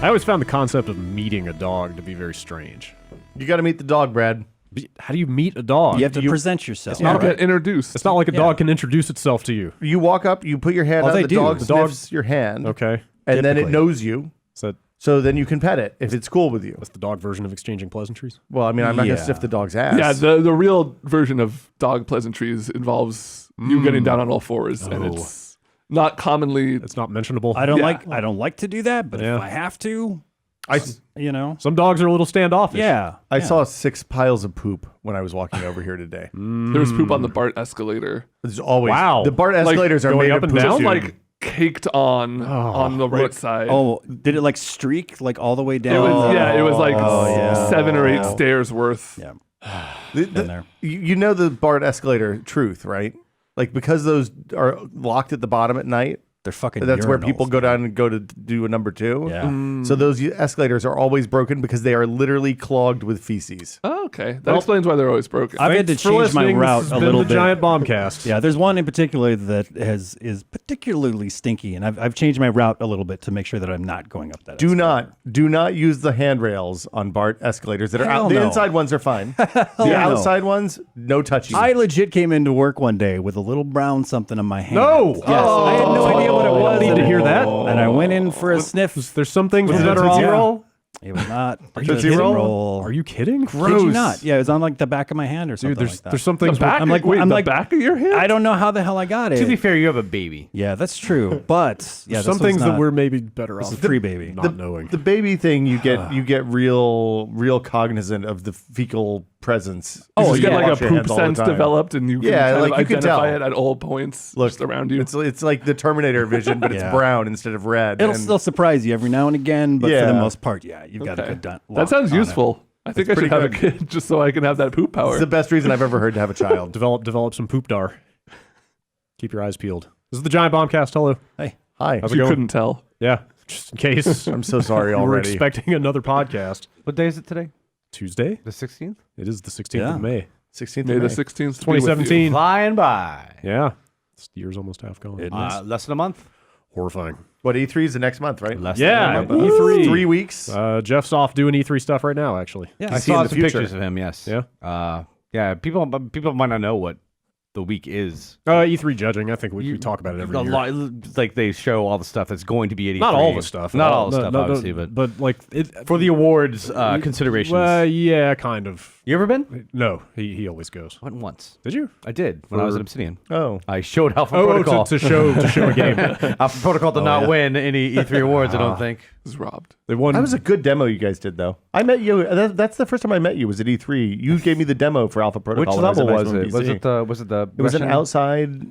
I always found the concept of meeting a dog to be very strange. You got to meet the dog, Brad. How do you meet a dog? You have to present yourself. It's not get introduced. It's not like a dog can introduce itself to you. You walk up, you put your hand out, the dog sniffs your hand. Okay. And then it knows you. So then you can pet it if it's cool with you. That's the dog version of exchanging pleasantries? Well, I mean, I'm not going to sniff the dog's ass. Yeah, the real version of dog pleasantries involves you getting down on all fours, and it's not commonly. It's not mentionable. I don't like to do that, but if I have to, some dogs are a little standoffish. Yeah. I saw 6 piles of poop when I was walking over here today. There was poop on the BART escalator. There's always Wow. The BART escalators are made up of and poop. down? Like caked on the right side. Oh, did it like streak like all the way down? It was like 7 or 8 stairs worth. Yeah. You know the BART escalator truth, right? Like because those are locked at the bottom at night. They're fucking That's where urinals, people go down and go to do a number 2. Yeah. So those escalators are always broken because they are literally clogged with feces. Oh, okay. That explains why they're always broken. I've had to change my route a little bit. Giant Bombcast. Yeah, there's one in particular that is particularly stinky, and I've changed my route a little bit to make sure that I'm not going up that. Do not use the handrails on BART escalators that are Hell out. The no. inside ones are fine. The outside ones, no touching. I legit came into work one day with a little brown something on my hand. No! Yes, I had no idea what it was. Need to hear that. And I went in for a sniff. There's some things Was with it a better Tootsie off. Roll? It was not. Are you kidding? Are you kidding? Kid you not? Yeah, it was on like the back of my hand or something. Dude, like that. there's some things. back? I'm like, the back of your hand? I don't know how the hell I got it. To be fair, you have a baby. Yeah, that's true. But yeah, some things that we're maybe better off. This is pre-baby. Not knowing. The baby thing, you get real cognizant of the fecal presence. Oh, You you get just like a wash your poop hands all the sense time. developed, and you can Yeah, kind like of you can identify tell. it at all points just around you. It's like the Terminator vision, but it's Yeah. brown instead of red. It'll and still surprise you every now and again, but for Yeah. the most part, yeah, you've got a Okay. good done. That sounds useful. I think I should pretty have a good. kid just so I can have that poop power. It's the best reason I've ever heard to have a child. Develop some poop dar. Keep your eyes peeled. This is the Giant Bombcast. Hello. Hey, Hi. How's it You going? couldn't tell. Yeah. Just in case. I'm so sorry you were already. expecting another podcast. What day is it today? Tuesday. The 16th? It is the 16th Yeah. of May. 16th May of the May. 16th, 2017. Flying by. Yeah. This year's almost half gone. Less than a month. Horrifying. What, E3 is the next month, right? Less Yeah. than a month. E3. 3 weeks. Jeff's off doing E3 stuff right now, actually. yeah, I see in saw the some future. pictures of him, yes. Yeah? Yeah, people might not know what the week is. E3 judging. I think we talk about it every A year. lot, like they show all the stuff that's going to be at E3. Not all the stuff. Not all the No, stuff, no, obviously, no, but like it, for the awards considerations. yeah, kind of. You ever been? No, he always goes. I went once. Did you? I did when I was at Obsidian. Oh. I showed Alpha Protocol. to show a game. Alpha Protocol did not win any E3 awards, I don't think. Was robbed. They won. That was a good demo you guys did, though. I met you. That's the first time I met you. Was at E3. You gave me the demo for Alpha Protocol. Which when I level at was Nice it? One Was BC. it the It was an Russian outside.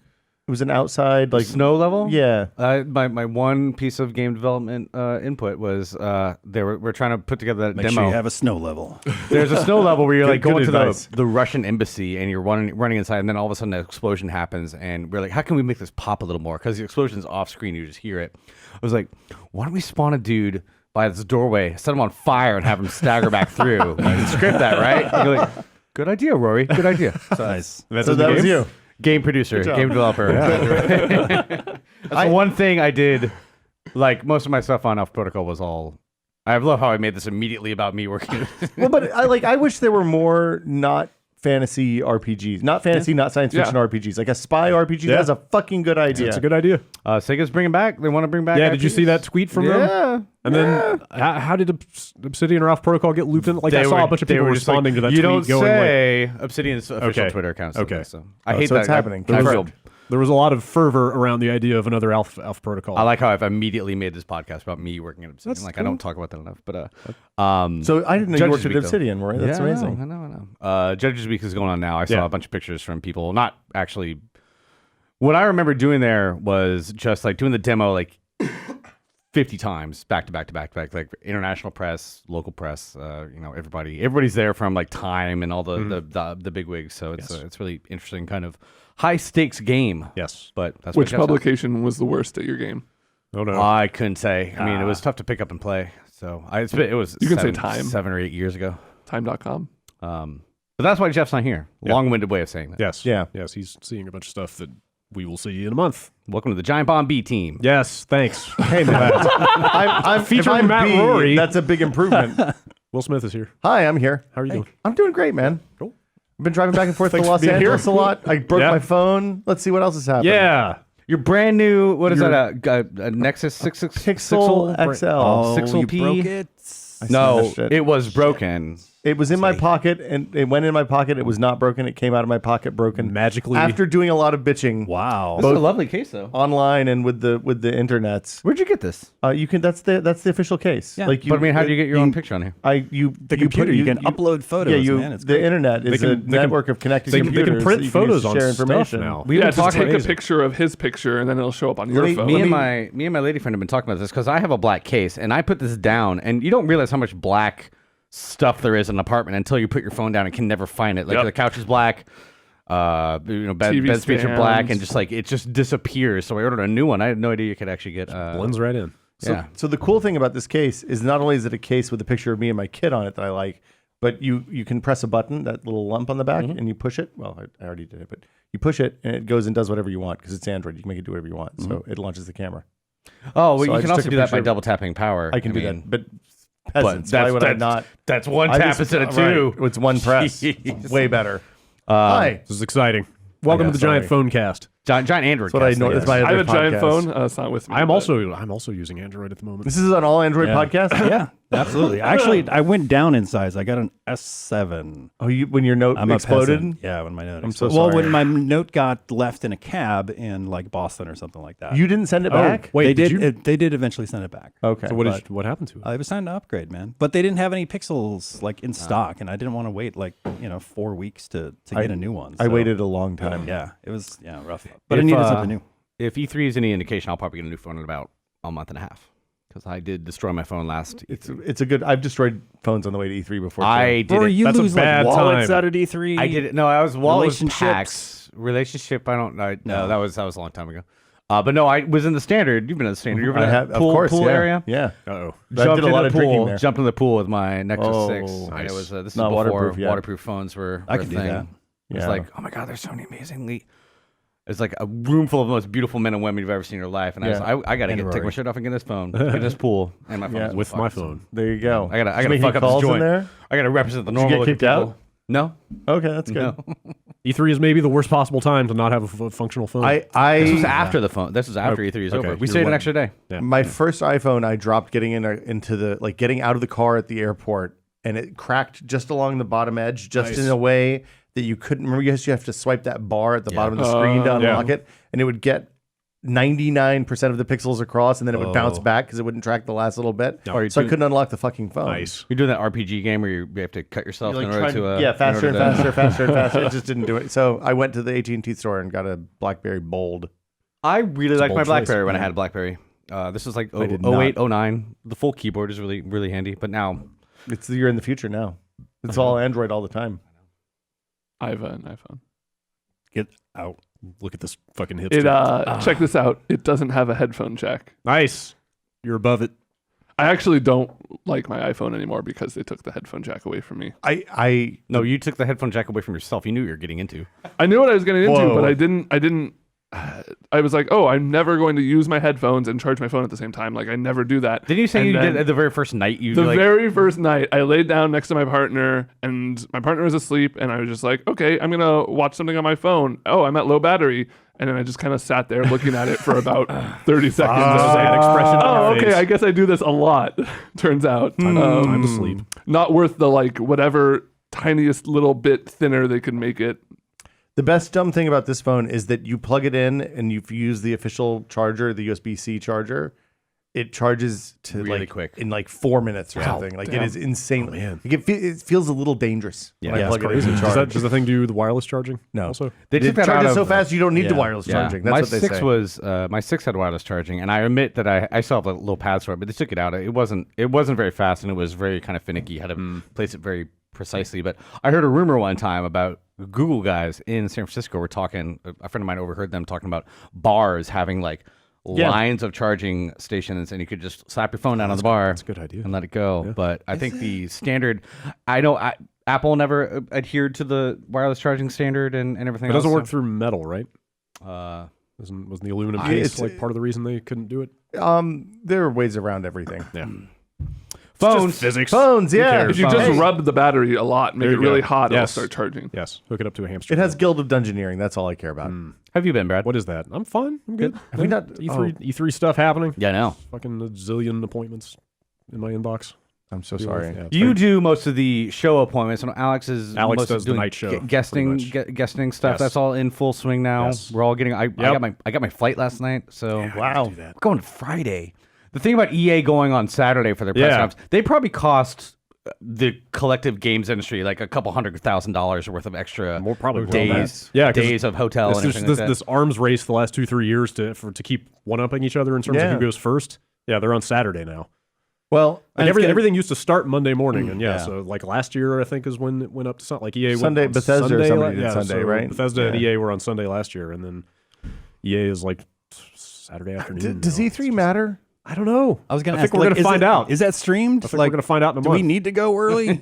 It was an outside like snow level? Yeah. My one piece of game development input was we're trying to put together that make demo. sure you have a snow level. There's a snow level where you're like Good going to advice. the Russian embassy and you're running inside, and then all of a sudden an explosion happens, and we're like, how can we make this pop a little more? Because the explosion's off screen, you just hear it. I was like, why don't we spawn a dude by this doorway, set him on fire, and have him stagger back through? Like, script that, right? And you're like, good idea, Rory. Good idea. So, Nice. So that was you. game producer, game developer. That's the one thing I did. Like most of my stuff on Alpha Protocol was all. I love how I made this immediately about me working. Well, but I wish there were more not fantasy RPGs, not fantasy, not science fiction RPGs, like a spy RPG. Yeah. That's a fucking good idea. It's a good idea. Sega's bringing back. They want to bring back. Yeah, did you see that tweet from them? Yeah. And then how did Obsidian or Alpha Protocol get looped in? Like I saw a bunch of people responding to that You tweet don't going like, say Obsidian's official Okay. Twitter account. Okay. So I hate so that. it's happening. I feel- there was a lot of fervor around the idea of another Alpha Protocol. I like how I've immediately made this podcast about me working at Obsidian. That's I don't talk about that enough. But So I didn't know you Judges worked at Week, though. Obsidian, right? That's Yeah, amazing. I know. Judges Week is going on now. I saw Yeah. a bunch of pictures from people. Not actually. What I remember doing there was just like doing the demo like 50 times back to back, like international press, local press, everybody's there from like Time and all the big wigs. So it's really interesting kind of high stakes game. Yes. But that's Which publication was the worst at your game? Oh no. I couldn't say. I mean, it was tough to pick up and play. So it was you can say Time 7 or 8 years ago. Time.com. But that's why Jeff's not here. Yeah. Long-winded way of saying that. Yes. Yeah. Yes. He's seeing a bunch of stuff that we will see in a month. Welcome to the Giant Bomb B team. Yes. Thanks. Hey, Matt. I'm Featuring if I'm Matt B, Rory. That's a big improvement. Will Smith is here. Hi, I'm here. How are you doing? I'm doing great, man. Cool. I've been driving back and forth to Thanks Los for being Angeles here. a lot. I broke Yeah. my phone. Let's see what else has happened. Yeah. Your brand new, what is that? A Nexus 66 Pixel XL. Oh, 6L you P? broke it. No, smashed it. it was broken. It was in my pocket, and it went in my pocket. It was not broken. It came out of my pocket broken. Magically. After doing a lot of bitching Wow. This is a lovely case, though. online and with the internets, Where'd you get this? you can. That's the official case. Yeah. Like But I mean, how do you get your own picture on here? The computer, you can upload photos, Yeah, man. It's the great. internet is a network of connected they can computers. print that you photos use to on share stuff information now. We Just take a crazy. picture of his picture and then it'll show up on your me- phone. Me and my lady friend have been talking about this because I have a black case and I put this down and you don't realize how much black stuff there is in an apartment until you put your phone down and can never find it. Like the couch is black, bed space are black, and just like it just disappears. So I ordered a new one. I had no idea you could actually get blends right in. So the cool thing about this case is not only is it a case with a picture of me and my kid on it that I like, but you can press a button, that little lump on the back, and you push it. Well, I already did it, but you push it and it goes and does whatever you want because it's Android. You can make it do whatever you want. So it launches the camera. Oh, well, So I you can just also took a do that by picture of- double tapping power. I can do mean, that, but peasants. Why would I not? That's one I tap just- instead of right. two. It's one press. Jeez. Way better. Hi. This is exciting. Welcome to the Giant Phone Cast. Giant Android. That's what I cast, know. guess. It's my I have other a giant podcast. phone. It's not with me. I'm but- also using Android at the moment. This is an all Android podcast. Yeah, absolutely. Actually, I went down in size. I got an S7. Oh, when your note I'm exploded. A peasant. Yeah, when my note. I'm so exploded. Well, sorry. when my note got left in a cab in like Boston or something like that. You didn't send it back. Wait, they did did. you? They did eventually send it back. Okay. So what happened to it? It was time to upgrade, man. But they didn't have any pixels like in stock, and I didn't want to wait 4 weeks to get a new one. I so, waited a long time. Yeah, it was rough. But I If, needed something new. If E3 is any indication, I'll probably get a new phone in about a month and a half because I did destroy my phone last. It's a good. I've destroyed phones on the way to E3 before. too. I did Or it. you That's a lose bad like wallets time. out at E3. I did it. No, I was Relationships. PAX relationship. I don't know. No, that was a long time ago. But no, I was in the standard. You've been in the standard. You were I in have, that pool, of course, pool yeah. area. Yeah. Uh-oh. I did a lot of drinking pool. there. Jumped in the pool with my Nexus Oh, 6. And nice. it was this is Not before waterproof yet. waterproof phones were I a could do thing. that. It's Yeah. like, oh my god, there's so many amazingly. It's like a room full of the most beautiful men and women you've ever seen in your life, and Yeah. I gotta And take my Rory. shirt off and get this phone, get this pool, and my phone Yeah. is With fucked. my phone. There you go. I gotta Did you make fuck any up this calls in joint. there? I gotta represent the you normal. get looking kicked out? people. No, Okay, that's good. no. E3 is maybe the worst possible time to not have a functional phone. This was I after the phone. This was after E3 is okay. over. We You're stayed an lucky. extra day. Yeah. my first iPhone I dropped getting into the getting out of the car at the airport, and it cracked just along the bottom edge, just Nice. in a way that you couldn't remember. Yes, you have to swipe that bar at the bottom of the screen to unlock it, and it would get 99% of the pixels across, and then it would bounce back because it wouldn't track the last little bit. Or So I couldn't unlock the fucking phone. Nice. You're doing that RPG game where you have to cut yourself You're in like order trying to to, faster in and order to- faster, faster and faster. It just didn't do it. So I went to the AT&T store and got a BlackBerry Bold. I really liked bold my choice. BlackBerry when I Yeah. had a BlackBerry. This was like I did 08, 09. The full keyboard is really, really handy. But now, You're in the future now. It's all Android all the time. I have an iPhone. Get out. Look at this fucking It hipster. check this out. It doesn't have a headphone jack. Nice. You're above it. I actually don't like my iPhone anymore because they took the headphone jack away from me. no, you took the headphone jack away from yourself. You knew what you were getting into. I knew what I was getting into, Whoa. but I didn't. I was like, oh, I'm never going to use my headphones and charge my phone at the same time. Like I never do that. Didn't you say And you then did it the very first night? You The like, very first night, I laid down next to my partner, and my partner was asleep, and I was just like, okay, I'm gonna watch something on my phone. Oh, I'm at low battery, and then I just kind of sat there looking at it for about 30 seconds. Just And sad I was like, expression on oh, your okay, face. I guess I do this a lot. Turns out, Time to sleep. not worth the whatever tiniest little bit thinner they could make it. The best dumb thing about this phone is that you plug it in and you use the official charger, the USB-C charger. it charges to Really like quick. in like 4 minutes or something. Like damn. it is insane. man. Like it feels a little dangerous. Yeah. when I Yeah, plug it's it in crazy. to Does charge. the thing do the wireless charging? No. Also, They It took that out charges so of- fast you don't need the Yeah. wireless charging. That's my what they 6 say. was my 6 had wireless charging, and I admit that I still have a little pad for it, but they took it out. It wasn't very fast, and it was very kind of finicky. You had to place it very precisely. But I heard a rumor one time about Google guys in San Francisco were talking. A friend of mine overheard them talking about bars having like lines of charging stations, and you could just slap your phone down on the bar. that's a good idea. And let it go. But I think the standard, Apple never adhered to the wireless charging standard and everything. It doesn't else, work through metal, right? so- Wasn't the aluminum I- case it's- like part of the reason they couldn't do it? There are ways around everything. Yeah. Phones. Physics. Phones, yeah. cares? If you Hey. just rub the battery a lot, make There it you really go. hot, it'll Yes. start charging. Yes. Hook it up to a hamster. It has wheel. Guild of Dungeoneering. That's all I care about. Have you been, Brad? What is that? I'm fine. I'm good. Have we not- E3 stuff happening? Yeah, no. Fucking a zillion appointments in my inbox. I'm so Deal sorry. with- yeah, it's You fine. do most of the show appointments, and Alex Alex most does the doing night show, guesting, pretty much. guesting stuff. Yes. That's all in full swing now. Yes. We're all getting. I Yep. got my flight last night, so Wow. we're going Friday. The thing about EA going on Saturday for their press Yeah. conference, they probably cost the collective games industry like a couple $100,000 worth of extra More probably days, Yeah, 'cause days of hotel It's and just everything like that. this arms race the last 2-3 years to keep one-upping each other in terms of Yeah. who goes first. Yeah, they're on Saturday now. Well, Like and it's everything used to start Monday morning, and yeah. so like last year I think is when it went up to something like EA Sunday, went on Bethesda or Sunday, somebody did yeah, Sunday, so right? Bethesda and Yeah. EA were on Sunday last year, and then EA is like Saturday afternoon. Does now. E3 matter? I don't know. I was going to I ask. think we're like, gonna is find it- out. Is that streamed? I think we're gonna find out in a Do month. we need to go early?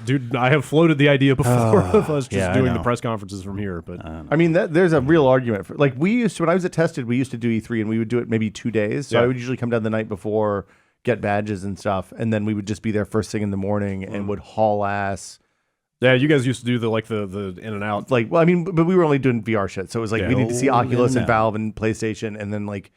Dude, I have floated the idea before of us just yeah, I doing the know. press conferences from here, but I mean, there's a real argument for like we used to when I was at Tested, we used to do E3 and we would do it maybe 2 days. So Yeah. I would usually come down the night before, get badges and stuff, and then we would just be there first thing in the morning and would haul ass. yeah, you guys used to do the in and out. Like, well, I mean, but we were only doing VR shit, so it was like Yeah. we need to see Oh, Oculus no, and no. Valve and PlayStation, and then like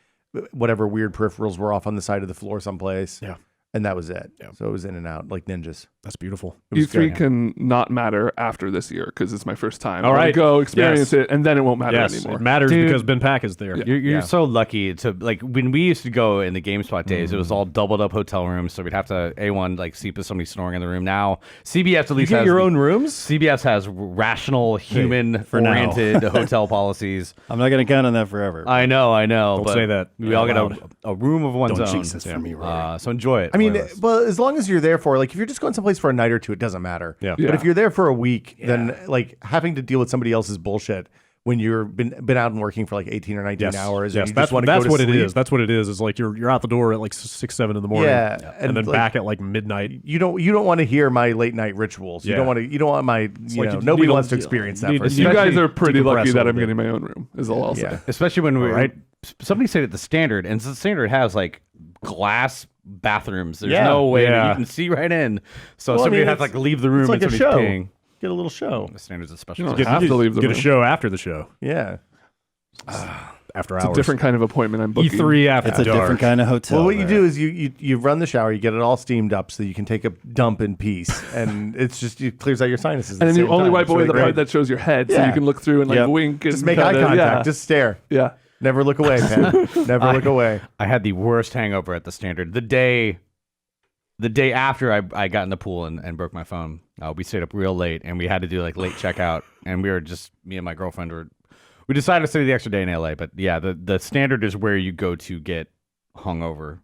whatever weird peripherals were off on the side of the floor someplace. Yeah. And that was it. Yeah. So it was in and out like ninjas. That's beautiful. It was E3 good. can not matter after this year because it's my first time. All I wanna right. go experience Yes. it, and then it won't matter Yes, anymore. it matters Dude. because Ben Pack is there. You're Yeah. so lucky to like when we used to go in the GameSpot days. It was all doubled up hotel rooms, so we'd have to like sleep with somebody snoring in the room. Now CBS at You least get has your the- own rooms? CBS has rational, for now. human-oriented hotel policies. I'm not going to count on that forever. I know. Don't but say that We all get out a room of one's Don't own. jinx this for me, Rory. So enjoy it. I mean, for us. well, as long as you're there for like, if you're just going someplace for a night or two, it doesn't matter. Yeah. Yeah. But if you're there for a week, then like having to deal with somebody else's bullshit when you've been out and working for like 18 or 19 hours. And Yes, you that's just want to that's go to what it sleep. is. That's what it is. Is like you're out the door at like 6-7 in the morning. Yeah. and then like, back at like midnight. You don't want to hear my late night rituals. You Yeah. don't want to. You don't want my. like you Nobody need wants to- to experience that. need For to- You especially- guys are pretty decompress lucky a that little I'm bit. getting my own room. Is all I'll say. Yeah. especially when we right. somebody stayed at the Standard, and the Standard has like glass bathrooms. There's Yeah. no way that Yeah. you can see right in. So Well, I somebody mean, would have to it's- like leave the room It's like and a somebody's show. peeing. Get a little show. The Standard's a special. You don't place. have to leave the Get room. a show after the show. Yeah. After It's hours. a different kind of appointment I'm booking. E3 after It's a dark. different kind of hotel. Well, what you there. do is you run the shower, you get it all steamed up so that you can take a dump in peace, and it's just it clears out your sinuses. And at then the you same only time. wipe It's away really the great. part that shows your head, so Yeah. you can look through and like Yep. wink. And Just make eye kinda- contact. Yeah. Just stare. yeah. Never look away, Pen. Never look away. I had the worst hangover at the Standard. The day after I got in the pool and broke my phone, we stayed up real late and we had to do like late checkout. And we were just me and my girlfriend we decided to stay the extra day in LA. But yeah, the Standard is where you go to get hungover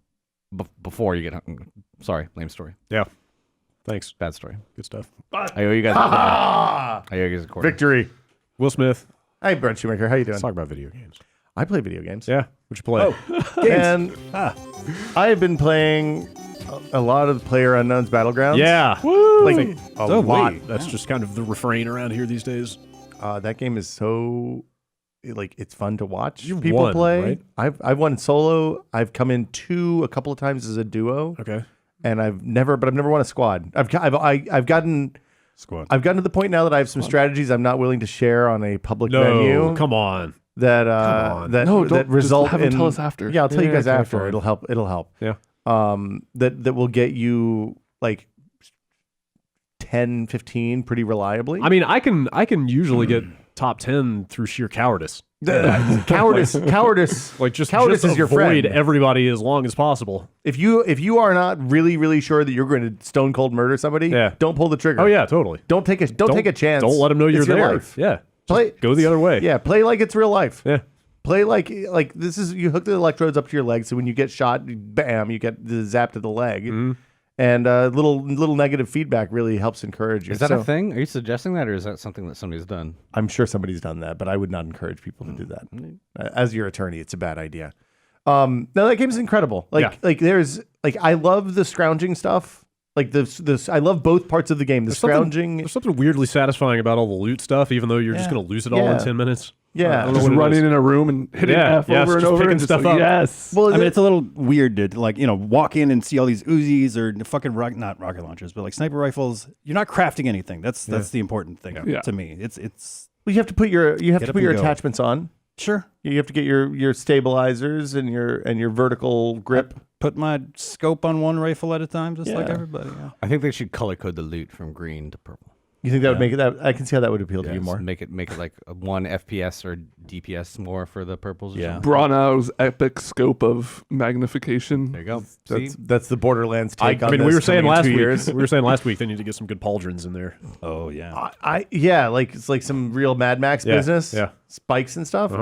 before you get hung. Sorry, lame story. Yeah. Thanks. Bad story. Good stuff. I owe you guys. I owe you guys a quarter. Victory. Will Smith. Hi, Brent Shoemaker. How you doing? Let's talk about video games. I play video games. Yeah. What'd you play? And I have been playing a lot of PlayerUnknown's Battlegrounds. Yeah. Like a lot. That's just kind of the refrain around here these days. That game is so it's fun to watch You've people won, play. right? I've won solo. I've come in a couple of times as a duo, Okay. and I've never won a squad. I've gotten Squad. to the point now that I have some strategies I'm not willing to share on a public No, venue. come on. That on. that No, don't- that result just have them in tell us after. Yeah, I'll tell you Yeah, guys okay, after. fine. It'll help. Yeah. That will get you like 10, 15 pretty reliably. I mean, I can usually get top 10 through sheer cowardice. Cowardice. Like just Cowardice is your avoid friend. everybody as long as possible. If you are not really sure that you're going to stone cold murder somebody, don't pull the trigger. Oh yeah, totally. Don't take a chance. Don't let them know you're It's your there. life. Yeah. Play Go the other way. Yeah, play like it's real life. Yeah. Play like this is you hook the electrodes up to your leg, so when you get shot, bam, you get the zap to the leg. Mm-hmm. And little negative feedback really helps encourage you. Is that a thing? Are you suggesting that, or is that something that somebody's done? I'm sure somebody's done that, but I would not encourage people to do that. As your attorney, it's a bad idea. No, that game's incredible. There's I love the scrounging stuff. Like this, I love both parts of the game. The scrounging. There's something weirdly satisfying about all the loot stuff, even though you're just going to lose it all in 10 minutes. Yeah, I don't know Just what it running is. in a room and hitting F over and just over picking and stuff stuff up. Yes. Well, I mean, it's a little weird to walk in and see all these Uzis or fucking not rocket launchers, but like sniper rifles. You're not crafting anything. That's the important thing to me. It's you have to put your up and go. attachments on. sure. You have to get your stabilizers and your vertical grip. Put my scope on one rifle at a time, just like everybody. Yeah. I think they should color code the loot from green to purple. You think that would make it that? I can see how that would appeal to you more. Make it like a 1 FPS or DPS more for the purples. Or something. Branau's epic scope of magnification. There you go. That's the Borderlands take on I mean, this we were saying coming in last 2 week. years. We were saying last week they need to get some good pauldrons in there. Oh yeah. Like it's like some real Mad Max Yeah, business. yeah. Spikes and stuff.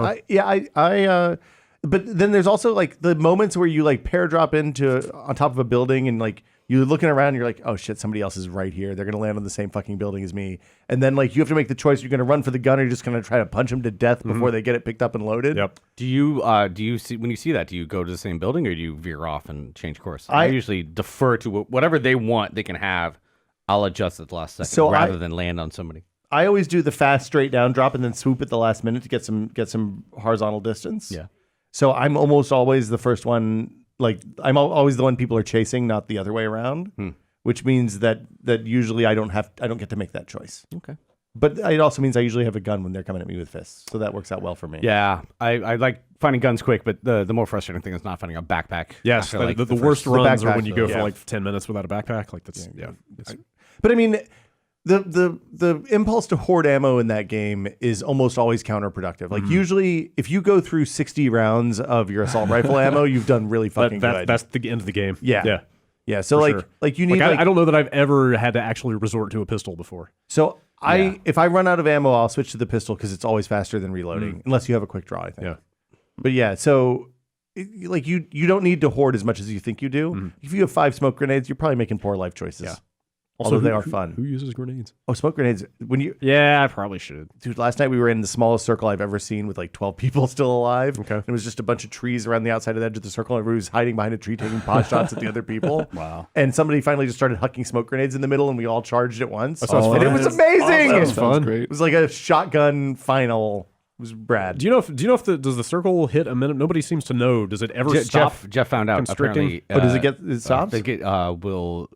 But then there's also like the moments where you like pair drop into on top of a building and like you're looking around and you're like, oh shit, somebody else is right here. They're gonna land on the same fucking building as me. And then like you have to make the choice: you're gonna run for the gun, or you're just gonna try to punch them to death before they get it picked up and loaded. Yep. Do you see when you see that? Do you go to the same building or do you veer off and change course? I usually defer to whatever they want. They can have. I'll adjust at the last second rather than land on somebody. I always do the fast straight down drop and then swoop at the last minute to get some horizontal distance. Yeah. So I'm almost always the first one. Like I'm always the one people are chasing, not the other way around. Which means that usually I don't get to make that choice. Okay. But it also means I usually have a gun when they're coming at me with fists, so that works out well for me. Yeah, I like finding guns quick, but the more frustrating thing is not finding a backpack. Yes, I feel like the worst runs are when you go backpack, for like 10 minutes without a backpack. Like that's But I mean, the impulse to hoard ammo in that game is almost always counterproductive. Like usually, if you go through 60 rounds of your assault rifle ammo, you've done really fucking good. That's the end of the game. Yeah. Yeah. So For sure. like you need. I don't know that I've ever had to actually resort to a pistol before. So if I run out of ammo, I'll switch to the pistol because it's always faster than reloading, unless you have a quick draw. I think. Yeah. But yeah, so like you don't need to hoard as much as you think you do. If you have 5 smoke grenades, you're probably making poor life choices. Yeah. Although they who- are fun. Who uses grenades? Oh, smoke grenades! Yeah, I probably should. Dude, last night we were in the smallest circle I've ever seen with like 12 people still alive. Okay. And it was just a bunch of trees around the outside of the edge of the circle. Everybody was hiding behind a tree taking pot shots at the other people. Wow. And somebody finally just started hucking smoke grenades in the middle and we all charged at once. That sounds And fun. it was amazing! That was Sounds fun. great. It was like a shotgun final. It was rad. Do you know if does the circle hit a minute? Nobody seems to know. Does it ever stop? Jeff found out constricting? apparently. Does it stops? I think it will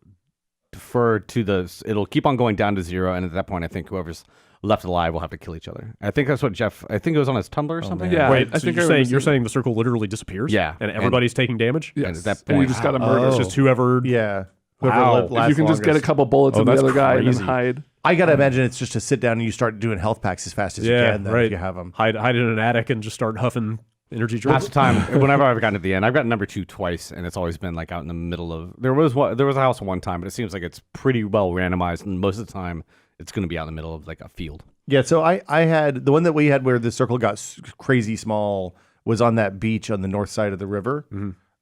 defer to it'll keep on going down to 0, and at that point, I think whoever's left alive will have to kill each other. I think that's what Jeff. I think it was on his Tumblr or something. man. Yeah, Wait, I so think you're saying the circle literally disappears? Yeah. and everybody's taking damage. And at that And you point, just got to murder. It's just whoever. Yeah. Wow. If you can just get a couple bullets Oh, in the that's other guy and then crazy. hide. I got to imagine it's just to sit down and you start doing health packs as fast as you Yeah, can then right. if you have them. Hide in an attic and just start huffing energy half drinks. the time, whenever I've gotten to the end, I've gotten number 2 twice, and it's always been like out in the middle of. There was a house one time, but it seems like it's pretty well randomized, and most of the time, it's going to be out in the middle of like a field. Yeah, so I had the one that we had where the circle got crazy small was on that beach on the north side of the river.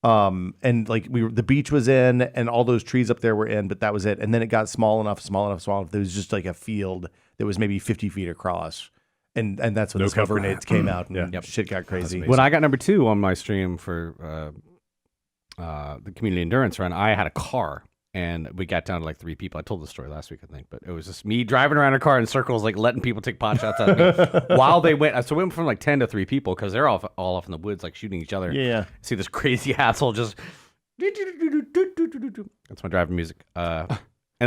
And like the beach was in and all those trees up there were in, but that was it. And then it got small enough. There was just like a field that was maybe 50 feet across. And that's when the smoke grenades came out and shit got crazy. When I got number 2 on my stream for the community endurance run, I had a car. And we got down to like 3 people. I told the story last week, I think, but it was just me driving around a car in circles, like letting people take pot shots at me while they went. So we went from like 10 to 3 people because they're all off in the woods, like shooting each other. Yeah. See this crazy asshole just. That's my driving music. And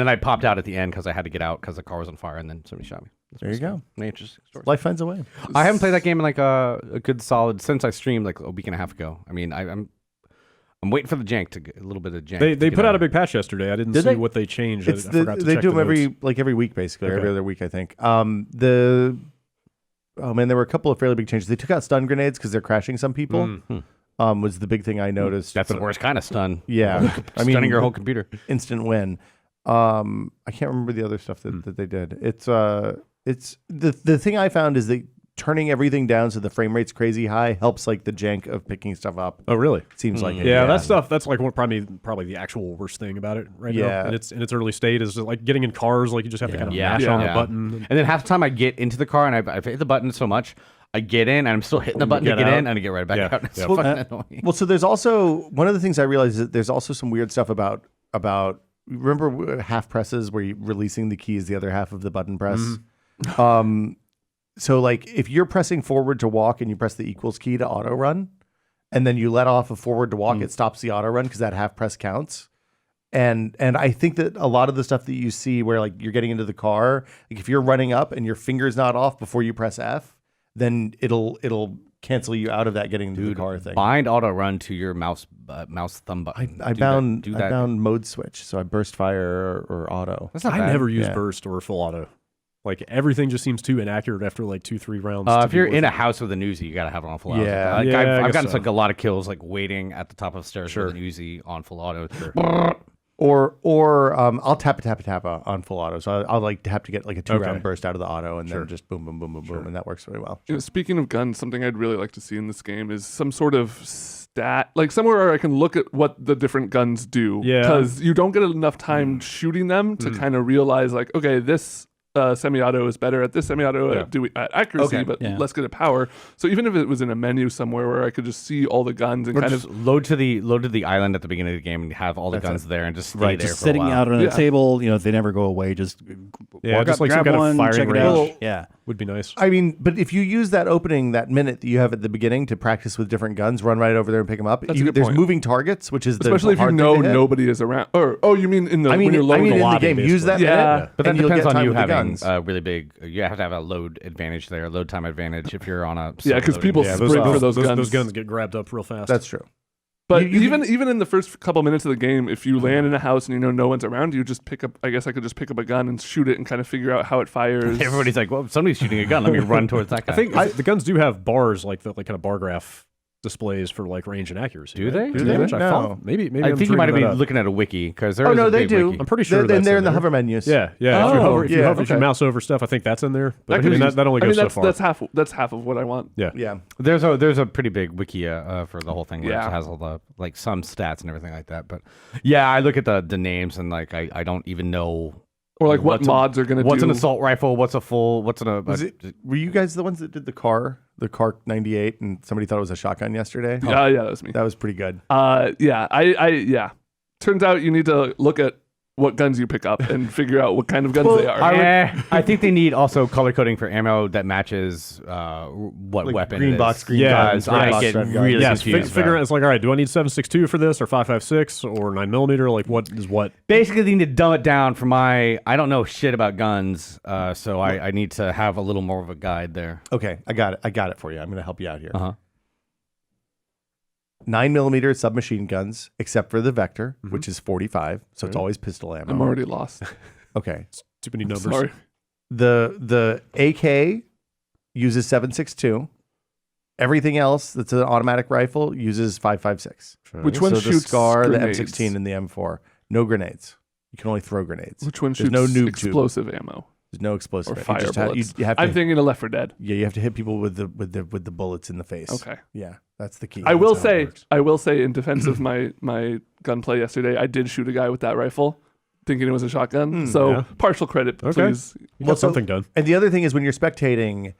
then I popped out at the end because I had to get out because the car was on fire, and then somebody shot me. There you go. An interesting story. Life finds a way. I haven't played that game in like a good solid since I streamed like a week and a half ago. I mean, I'm waiting for the jank to get a little bit of jank. They put out a big patch yesterday. I didn't see what they changed. I forgot to They check do the them notes. every week basically, or Okay. every other week I think. The oh man, there were a couple of fairly big changes. They took out stun grenades because they're crashing some people. Was the big thing I noticed. That's the worst kind of stun. Yeah, I mean, stunning your whole computer. Instant win. I can't remember the other stuff that they did. It's the thing I found is that turning everything down so the frame rate's crazy high helps like the jank of picking stuff up. Oh, really? Seems like it. Yeah, that stuff. That's like probably the actual worst thing about it right now. In its early state is like getting in cars. Like you just have to kind of mash on the button. And then half the time I get into the car and I've hit the button so much, I get in and I'm still hitting the button to get in and I get right back out. It's fucking annoying. Well, so there's also one of the things I realized is that there's also some weird stuff about remember half presses where you're releasing the key is the other half of the button press. So like if you're pressing forward to walk and you press the equals key to auto run, and then you let off of forward to walk, it stops the auto run because that half press counts. And I think that a lot of the stuff that you see where like you're getting into the car, like if you're running up and your finger's not off before you press F, then it'll cancel you out of that getting into the car thing. Bind auto run to your mouse thumb button. I bound mode switch, so I burst fire or auto. That's not I bad. never use burst or full auto. Like everything just seems too inaccurate after like 2-3 rounds. If you're in a house with an Uzi, you gotta have it on full auto. Yeah. Like, Yeah, I've gotten like a lot of kills like waiting at the top of the stairs with an Uzi on full auto. Or I'll tap on full auto. So I'll like have to get like a 2-round burst out of the auto and then just boom, boom, boom, boom, boom, and that works really well. You know, speaking of guns, something I'd really like to see in this game is some sort of stat, like somewhere where I can look at what the different guns do. Yeah. Because you don't get enough time shooting them to kind of realize like, okay, this semi-auto is better at this semi-auto at accuracy, but less good at power. So even if it was in a menu somewhere where I could just see all the guns and kind of load to the island at the beginning of the game and have all the guns there and just stay there just for sitting a while. out on the table. They never go away. Just walk just up, like some grab kind one, of firing check it range. out. would be nice. I mean, but if you use that opening, that minute that you have at the beginning to practice with different guns, run right over there and pick them up. That's a good there's point. moving targets, which is especially if you know nobody is around. Or you mean in the when you're loading in the the lobby, game, use that minute, but that and you'll depends get on time you with the having guns. really big. You have to have a load advantage there, load time advantage if you're on a because people sprint for those guns. Those guns get grabbed up real fast. That's true. But even in the first couple minutes of the game, if you land in a house and you know no one's around, you just pick up. I guess I could just pick up a gun and shoot it and kind of figure out how it fires. Everybody's like, "Well, somebody's shooting a gun. Let me run towards that guy." I think the guns do have bars like kind of bar graph displays for like range and accuracy. Do they? Do they? Which I No. thought maybe I I'm think you might have dreaming been that up. looking at a wiki because there. Oh is no, a they big do. Wiki. I'm pretty sure they're that's in the hover menus. Yeah. If you hover, if you mouse over stuff, I think that's in there. But that only goes so far. That's half of what I want. Yeah. There's a pretty big wiki for the whole thing where it has all the like some stats and everything like that. But yeah, I look at the names and like I don't even know. Or like what mods are going to do. What's an assault rifle? What's a full? What's Were you guys the ones that did the car 98 and somebody thought it was a shotgun yesterday? Yeah, that was me. That was pretty good. Turns out you need to look at what guns you pick up and figure out what kind of guns they are. I think they need also color coding for ammo that matches what Like weapon green it is. box, green guns. red I box, get red gun. really Yes, confused. figure out. It's like, all right, do I need 7.62 for this or 5.56 or 9mm? Like, what is what? Basically, they need to dumb it down for I don't know shit about guns, so I need to have a little more of a guide there. Okay, I got it for you. I'm going to help you out here. 9mm submachine guns, except for the Vector, which is 45, so it's always pistol ammo. I'm already lost. Okay. Too many numbers. Sorry. The AK uses 7.62. Everything else that's an automatic rifle uses 5.56. Which one so shoots the SCAR, grenades? the M16, and the M4. No grenades. You can only throw grenades. Which one There's shoots no noob explosive ammo? There's no explosive. Or You fire just bullets? you have to, I'm thinking of Left 4 Dead. Yeah, you have to hit people with the bullets in the face. Okay. Yeah, that's the key. I will That's how it works. say in defense of my gunplay yesterday, I did shoot a guy with that rifle, thinking it was a shotgun. Partial credit, please. You got something done. And the other thing is when you're spectating,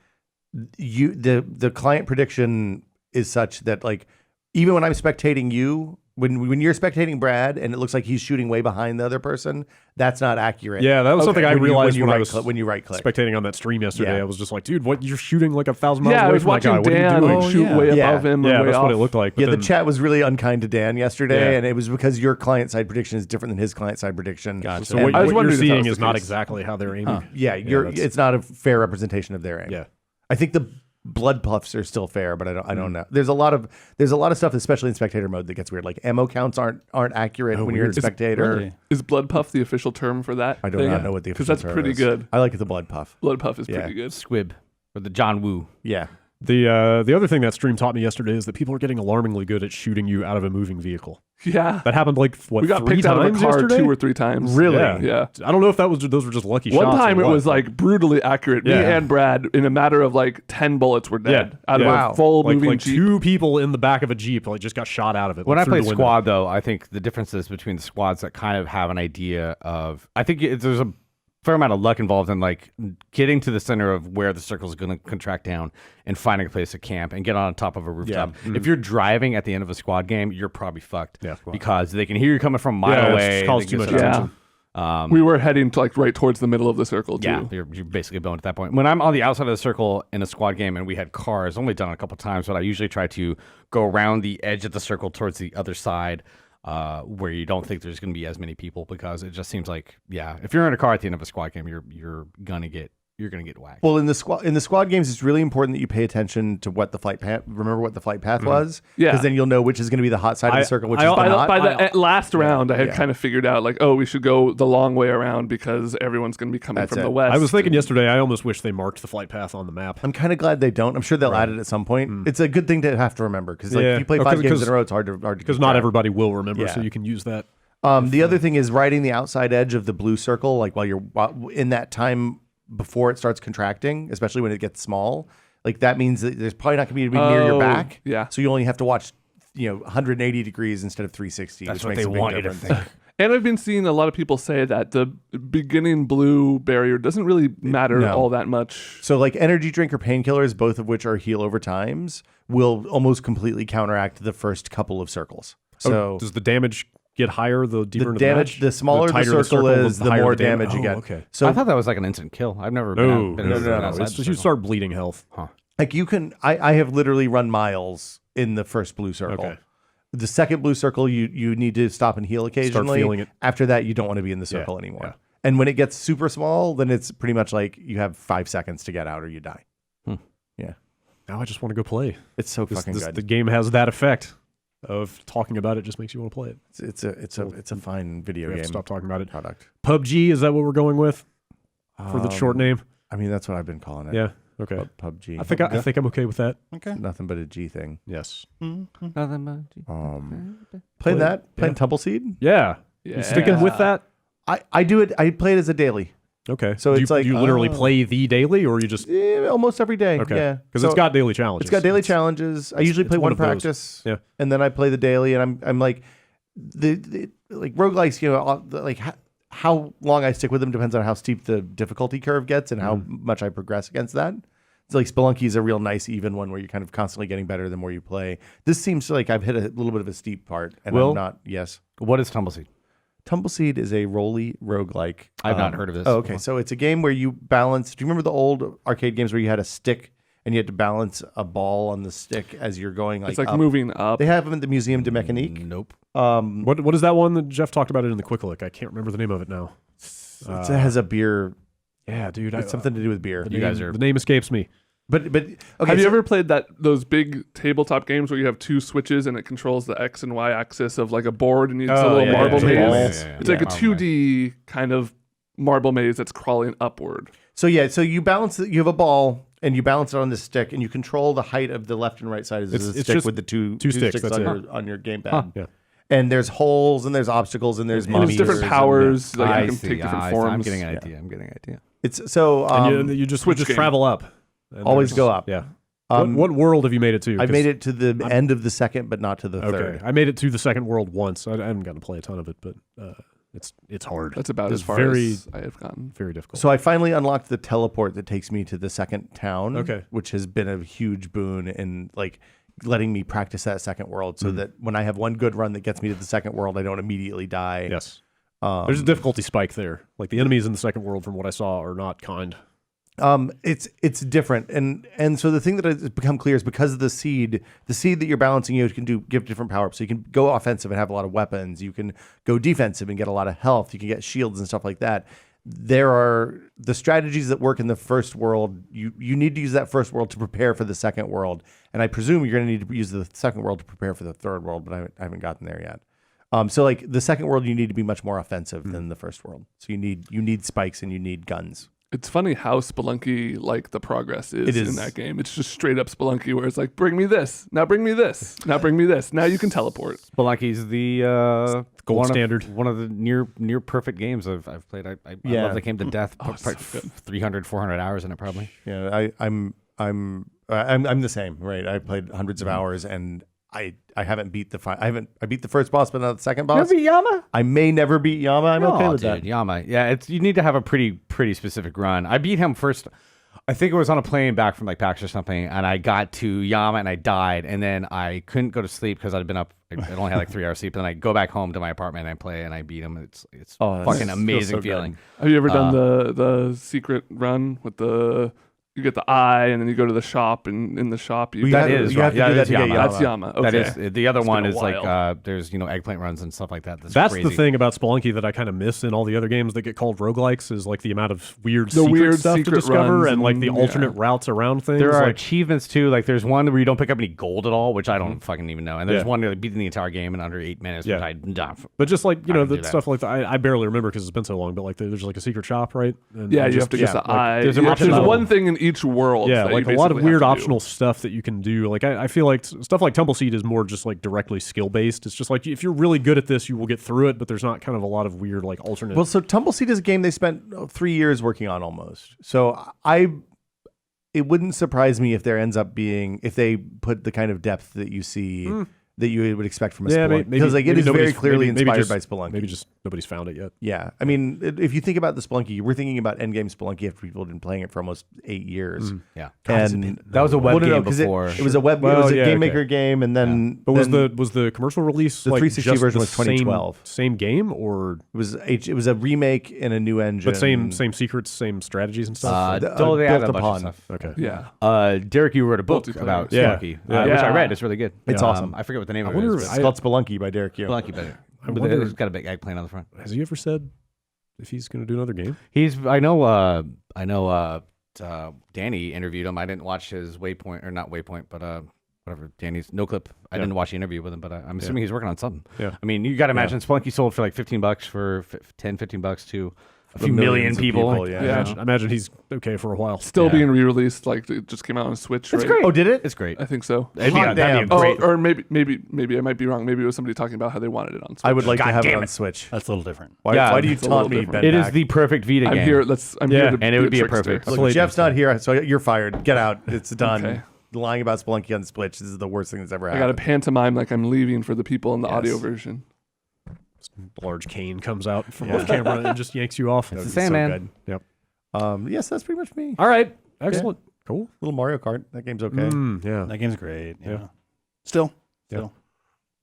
the client prediction is such that like even when I'm spectating you, when you're spectating Brad and it looks like he's shooting way behind the other person, that's not accurate. Yeah, that was something I realized when I was when you right click. spectating on that stream yesterday. Yeah. I was just like, dude, what? You're shooting like 1,000 miles Yeah, I away was from that guy. watching What are you Dan doing? shoot way above him. Yeah, and way that's off. what it looked like. But Yeah, then, the chat was really unkind to Dan yesterday, Yeah. and it was because your client side prediction is different than his client side prediction. Gotcha. So And what, I was what wondering you're if that seeing was is the not case. exactly how they're aiming. Yeah, it's not a fair representation of their aim. Yeah. I think the blood puffs are still fair, but I don't know. There's a lot of stuff, especially in spectator mode, that gets weird. Like ammo counts aren't accurate when you're in spectator. Really? Is blood puff the official term for that? I do not know what the official because that's term pretty is. good. I like the blood puff. Blood puff is Yeah. pretty good. Squib. Or the John Woo. Yeah. The other thing that stream taught me yesterday is that people are getting alarmingly good at shooting you out of a moving vehicle. Yeah. That happened like, what, we got 3 picked out of a times car yesterday? 2 or 3 times. Really? Yeah. I don't know if those were just lucky shots. One time or it what. was like brutally accurate. Me and Brad, in a matter of like 10 bullets, were dead out of a full moving like Jeep. 2 people in the back of a Jeep like just got shot out of it. When like, I play through the squad, though, I think the difference is between the squads that kind of have an idea of. I think there's a fair amount of luck involved in like getting to the center of where the circle is going to contract down and finding a place to camp and get on top of a rooftop. Yeah. If you're driving at the end of a squad game, you're probably fucked. Yeah. Because they can hear you coming from a mile away. It calls too much attention. We were heading to like right towards the middle of the circle too. Yeah, you're basically boned at that point. When I'm on the outside of the circle in a squad game and we had cars, only done it a couple times, but I usually try to go around the edge of the circle towards the other side, where you don't think there's going to be as many people, because it just seems like, if you're in a car at the end of a squad game, you're gonna get whacked. Well, in the squad games, it's really important that you pay attention to what the flight path. Remember what the flight path was, because then you'll know which is going to be the hot side of the circle, which is not. By the last round, I had kind of figured out like, we should go the long way around because everyone's going to be coming from the west. I was thinking yesterday, I almost wish they marked the flight path on the map. I'm kind of glad they don't. I'm sure they'll add it at some point. It's a good thing to have to remember, because if you play 5 games in a row, it's hard to because not everybody will remember, so you can use that. The other thing is riding the outside edge of the blue circle, like while you're in that time before it starts contracting, especially when it gets small. Like that means that there's probably not going to be near your back. Yeah. So you only have to watch, 180 degrees instead of 360. That's which what makes they a big want you to difference. think. And I've been seeing a lot of people say that the beginning blue barrier doesn't really matter all that much. So like energy drink or painkillers, both of which are heal over times, will almost completely counteract the first couple of circles. So does the damage get higher the deeper into damage, the match? the smaller the tighter circle is, the higher more the damage you get. Okay. So I thought that was like an instant kill. I've never No, been outside it's the just you circle. start bleeding health. like you can, I have literally run miles in the first blue circle. Okay. The second blue circle, you need to stop and heal occasionally. feeling it. After that, you don't want to be in the circle anymore. Yeah. And when it gets super small, then it's pretty much like you have 5 seconds to get out or you die. Yeah. Now I just want to go play. It's so fucking good. The game has that effect of talking about it just makes you want to play it. It's a fine video We game. have to stop talking about it. Product. PUBG, is that what we're going with for the short name? I mean, that's what I've been calling it. Yeah. Okay. PUBG. I think I'm okay with that. Okay. Nothing but a G thing. Yes. Nothing Playing Tumbleseed. Yeah. Yeah. You sticking with that? I do it. I play it as a daily. Okay. So it's like, you literally play the daily, or you just Almost every day. okay? Yeah. Because So it's got daily challenges. It's got daily challenges. I usually play one one of those. practice. Yeah. And then I play the daily, and I'm like the like roguelikes, like how long I stick with them depends on how steep the difficulty curve gets and how much I progress against that. It's like Spelunky is a real nice even one where you're kind of constantly getting better the more you play. This seems like I've hit a little bit of a steep part, and I'm not. Yes. What is Tumbleseed? Tumbleseed is a roly roguelike. I've not heard of this. Oh, okay. So it's a game where you balance. Do you remember the old arcade games where you had a stick and you had to balance a ball on the stick as you're going? It's like up? moving up. They have them at the Museum de Mécanique. Nope. What is that one that Jeff talked about it in the Quick Look? I can't remember the name of it now. It has a beer. Yeah, dude. It's something to do with beer. The name escapes me. But okay. Have you ever played those big tabletop games where you have 2 switches and it controls the X and Y axis of like a board and it's a little marble maze? It's like a 2D kind of marble maze that's crawling upward. So you balance. You have a ball and you balance it on this stick, and you control the height of the left and right side of the It's stick just with the two sticks, sticks that's on your gamepad. Yeah. And there's holes and there's obstacles and there's And there's different monsters powers. Like I you can see. take different I see. forms. I'm getting an idea. I'm getting an idea. It's so And you just Switch game. travel up. And Always there's- go up. Yeah. What world have you made it to? I made it to the end of the second, but not to the Okay. third. I made it to the second world once. I haven't gotten to play a ton of it, but it's hard. That's about It's as far very, as I have gotten. very difficult. So I finally unlocked the teleport that takes me to the second town. Okay. Which has been a huge boon in like letting me practice that second world, so that when I have one good run that gets me to the second world, I don't immediately die. yes. There's a difficulty spike there. Like the enemies in the second world, from what I saw, are not kind. It's different, and so the thing that has become clear is because of the seed that you're balancing, you can give different power ups. So you can go offensive and have a lot of weapons. You can go defensive and get a lot of health. You can get shields and stuff like that. There are the strategies that work in the first world. You need to use that first world to prepare for the second world, and I presume you're going to need to use the second world to prepare for the third world, but I haven't gotten there yet. So like the second world, you need to be much more offensive than the first world. So you need spikes and you need guns. It's funny how Spelunky the progress is in that game. It's just straight up Spelunky where it's like, bring me this, now bring me this, now bring me this. Now you can teleport. Spelunky's the gold standard. One of the near perfect games I've played. I love the game to death. 300, 400 hours in it probably. Yeah, I'm the same, right? I played hundreds of hours and I haven't beat I beat the first boss, but not the second boss. You never beat Yama? I may never beat Yama. I'm okay with that. Yama. Yeah, you need to have a pretty specific run. I beat him first. I think it was on a plane back from PAX or something, and I got to Yama and I died, and then I couldn't go to sleep because I'd been up. I only had 3 hours sleep, and I go back home to my apartment and I play and I beat him. It's fucking amazing feeling. Have you ever done the secret run with you get the eye, and then you go to the shop, and in the shop you have to do that to get Yama. That's Yama. Okay. That is the other one is there's eggplant runs and stuff like that. That's crazy. the thing about Spelunky that I kind of miss in all the other games that get called roguelikes is the amount of weird stuff to discover and the alternate routes around things. There are achievements too. There's one where you don't pick up any gold at all, which I don't fucking even know. And there's one where beating the entire game in under 8 minutes. Yeah. Which but just the stuff like that, I barely remember because it's been so long. But there's a secret shop, right? And you have to get the eye. There's one thing in each world. Yeah, a lot of weird optional stuff that you can do. I feel like stuff like Tumbleseed is more just directly skill based. It's just if you're really good at this, you will get through it. But there's not kind of a lot of weird alternate. Well, so Tumbleseed is a game they spent 3 years working on almost. So it wouldn't surprise me if there ends up being if they put the kind of depth that you see. That you would expect from a Spelunky. Because it is very clearly inspired by Spelunky. Maybe just nobody's found it yet. Yeah. I mean, if you think about the Spelunky, we're thinking about endgame Spelunky after people have been playing it for almost 8 years. Yeah. And that was a web game before. It was a web it was a game maker game, and then... But was the commercial release the 360 version was 2012. Same game, or... It was a remake in a new engine. But same secrets, same strategies and stuff? Totally had a bunch of stuff. Okay. Yeah. Derek, you wrote a book about Spelunky, which I read. It's really good. It's awesome. I forget what the name of it is. It's called Spelunky by Derek Yu. Spelunky better. It's got a big eggplant on the front. Has he ever said if he's going to do another game? I know. Danny interviewed him. I didn't watch his Waypoint, or not Waypoint, but whatever. Danny's No Clip. I didn't watch the interview with him, but I'm assuming he's working on something. Yeah. I mean, you got to imagine Spelunky sold for $15 for $10-15 to a few million people. Yeah. I imagine he's okay for a while. Still being re-released. It just came out on Switch. It's great. Oh, did it? It's great. I think so. That'd be great. Or maybe I might be wrong. Maybe it was somebody talking about how they wanted it on Switch. I would like to have it on Switch. That's a little different. Why do you taunt me, Ben? It is the perfect Vita game. I'm here to and it would be a perfect. Look, Jeff's not here, so you're fired. Get out. It's done. Okay. Lying about Spelunky on Switch. This is the worst thing that's ever happened. I got to pantomime like I'm leaving for the people in the audio version. Large cane comes out from off camera and just yanks you off. It's the Sandman. So yep. Yes, that's pretty much me. All right. Excellent. Yeah. Cool. Little Mario Kart. That game's okay. Yeah. That game's great. Yeah. Still. It's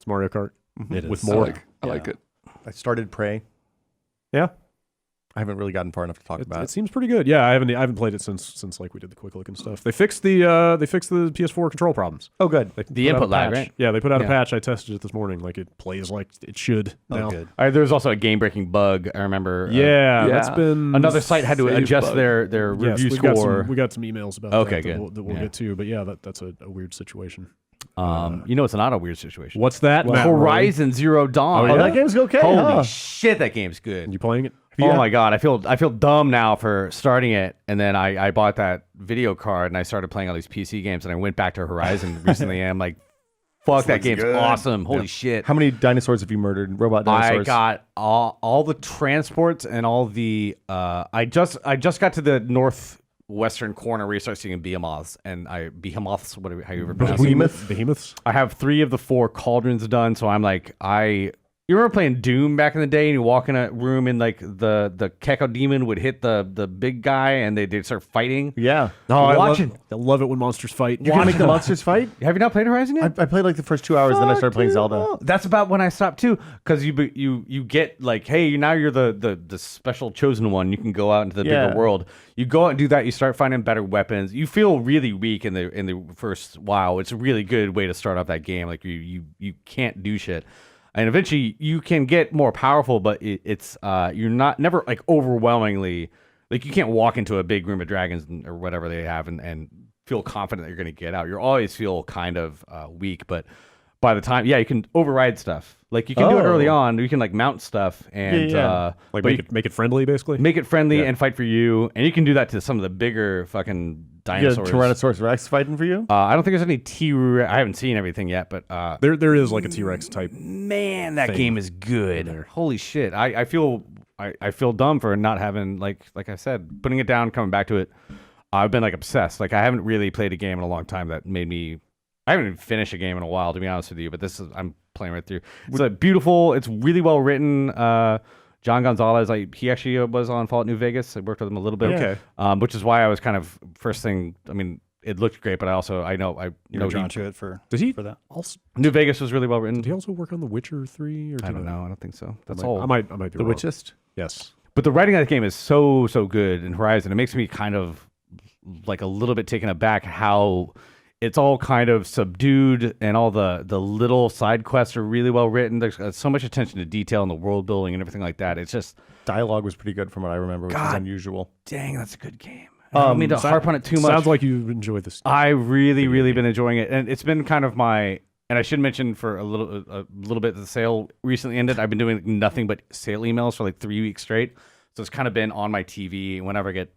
Mario Kart. It is. With more. I like it. I started Prey. Yeah. I haven't really gotten far enough to talk about it. It seems pretty good. Yeah, I haven't played it since we did the quick look and stuff. They fixed the PS4 control problems. Oh, good. The input lag, right? Yeah, they put out a patch. I tested it this morning. It plays like it should now. Oh, good. There was also a game-breaking bug. I remember. That's been another site had to adjust their review score. We got some emails about that we'll get to. But yeah, that's a weird situation. It's not a weird situation. What's that? Horizon Zero Dawn. Oh, that game's okay. Holy shit, that game's good. You playing it? Oh my god, I feel dumb now for starting it, and then I bought that video card and I started playing all these PC games, and I went back to Horizon recently, and I'm like, fuck, that game's awesome. Holy shit. How many dinosaurs have you murdered? Robot dinosaurs? I got all the transports and all the I just got to the northwestern corner where you start seeing behemoths, and behemoths, how you ever pronounce it? Behemoths. I have 3 of the 4 cauldrons done, so I'm like, you remember playing Doom back in the day, and you walk in a room and the Keko demon would hit the big guy and they'd start fighting? Yeah. No, I love it when monsters fight. You can make the monsters fight? Have you not played Horizon yet? I played the first 2 hours, then I started playing Zelda. That's about when I stopped too, because you get hey, now you're the special chosen one. You can go out into the bigger world. You go out and do that. You start finding better weapons. You feel really weak in the first while. It's a really good way to start off that game. You can't do shit. And eventually you can get more powerful, but it's you're never overwhelmingly you can't walk into a big room of dragons or whatever they have and feel confident that you're going to get out. You always feel kind of weak, but by the time, you can override stuff. Like you can do it early on. You can like mount stuff and like make it friendly, basically. Make it friendly and fight for you. And you can do that to some of the bigger fucking dinosaurs. You got a Tyrannosaurus Rex fighting for you? I don't think there's any T-Rex. I haven't seen everything yet, but there is like a T-Rex type. Man, that game is good. Holy shit! I feel dumb for not having like I said, putting it down, coming back to it. I've been like obsessed. Like I haven't really played a game in a long time that made me. I haven't even finished a game in a while, to be honest with you. But I'm playing right through. It's beautiful. It's really well written. John Gonzalez, he actually was on Fallout New Vegas. I worked with him a little bit. Okay. Which is why I was kind of first thing. I mean, it looked great, but I know you were drawn to it for that. Also, New Vegas was really well written. Did he also work on The Witcher 3? Or I don't know. I don't think so. That's all. I might be The wrong. Witchist? Yes. But the writing of that game is so good in Horizon. It makes me kind of like a little bit taken aback how it's all kind of subdued and all the little side quests are really well written. There's so much attention to detail in the world building and everything like that. It's just dialogue was pretty good from what I remember, which is unusual. Dang, that's a good game. I don't mean to harp on it too much. Sounds like you've enjoyed this. I really been enjoying it, and it's been kind of my. And I should mention for a little bit, the sale recently ended. I've been doing nothing but sale emails for like 3 weeks straight. So it's kind of been on my TV whenever I get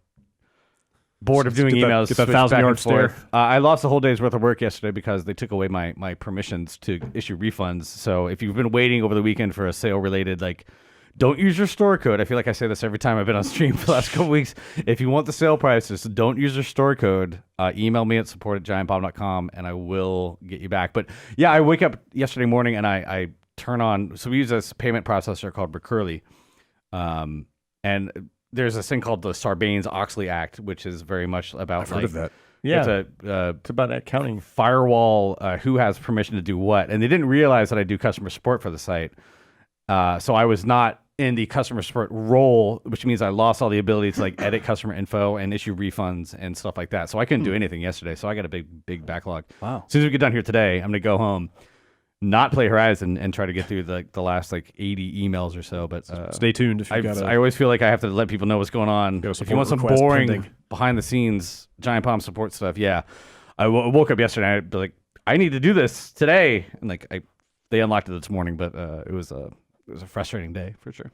bored of doing emails. Get that 1,000-yard stare. I lost a whole day's worth of work yesterday because they took away my permissions to issue refunds. So if you've been waiting over the weekend for a sale related, like, don't use your store code. I feel like I say this every time I've been on stream for the last couple weeks. If you want the sale prices, don't use your store code. Email me at support@giantbomb.com and I will get you back. But yeah, I wake up yesterday morning and I turn on. So we use this payment processor called Recurly. And there's this thing called the Sarbanes-Oxley Act, which is very much about I've heard of that. Yeah, it's about accounting. Firewall who has permission to do what. And they didn't realize that I do customer support for the site. So I was not in the customer support role, which means I lost all the ability to like edit customer info and issue refunds and stuff like that. So I couldn't do anything yesterday. So I got a big backlog. Wow. As soon as we get done here today, I'm going to go home, not play Horizon, and try to get through the last like 80 emails or so. But stay tuned. If I always feel like I have to let people know what's going on. If you want some boring behind the scenes Giant Bomb support stuff, I woke up yesterday and I'd be like, I need to do this today. And like they unlocked it this morning, but it was a frustrating day for sure.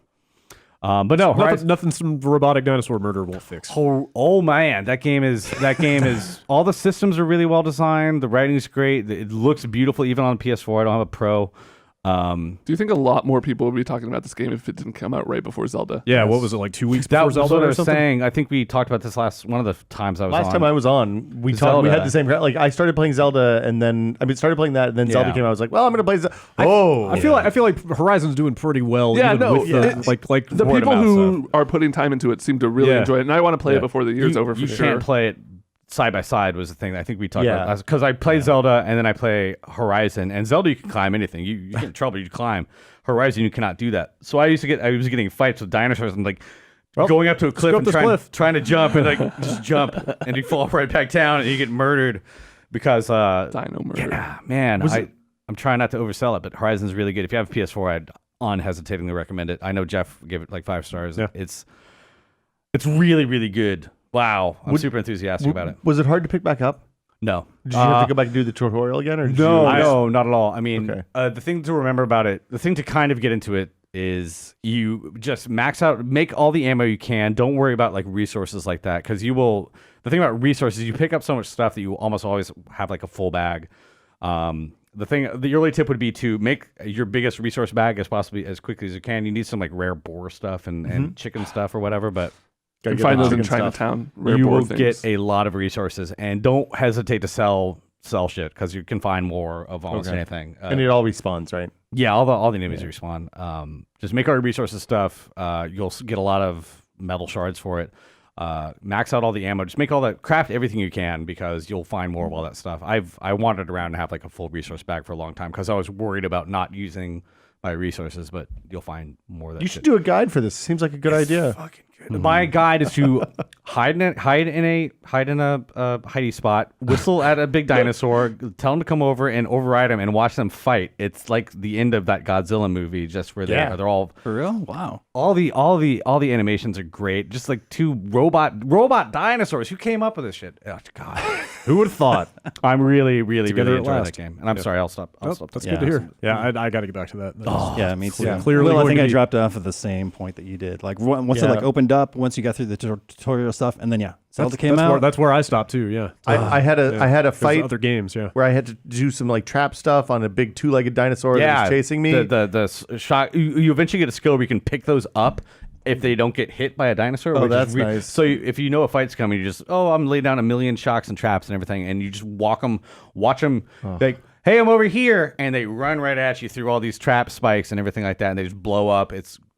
But no, nothing some robotic dinosaur murder won't fix. Oh man, that game is all the systems are really well designed. The writing's great. It looks beautiful even on PS4. I don't have a Pro. Do you think a lot more people would be talking about this game if it didn't come out right before Zelda? Yeah, what was it, like 2 weeks that before Zelda? What I or was something? saying. I think we talked about this one of the times I was on. Last time I was on, we talked. We had the same. Like I started playing Zelda, and then started playing that, and then Zelda came out. I was like, well, I'm gonna play Zelda. I feel like Horizon's doing pretty well. Yeah, even with the people who are putting time into it seem to really enjoy it, and I want to play it before the year's over. For you sure. Can't play it side by side was the thing that I think we talked about because I play Zelda and then I play Horizon, and Zelda you can climb anything. You get in trouble, you climb. Horizon you cannot do that. So I was getting fights with dinosaurs and like going up to a cliff and trying to jump and like just jump and you fall right back down and you get murdered because dino murder. Yeah, man, I'm trying not to oversell it, but Horizon's really good. If you have a PS4, I'd unhesitatingly recommend it. I know Jeff gave it like 5 stars. Yeah. It's really, really good. Wow, I'm super enthusiastic about it. Was it hard to pick back up? No. Did you have to go back and do the tutorial again? Or No, not at all. I mean, the thing to remember about it, the thing to kind of get into it is you just max out, make all the ammo you can. Don't worry about like resources like that because you will. The thing about resources, you pick up so much stuff that you almost always have like a full bag. The early tip would be to make your biggest resource bag as quickly as you can. You need some like rare boar stuff and chicken stuff or whatever, but. You can find those in Chinatown. You will get a lot of resources, and don't hesitate to sell shit because you can find more of almost anything. And it all respawns, right? Yeah, all the enemies respawn. Just make all your resources stuff. You'll get a lot of metal shards for it. Max out all the ammo. Just make all that. Craft everything you can because you'll find more of all that stuff. I wandered around and have like a full resource bag for a long time because I was worried about not using my resources, but you'll find more of that. You should do a guide for this. Seems like a good idea. Fucking My guide is to hide in a hidey spot, whistle at a big dinosaur, tell them to come over and override them, and watch them fight. It's like the end of that Godzilla movie, just where they're all For real? Wow. all the animations are great. Just like two robot dinosaurs. Who came up with this shit? Oh God, who would have thought? I'm really Together at enjoying last. that game, and I'm sorry, I'll stop. That's Yeah. good to hear. Yeah, I got to get back to that. Yeah, me too. Clearly Well, I going think to I be- dropped off at the same point that you did. Like once it Yeah. like opened up, once you got through the tutorial stuff, and then Zelda came that's out. Where, that's where I stopped too. Yeah, I had a There's fight other games. Yeah, where I had to do some like trap stuff on a big 2-legged dinosaur that was chasing me. The shot. You eventually get a skill where you can pick those up if they don't get hit by a dinosaur. Oh, which that's is nice. So if you know a fight's coming, you just I'm laying down a million shocks and traps and everything, and you just watch them like, hey, I'm over here, and they run right at you through all these trap spikes and everything like that, and they just blow up.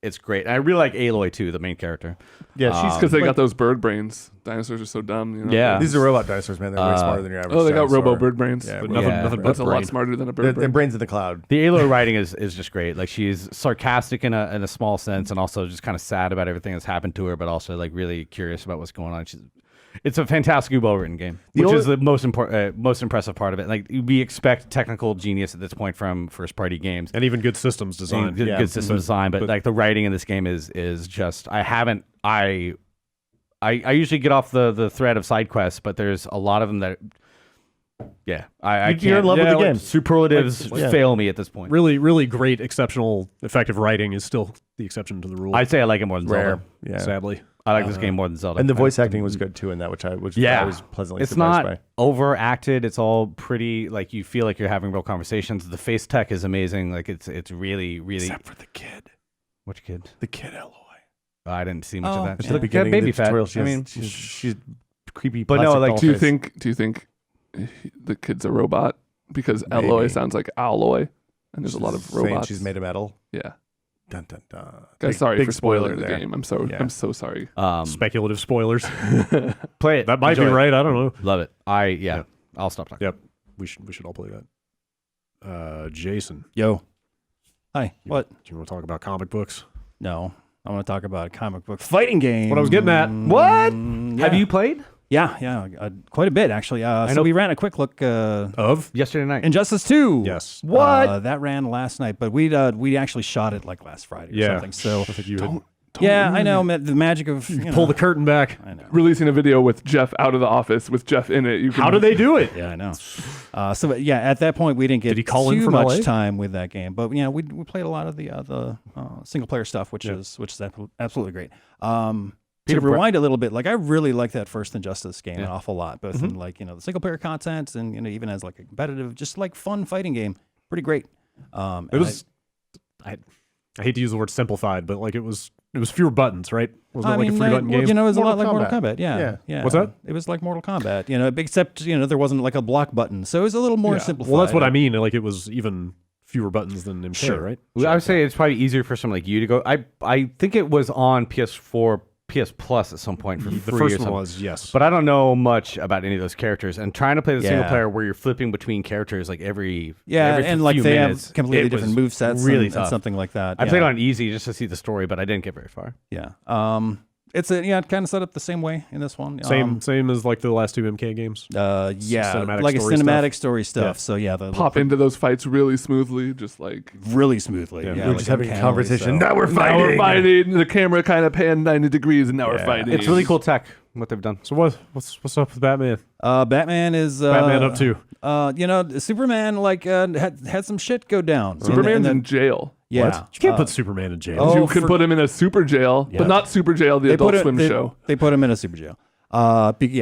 It's great. And I really like Aloy too, the main character. Yeah, she's Because they got those bird brains. Dinosaurs are so dumb. You know? Yeah. these are robot dinosaurs, man. They're way smarter than your average. Oh, they got dinosaur. robo bird brains. Yeah, but robo- nothing That's a lot brain. smarter than a Their bird brain. brains in the cloud. The Aloy writing is just great. Like she's sarcastic in a small sense, and also just kind of sad about everything that's happened to her, but also like really curious about what's going on. It's a fantastically well written game, which is the most impressive part of it. Like we expect technical genius at this point from first party games and even good systems design. and good system design, but like the writing in this game is just I usually get off the thread of side quests, but there's a lot of them that I can't. You're in love with the game. Superlatives fail me at this point. Really, really great, exceptional, effective writing is still the exception to the rule. I'd say I like it more than Rare. Zelda. Yeah. Sadly, I like this game more than Zelda. And the voice acting was good too in that, which I was pleasantly it's surprised not by. overacted. It's all pretty, like you feel like you're having real conversations. The face tech is amazing. Like it's really Except for the kid. which kid? The kid Aloy. I didn't see much of that. At She the looked beginning baby of the fat. tutorial, I mean, she's creepy. But no, plastic like, doll Do you face. think the kid's a robot? Because Maybe. Alloy sounds like alloy, and there's a lot of Saying robots. she's made of metal. Yeah. Dun dun dun. Guys, sorry big for spoiling the there. game. I'm so sorry. speculative spoilers. play it. That might be Enjoy it. right. I don't know. Love it. I'll stop talking. Yep, we should all play that. Jason, Yo. Hi. What? do you want to talk about comic books? No. I want to talk about a comic book fighting game. What I was getting at. What? Yeah. Have you played? Yeah, quite a bit actually. So we ran a quick look. Of Yesterday night. Injustice 2. yes, That ran last night, but we actually shot it like last Friday or yeah. something. So I think you had I know the magic of pull the curtain back. I know. Releasing a video with Jeff out of the office with Jeff in it. You can, How do they do it? Yeah, I know. So yeah, at that point we didn't get Did he call in too from much LA? time with that game, but we played a lot of the single player stuff, which is absolutely great. To rewind a little bit, like I really like that first Injustice game an awful lot, both in like the single player content and even as like a competitive, just like fun fighting game, pretty great. It was. I hate to use the word simplified, but like it was fewer buttons, right? Wasn't it like a 3-button game? it was a Mortal lot like Mortal Kombat. Kombat. Yeah. What's that? It was like Mortal Kombat, except there wasn't like a block button, so it was a little more simplified. Well, that's what I mean. Like it was even fewer buttons than MK, Sure. right? I would say it's probably easier for someone like you to go. I think it was on PS4, PS Plus at some point for The free or first one something. was yes, But I don't know much about any of those characters. And trying to play the single Yeah. player where you're flipping between characters like every and like few they minutes, have completely it was different move sets, really and tough. something like that. I played on easy just to see the story, but I didn't get very far. Yeah. It's it kind of set up the same way in this one. same as like the last two MK games. Cinematic like a story cinematic story stuff. Yeah. So yeah, the pop into those fights really smoothly, just like really smoothly. Yeah. Yeah, We're like just having a uncannily conversation. so. Now we're fighting. now we're fighting. The camera kind of panned 90 degrees, and now we're fighting. It's really cool tech what they've done. So what's up with Batman? Batman is Batman up to? Superman had some shit go down. Superman's And in jail. yeah, What? You can't put Superman in jail. oh, You could put him in a super jail, but not super jail, the Adult Swim show. They put him in a super jail.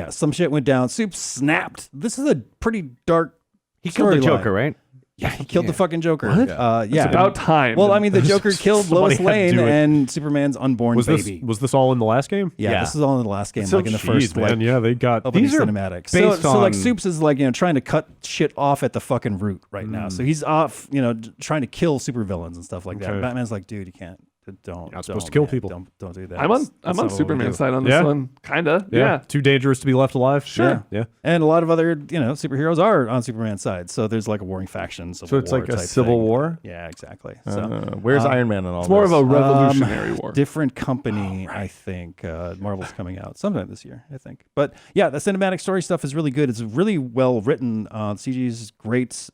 Some shit went down. Soup snapped. This is a pretty dark. He killed the storyline. Joker, right? Yeah, he killed the fucking Joker. What? Yeah, It's about time. Well, I mean, the Joker killed Somebody Lois had to Lane do it. and Superman's unborn Was baby. this all in the last game? Yeah, this is all in the last game, So like in the jeez, first man. Yeah, they got opening These are cinematics. based So like on- Soups is like trying to cut shit off at the fucking root right now. So he's off, trying to kill supervillains and stuff like that. Okay. Batman's like, dude, you can't. Don't. You're not supposed to kill people. Don't do that. I'm on Superman's side on this one. Kinda. Yeah. Too dangerous to be left alive. Sure. Yeah. And a lot of other, superheroes are on Superman's side. So there's like a warring faction. So it's like a civil war? Yeah, exactly. So where's Iron Man in all It's more this? of a revolutionary war. different company, I think. Marvel's coming out sometime this year, I think. But yeah, the cinematic story stuff is really good. It's really well written. CG is great.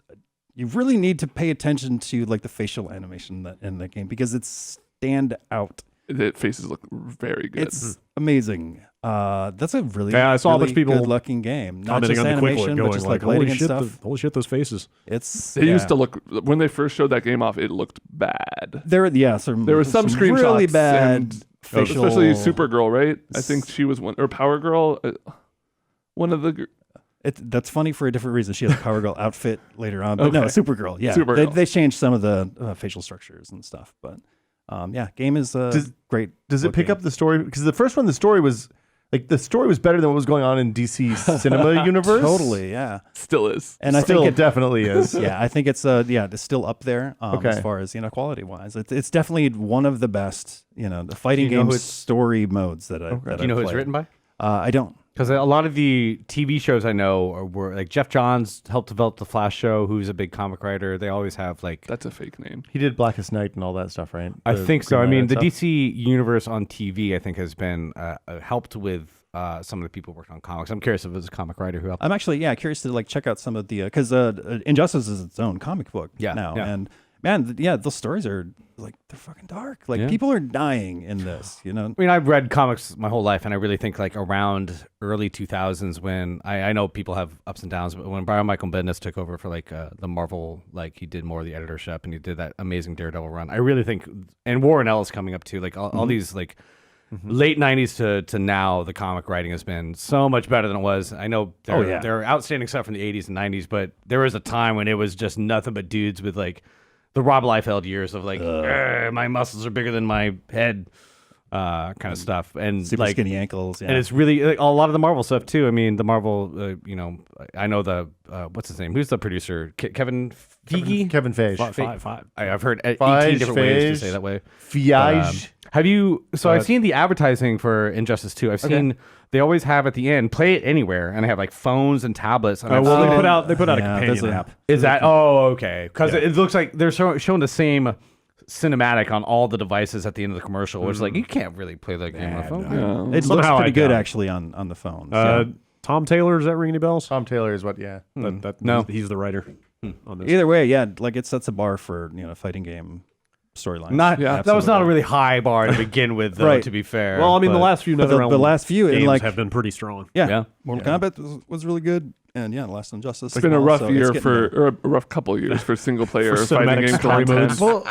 You really need to pay attention to like the facial animation in the game because it's stand out. The faces look very good. It's amazing. That's a really, I saw a bunch of people good-looking game. Not commenting just on the quick animation, look, but just going like lighting holy and shit, stuff. holy shit, those faces. They used to look when they first showed that game off. It looked bad. There was some screenshots really bad and facial, especially Supergirl, right? I think she was one, or Power Girl, one of the. That's funny for a different reason. She has a Power Girl outfit later on, but no, Okay. Supergirl. Yeah, Supergirl. They changed some of the facial structures and stuff, but game is great. Does it pick up the story? Because the first one, the story was better than what was going on in DC cinema universe. Totally, yeah. Still is. And Still, I think it definitely is. yeah, I think it's still up there Okay. as far as quality wise. It's definitely one of the best the fighting Do you know game who story modes that I. Okay. That Do you know I who it's played. written by? I don't. Because a lot of the TV shows I know were like Jeff Johns helped develop the Flash show, who's a big comic writer. They always have like That's a fake name. He did Blackest Night and all that stuff, right? I The think so. Green I mean, Lantern the stuff? DC universe on TV, I think, has been helped with some of the people working on comics. I'm curious if it was a comic writer who helped. I'm actually curious to like check out some of the because Injustice is its own comic book now, and man, those stories are like they're fucking dark. Like people are dying in this, I mean, I've read comics my whole life, and I really think like around early 2000s when I know people have ups and downs, but when Brian Michael Bendis took over for like the Marvel, like he did more of the editorship and he did that amazing Daredevil run. I really think, and Warren Ellis coming up too, like all these like late 90s to now, the comic writing has been so much better than it was. I know there are outstanding stuff from the 80s and 90s, but there was a time when it was just nothing but dudes with like the Rob Liefeld years of like, my muscles are bigger than my head, kind of stuff, and super like skinny ankles. Yeah. and it's really like, a lot of the Marvel stuff too. I mean, the Marvel, I know the what's his name? Who's the producer? Kevin Feige. Kevin Feige. Five. I've heard 18 Feige, different ways to Feige. say that way. Feige. Have you? So I've seen the advertising for Injustice 2. I've seen they always have at the end play it anywhere, and they have like phones and tablets. And I've Well, seen they it- put out a Yeah, companion there's a- app. Is that? Oh, okay. Because it looks like they're showing the same cinematic on all the devices at the end of the commercial, which is like you can't really play that game on a phone. Yeah. It looks Somehow pretty I good doubt it. actually on the phone. Tom Taylor, does that ring any bells? Tom Taylor is what? Yeah. No, he's the writer on this. Either way, like it sets a bar for fighting game storylines. Not that was not a Absolutely. really high bar to begin with, though. Right. To be fair, Well, I mean, the but- last few but NetherRealm the last few and games like have been pretty strong. Yeah. Mortal Kombat was really good, and Last Injustice. It's been a rough year or a rough couple of years for single player For fighting cinematic game story content. modes. Well,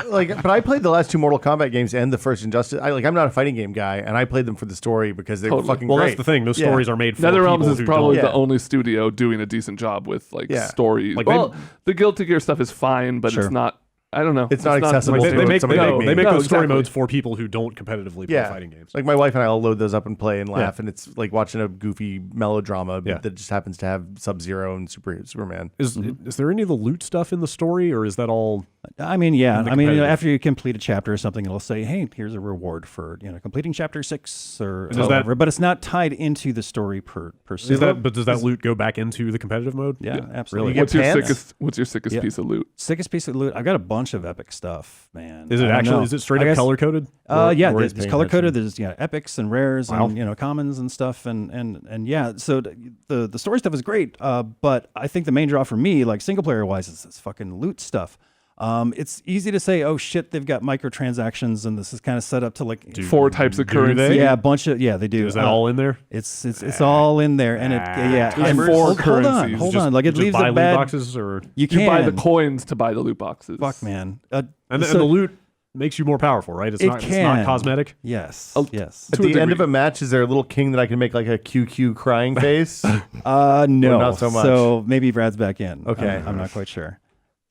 but I played the last two Mortal Kombat games and the first Injustice. I'm not a fighting game guy, and I played them for the story because they were Totally. fucking Well, great. that's the thing. Those Yeah. stories are made for NetherRealms people is who probably don't. the only studio doing a decent job with like Yeah. story. Like, Well, the Guilty Gear stuff is fine, but Sure. it's not. I don't know. It's not accessible Like, to they make somebody like me. they make No, those story exactly. modes for people who don't competitively play Yeah. fighting games. Like my wife and I will load those up and play and laugh, and it's like watching a goofy melodrama that just happens to have Sub-Zero and Superman. Is there any of the loot stuff in the story, or is that all? I mean, yeah. the I mean, competitive. after you complete a chapter or something, it'll say, "Hey, here's a reward for completing chapter 6 or Does that- whatever." But it's not tied into the story per se. Does that loot go back into the competitive mode? Yeah, absolutely. You What's get your pants? sickest Yeah. piece of loot? Sickest piece of loot. I've got a bunch of epic stuff, man. Is it I don't actually? know. Is it straight I up guess- color coded? Yeah, or is there's paying color coded. attention? There's epics and rares Wow. and commons and stuff and yeah. So the story stuff is great, but I think the main draw for me, like single player wise, is this fucking loot stuff. It's easy to say, oh shit, they've got microtransactions and this is kind of set up to like 4 types of do currency. they? yeah, a bunch of they do. Is that all in there? It's all in there and There's and 4 hold on, currencies. hold Just- on. Like it just leaves buy the loot bad boxes, or You You can buy the coins to buy the loot boxes. Fuck man. and so- the loot makes you more powerful, right? It's It not. It's not can. cosmetic. Yes. Yes. At To a the end of degree. a match, is there a little king that I can make like a QQ crying face? No. not so much. So maybe Brad's back in. Okay. I'm not quite sure.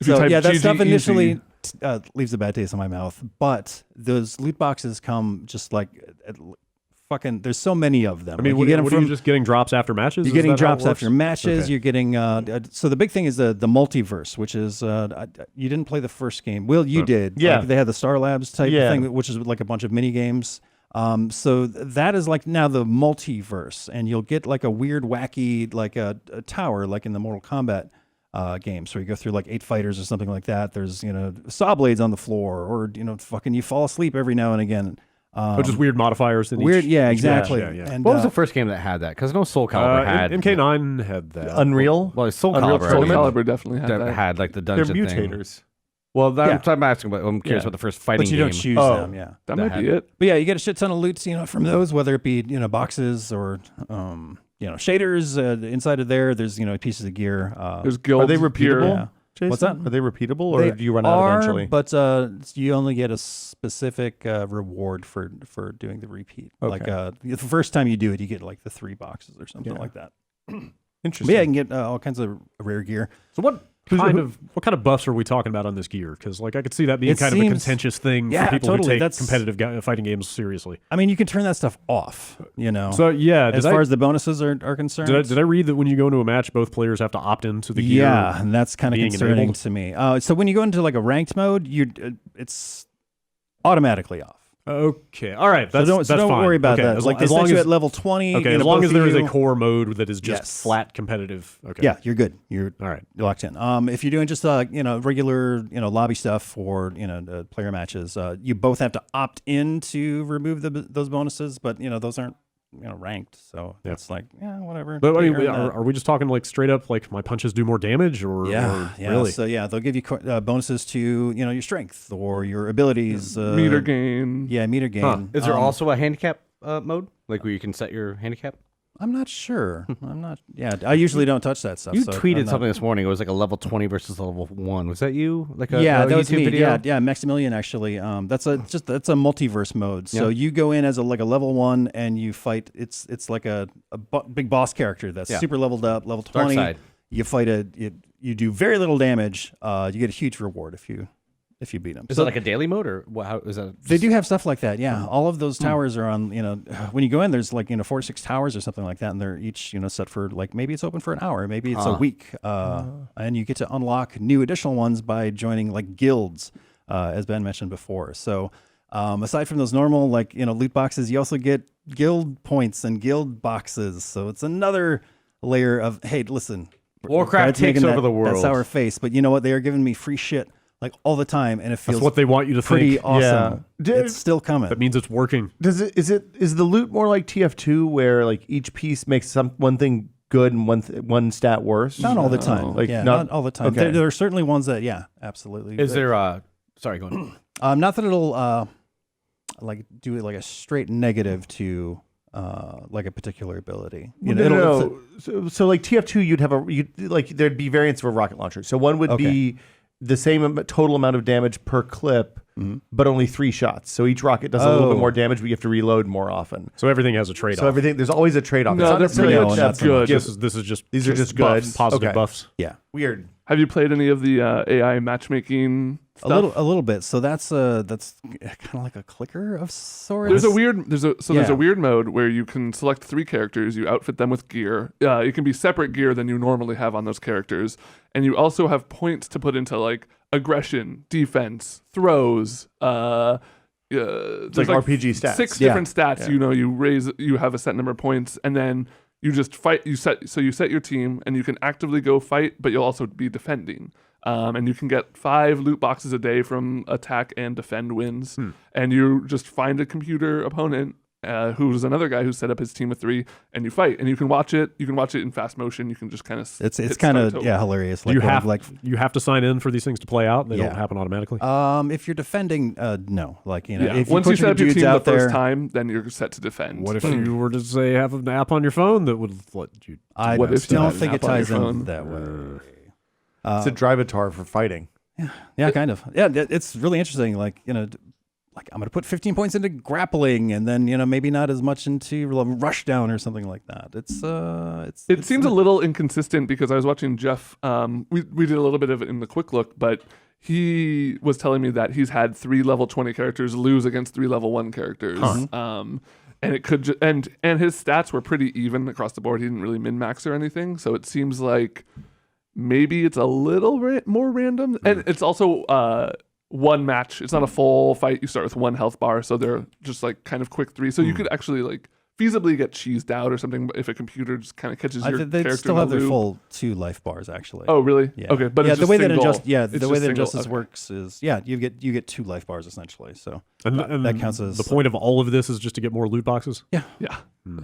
If you So type yeah, that GG stuff initially easy. leaves a bad taste in my mouth. But those loot boxes come just like fucking. There's so many of them. I mean, you get them what from are you just getting drops after matches? You're getting drops after matches. Okay. You're getting so the big thing is the multiverse, which is you didn't play the first game. Will, you did. Yeah. Like, they had the Star Labs type thing, which is like a bunch of mini games. So that is like now the multiverse, and you'll get like a weird, wacky, like a tower, like in the Mortal Kombat games, where you go through like 8 fighters or something like that. There's saw blades on the floor, or fucking you fall asleep every now and again. Just weird modifiers. In Weird, each, yeah, each exactly. match, yeah. And, What was the first game that had that? Because I know Soul Calibur had MK9 had that. Unreal. Well, Soul Unreal Calibur. Soul Tournament? Calibur definitely had that that. had like the They're dungeon thing. mutators. Well, that's what I'm asking about. I'm curious Yeah. about the first fighting but you game. don't choose Oh. them, yeah. That might be it. But yeah, you get a shit ton of loots, from those, whether it be boxes or shaders inside of there. There's pieces of gear. There's guilds. Are they repeatable? Yeah. Jason? What's that? Are they repeatable, or They do you run out eventually? But you only get a specific reward for doing the repeat. Okay. Like the first time you do it, you get like the 3 boxes or something like that. Interesting. But yeah, you can get all kinds of rare gear. So what kind of buffs are we talking about on this gear? Because I could see that being It kind of a seems- contentious thing Yeah, for people totally. who take That's- competitive fighting games seriously. I mean, you can turn that stuff off. So yeah, as far as the bonuses are concerned. did I read that when you go into a match, both players have to opt into the gear? Yeah, and that's kind of being concerning enabled? to me. So when you go into like a ranked mode, it's automatically off. Okay, all right. That's, so that's don't fine. worry about Okay, that. As, Like as they long set you as at level 20. okay, as long both as there is a you- core mode that is just Yes. flat competitive. Okay. Yeah, you're good. You're All right. locked in. If you're doing just regular lobby stuff or player matches, you both have to opt in to remove those bonuses, but those aren't ranked, so it's like whatever. But I mean, Earn that. are we just talking like straight up like my punches do more damage, or really? So they'll give you bonuses to your strength or your abilities, meter gain. Yeah, meter gain. Huh. Is there also a handicap mode, like where you can set your handicap? I'm not sure. I'm not. Yeah, I usually don't touch that stuff. You so tweeted I'm not- something this morning. It was like a level 20 versus level 1. Was that you? Like a that was YouTube me. video? Yeah, Maximilian actually. That's a multiverse mode. So you go in as a level 1 and you fight. It's like a big boss character that's super leveled up, level 20. Dark side. You fight you do very little damage. You get a huge reward if you beat them. Is it like a daily mode, or how is that? They do have stuff like that, yeah. All of those towers are on, when you go in, there's like, 4 or 6 towers or something like that, and they're each, set for like, maybe it's open for an hour, maybe it's a week. And you get to unlock new additional ones by joining like guilds, as Ben mentioned before. So aside from those normal, like, loot boxes, you also get guild points and guild boxes. So it's another layer of, hey, listen. Warcraft Brad's takes making over the that world. sour face, but you know what? They are giving me free shit like all the time, and it feels That's what they want you to pretty think. awesome. Yeah. It's still coming. That means it's working. Is the loot more like TF2, where like each piece makes one thing good and one stat worse? Not all the time. Like, yeah, not- not all the time. okay. There are certainly ones that, absolutely. Is there sorry, go on. Not that it'll like do it like a straight negative to like a particular ability. No. So like TF2, there'd be variants of a rocket launcher. So one would be the same total amount of damage per clip, but only 3 shots. So each rocket does a little bit more damage, but you have to reload more often. So everything has a trade-off. So there's always a trade-off. No, It's not they're necessarily pretty a much good. This is just These are just buffs, good. positive Okay. buffs. Yeah, Weird. Have you played any of the AI matchmaking stuff? a little bit. So that's kind of like a clicker of sorts. There's a weird mode where you can select 3 characters, you outfit them with gear. It can be separate gear than you normally have on those characters, and you also have points to put into like aggression, defense, throws. It's like RPG stats. 6 Yeah. different stats. You have a set number of points, and then you just fight. You set your team, and you can actively go fight, but you'll also be defending. And you can get 5 loot boxes a day from attack and defend wins. And you just find a computer opponent who's another guy who set up his team of 3, and you fight. And you can watch it. You can watch it in fast motion. You can just kind of. It's kind of hilarious. Like, you have to sign in for these things to play out. They don't happen automatically. If you're defending, no. Like if once you you set up your dudes team the out first there, time, then you're set to defend. What if you were to say have an app on your phone that would let you? I What if you don't had an think it app on your ties in phone? that way. It's a drivatar for fighting. Yeah, kind of. Yeah, it's really interesting. Like, like I'm going to put 15 points into grappling, and then maybe not as much into rush down or something like that. It seems a little inconsistent because I was watching Jeff. We did a little bit of it in the quick look, but he was telling me that he's had 3 level 20 characters lose against 3 level 1 characers. and it could and his stats were pretty even across the board. He didn't really min max or anything, so it seems like maybe it's a little more random, and it's also one match. It's not a full fight. You start with one health bar, so they're just like kind of quick 3. So you could actually like feasibly get cheesed out or something if a computer just kind of catches your they character. still have their loop. full 2 life bars actually. Oh, really? Yeah. Okay, but it's the way that single. Injustice Okay. works is you get 2 life bars essentially. So And that counts as the point of all of this is just to get more loot boxes. Yeah,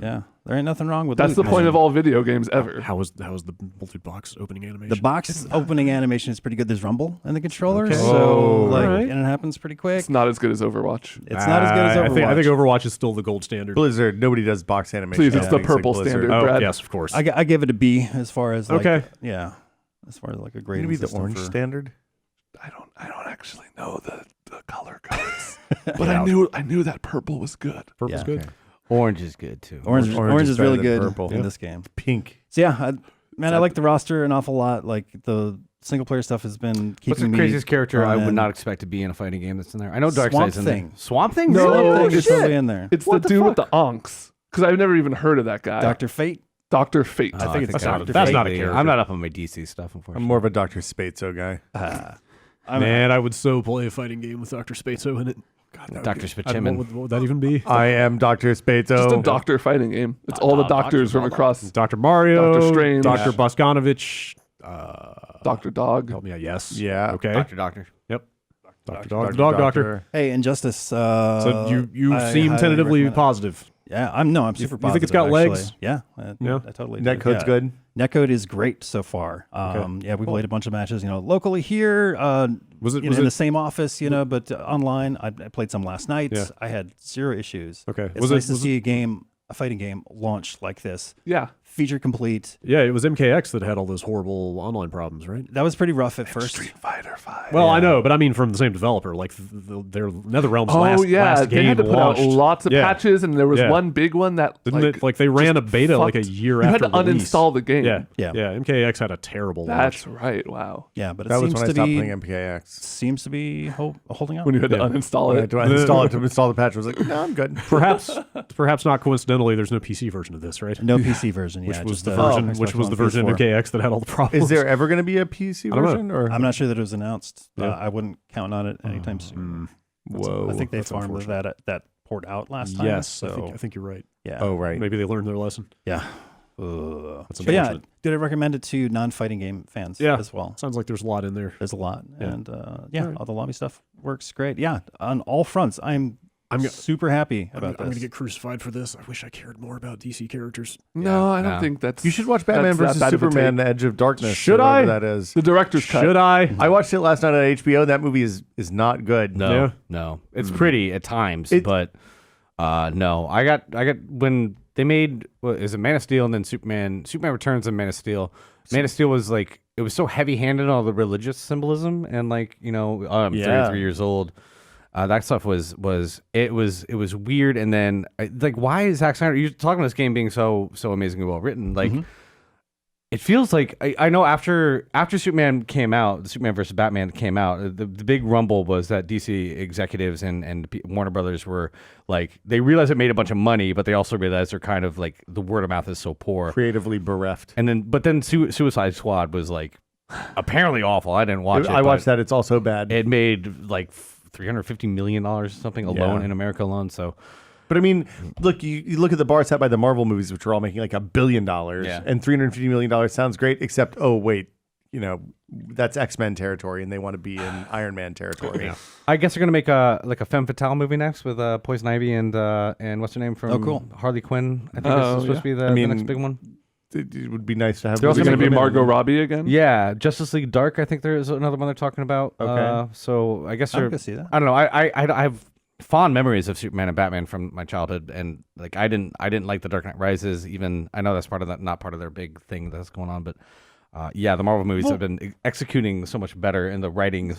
Yeah, there ain't nothing wrong with that's loot, the point man. of all video games ever. How is the loot box opening animation? The box opening animation is pretty good. There's rumble in the controller, Okay. so like, alright. and it happens pretty quick. It's not as good as Overwatch. It's not as good as Overwatch. I think Overwatch is still the gold standard. Blizzard, nobody does box animation. Please, it's the like purple Blizzard. standard. Oh, Brad. yes, of course. I give it a B as far as like, Okay. yeah, as far as like a grading Maybe the system orange for- standard. I don't actually know the color codes, but I knew that purple was good. Purple's Yeah. good. Orange is good too. Orange is better really than good purple. in Yeah. this game. Pink. So yeah, I like the roster an awful lot. Like the single player stuff has been keeping What's the me craziest character I drawn would in. not expect to be in a fighting game that's in there? I know Swamp Darkseid's in Thing. there. Swamp Thing? No, Really? Swamp Thing Oh, is shit. totally in there. It's What the the dude with fuck? the onks, because I've never even heard of that guy. Dr. Fate. Dr. Fate. Oh, I think it's Dr. that's Fate. not a character. I'm not up on my DC stuff, I'm unfortunately. more of a Dr. Spatzo guy. Man, I would so play a fighting game with Dr. Spatzo in it. God, Dr. what Spitchimin. would that even be? I am Dr. Spatzo. Just a doctor fighting game. It's all the doctors from across. Dr. Mario, Dr. Strange. Dr. Bosconovich, Dr. Dog. help me out. Yes. Yeah. Okay. Doctor. Yep. Dr. Dog. Dog Doctor. Hey, Injustice. So you I seem highly tentatively recommend it. positive. Yeah, I'm super positive. You think it's got actually. legs? Yeah, Yeah. I totally do. Netcode's Yeah. good. Netcode is great so far. Yeah, we played a bunch of matches, locally here. Was it? In the same office, but online. I played some last night. Yeah. I had 0 issues. Okay. It's nice to see a fighting game launch like this. Yeah. Feature complete. Yeah, it was MKX that had all those horrible online problems, right? That was pretty rough at first. Street Fighter 5. Well, I know, but I mean from the same developer. Like their NetherRealm's last they game had to put launched. out lots of Yeah. patches, and there was Yeah. one big one that Didn't it? Like they ran a beta like a year you after had to release. uninstall the game. Yeah, Yeah. MKX had a terrible That's launch. right. Wow. Yeah, but it That was seems when I to stopped be playing MKX. seems to be holding up. When you had to Yeah. uninstall When I it. had to install it to install the patch, I was like, no, I'm good. Perhaps not coincidentally, there's no PC version of this, right? No PC version. Which Yeah, was just the a version, Xbox which was One the version of PS4. MKX that had all the problems. Is there ever going to be a PC don't know. version? Or I'm not sure that it was announced. Yeah. I wouldn't count on it anytime soon. whoa. I think they that's farmed unfortunate. that port out last time. Yes, so I think you're right. yeah. Oh right. Maybe they learned their lesson. Yeah. That's But yeah, unfortunate. did I recommend it to non-fighting game fans Yeah. as well? Sounds like there's a lot in there. There's a lot, Yeah. and all the lobby stuff works great. Yeah, on all fronts, I'm super happy about I'm going this. to get crucified for this. I wish I cared more about DC characters. No, I don't no. think that's. You should watch Batman that's that vs bad of a Superman: take. Edge of Darkness. Should or whatever I? That is. The director's cut. Should I? I watched it last night on HBO. That movie is not good. No, Yeah. no. It's pretty at times, It- but no. I got when they made is it Man of Steel and then Superman Returns and Man of Steel. Man of Steel was like it was so heavy-handed on all the religious symbolism and like I'm Yeah. 33 years old. That stuff was weird, and then like why is Zack Snyder? You're talking about this game being so amazingly well written, like. It feels like I know after Superman came out, the Superman versus Batman came out. The big rumble was that DC executives and Warner Brothers were like they realized it made a bunch of money, but they also realized they're kind of like the word of mouth is so poor. Creatively bereft. And then Suicide Squad was like apparently awful. I didn't watch it. I watched but that. It's also bad. It made like $350 million or something alone Yeah. in America alone. So. But I mean, look, you look at the bar set by the Marvel movies, which are all making like $1 billion, Yeah. and $350 million sounds great, except oh wait, that's X-Men territory, and they want to be in Iron Man territory. Yeah. I guess they're gonna make a femme fatale movie next with Poison Ivy and what's her name from cool. Harley Quinn. I think Oh, it's supposed to be the next big one. It would be nice to have. They're also Is it going to be women. Margot Robbie again? Yeah, Justice League Dark. I think there is another one they're talking about. Okay. So I guess I they're. can see that. I don't know. I have fond memories of Superman and Batman from my childhood, and like I didn't like the Dark Knight Rises. Even I know that's part of that, not part of their big thing that's going on, but. The Marvel movies have been executing so much better in the writing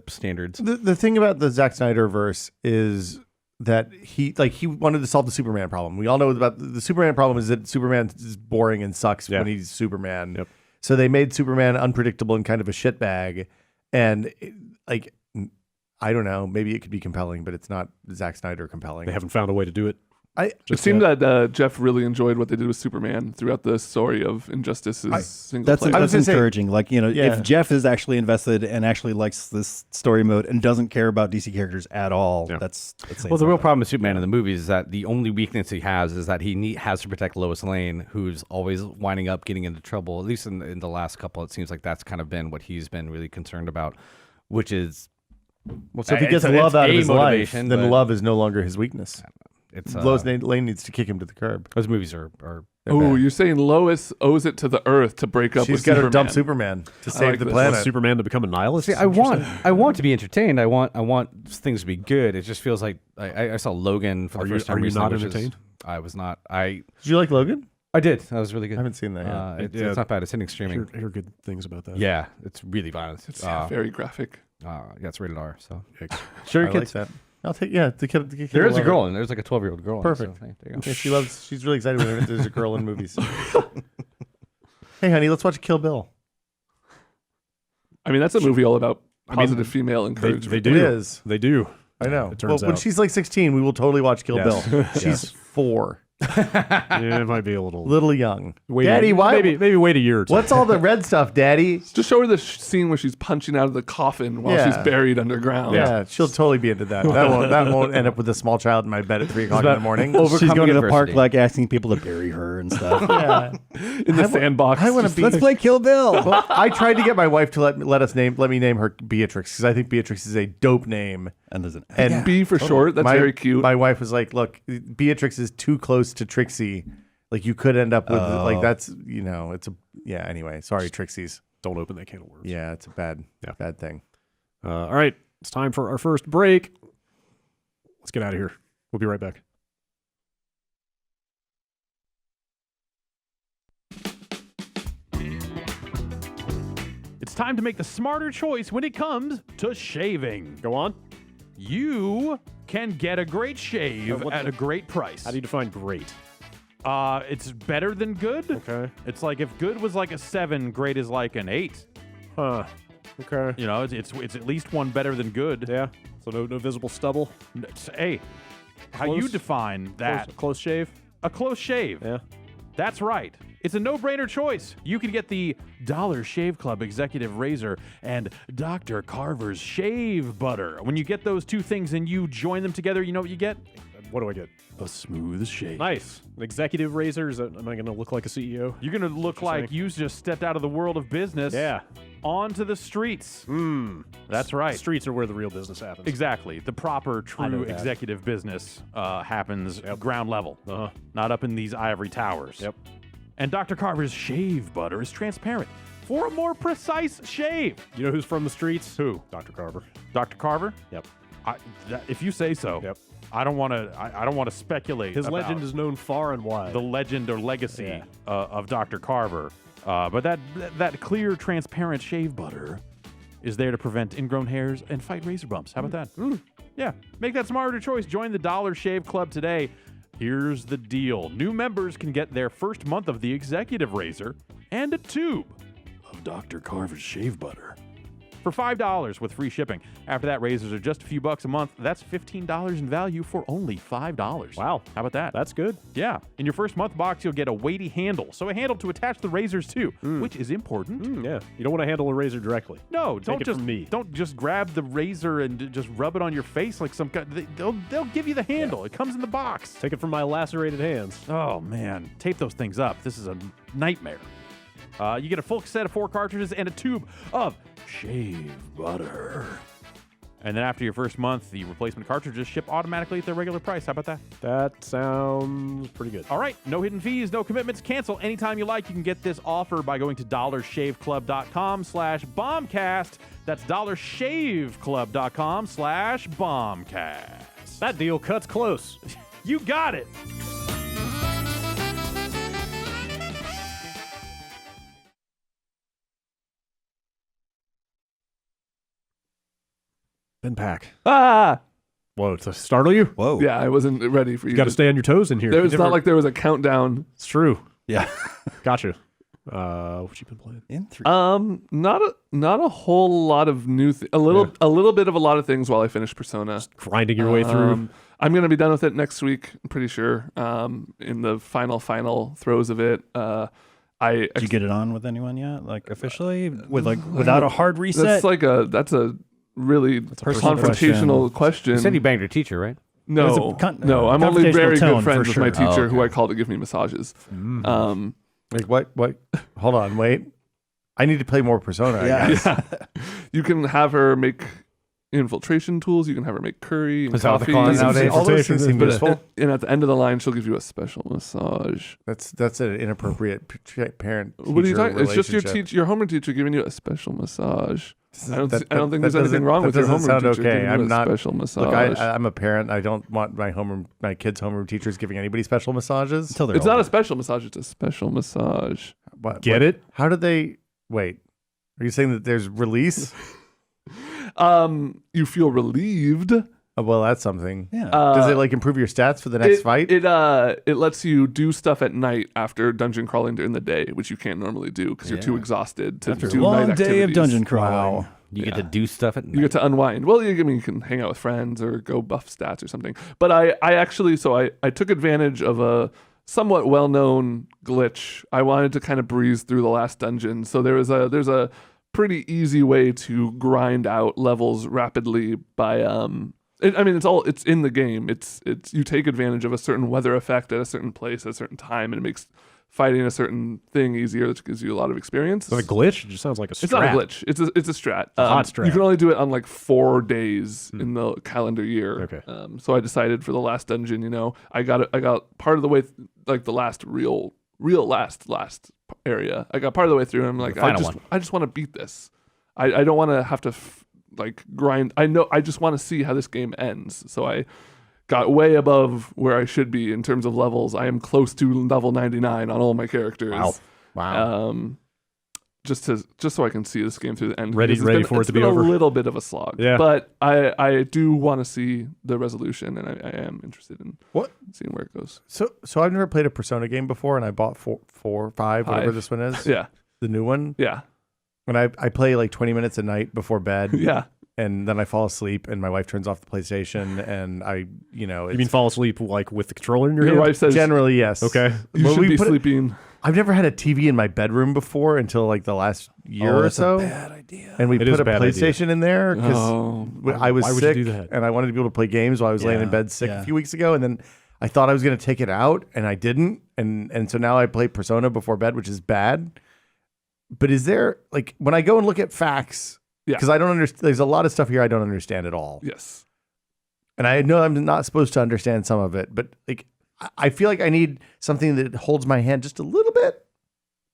standards. The thing about the Zack Snyder verse is that he wanted to solve the Superman problem. We all know about the Superman problem is that Superman is boring and sucks when he's Superman. Yep. So they made Superman unpredictable and kind of a shitbag. And I don't know, maybe it could be compelling, but it's not Zack Snyder compelling. They haven't found a way to do it. It seemed that Jeff really enjoyed what they did with Superman throughout the story of Injustice's single player. That's encouraging. Like, if Jeff is actually invested and actually likes this story mode and doesn't care about DC characters at all, that's well, the real problem with Superman in the movies is that the only weakness he has is that he has to protect Lois Lane, who's always winding up getting into trouble. At least in the last couple, it seems like that's kind of been what he's been really concerned about, which is... Well, so if he gets love out of his life, then love is no longer his weakness. It's Lois Lane needs to kick him to the curb. Those movies are Oh, you're saying Lois owes it to the Earth to break up with Superman. She's got to dump Superman to save the planet. Superman to become a nihilist? See, I want to be entertained. I want things to be good. It just feels like I saw Logan for the first time. Are you not entertained? I was not. Did you like Logan? I did. That was really good. I haven't seen that yet. It's not bad. It's hitting streaming. I hear good things about that. Yeah, it's really violent. It's very graphic. Yeah, it's rated R. So sure, your kids. Like that. I'll take the kid. There is a girl in. There's like a 12-year-old girl. Perfect. So, there you go. Yeah, she's really excited when there's a girl in movies. Hey, honey, let's watch Kill Bill. I mean, that's a movie all about positive female encouragement. They do. It is. They do. I know. It turns when out. she's like 16, we will totally watch Kill Bill. She's 4. Yeah, it might be a little young. Daddy, why? Maybe wait a year or two. What's all the red stuff, Daddy? Just show her the scene where she's punching out of the coffin while she's buried underground. Yeah, she'll totally be into that. That won't end up with a small child in my bed at 3 o'clock in the morning. She's going to the park, like asking people to bury her and stuff. In the sandbox. I want to be. Let's play Kill Bill. Well, I tried to get my wife to let me name her Beatrix, because I think Beatrix is a dope name. And there's an B for short. That's very cute. My wife was like, "Look, Beatrix is too close to Trixie. Like, you could end up with that's it's a Anyway, sorry, Trixies. Don't open that can of worms. Yeah, it's a bad thing. All right, it's time for our first break. Let's get out of here. We'll be right back. It's time to make the smarter choice when it comes to shaving. Go on. You can get a great shave at a great price. How do you define great? It's better than good. Okay. It's like if good was like a 7, great is like an 8. Huh. Okay. It's at least one better than good. Yeah. So no visible stubble. Hey, how you define that? Close shave. A close shave. Yeah. That's right. It's a no-brainer choice. You can get the Dollar Shave Club Executive Razor and Dr. Carver's Shave Butter. When you get those two things and you join them together, you know what you get? What do I get? A smooth shave. Nice. An executive razor? Am I going to look like a CEO? You're going to look like you just stepped out of the world of business. Yeah. Onto the streets. That's right. Streets are where the real business happens. Exactly. The proper, true executive business happens ground level. Not up in these ivory towers. Yep. And Dr. Carver's Shave Butter is transparent for a more precise shave. You know who's from the streets? Who? Dr. Carver. Dr. Carver? Yep. If you say so. Yep. I don't want to speculate. His legend is known far and wide. The legend or legacy of Dr. Carver. But that clear, transparent shave butter is there to prevent ingrown hairs and fight razor bumps. How about that? Yeah. Make that smarter choice. Join the Dollar Shave Club today. Here's the deal. New members can get their first month of the Executive Razor and a tube of Dr. Carver's Shave Butter for $5 with free shipping. After that, razors are just a few bucks a month. That's $15 in value for only $5. Wow. How about that? That's good. Yeah. In your first month box, you'll get a weighty handle. So a handle to attach the razors to, which is important. Yeah. You don't want to handle a razor directly. No, Take it from me. Don't just grab the razor and just rub it on your face like some guy. They'll give you the handle. Yeah. It comes in the box. Take it from my lacerated hands. Oh, man. Tape those things up. This is a nightmare. You get a full set of 4 cartridges and a tube of shave butter. And then after your first month, the replacement cartridges ship automatically at their regular price. How about that? That sounds pretty good. All right. No hidden fees, no commitments. Cancel anytime you like. You can get this offer by going to dollarshaveclub.com/bombcast. That's dollarshaveclub.com/bombcast. That deal cuts close. You got it. Ben Pack. Ah! Whoa, to startle you? Whoa. Yeah, I wasn't ready for you. You got to stay on your toes in here. It's not like there was a countdown. It's true. Yeah. Gotcha. What you been playing? In 3. Not a whole lot of new a little bit of a lot of things while I finished Persona. Just grinding your way through. I'm gonna be done with it next week. I'm pretty sure. In the final throes of it. Did you get it on with anyone yet? Like officially, without a hard reset? That's a really confrontational question. You said you banged your teacher, right? No, I'm only very good friends with my teacher, who I call to give me massages. Like what? Hold on, wait. I need to play more Persona. I guess. Yeah. You can have her make infiltration tools. You can have her make curry and Is that what coffee. they're calling it nowadays? All those things seem useful. And at the end of the line, she'll give you a special massage. That's an inappropriate parent. What are you talking? It's just relationship. your homeroom teacher giving you a special massage. I don't think there's anything wrong with your doesn't homeroom sound teacher okay. giving I'm you a not special massage. Look, I'm a parent. I don't want my kids' homeroom teachers giving anybody special massages. Until they're It's not older. a special massage. It's a special massage. Get it? How did they? Wait. Are you saying that there's release? You feel relieved. Oh, well, that's something. Yeah. Does it like improve your stats for the next fight? It lets you do stuff at night after dungeon crawling during the day, which you can't normally do because you're too exhausted to After do a long night day of activities. dungeon crawling. Wow. You get to do stuff at night. You get to unwind. Well, you can hang out with friends or go buff stats or something. But I actually took advantage of a somewhat well-known glitch. I wanted to kind of breeze through the last dungeon. So there's a pretty easy way to grind out levels rapidly by it's in the game. It's you take advantage of a certain weather effect at a certain place at a certain time, and it makes fighting a certain thing easier, which gives you a lot of experience. Is it a glitch? It just sounds like a strat. It's not a glitch. It's a strat. A hot strat. You can only do it on like 4 days in the calendar year. Okay. So I decided for the last dungeon, I got part of the way, like the last real last area. I got part of the way through, and I'm like, I just want to beat this. I don't want to have to grind. I just want to see how this game ends. So I got way above where I should be in terms of levels. I am close to level 99 on all my characters. Wow. Just so I can see this game through the end. Ready for it to be over. It's been a little bit of a slog. Yeah. But I do want to see the resolution, and I am interested in seeing where it goes. So I've never played a Persona game before, and I bought 4, 5, whatever this one is. Yeah. The new one. Yeah. And I play like 20 minutes a night before bed. Yeah. And then I fall asleep, and my wife turns off the PlayStation, and You mean fall asleep like with the controller in your hand? Your wife says generally yes. Okay. you should be sleeping. I've never had a TV in my bedroom before until like the last year or so. That's a bad idea. And we It is put a a bad PlayStation in there because I was why would you sick, do that? and I wanted to be able to play games while I was laying in bed sick a few weeks ago. And then I thought I was going to take it out, and I didn't. And so now I play Persona before bed, which is bad. But is there, like, when I go and look at facts, because I don't understand, there's a lot of stuff here I don't understand at all. Yes. And I know I'm not supposed to understand some of it, but like, I feel like I need something that holds my hand just a little bit,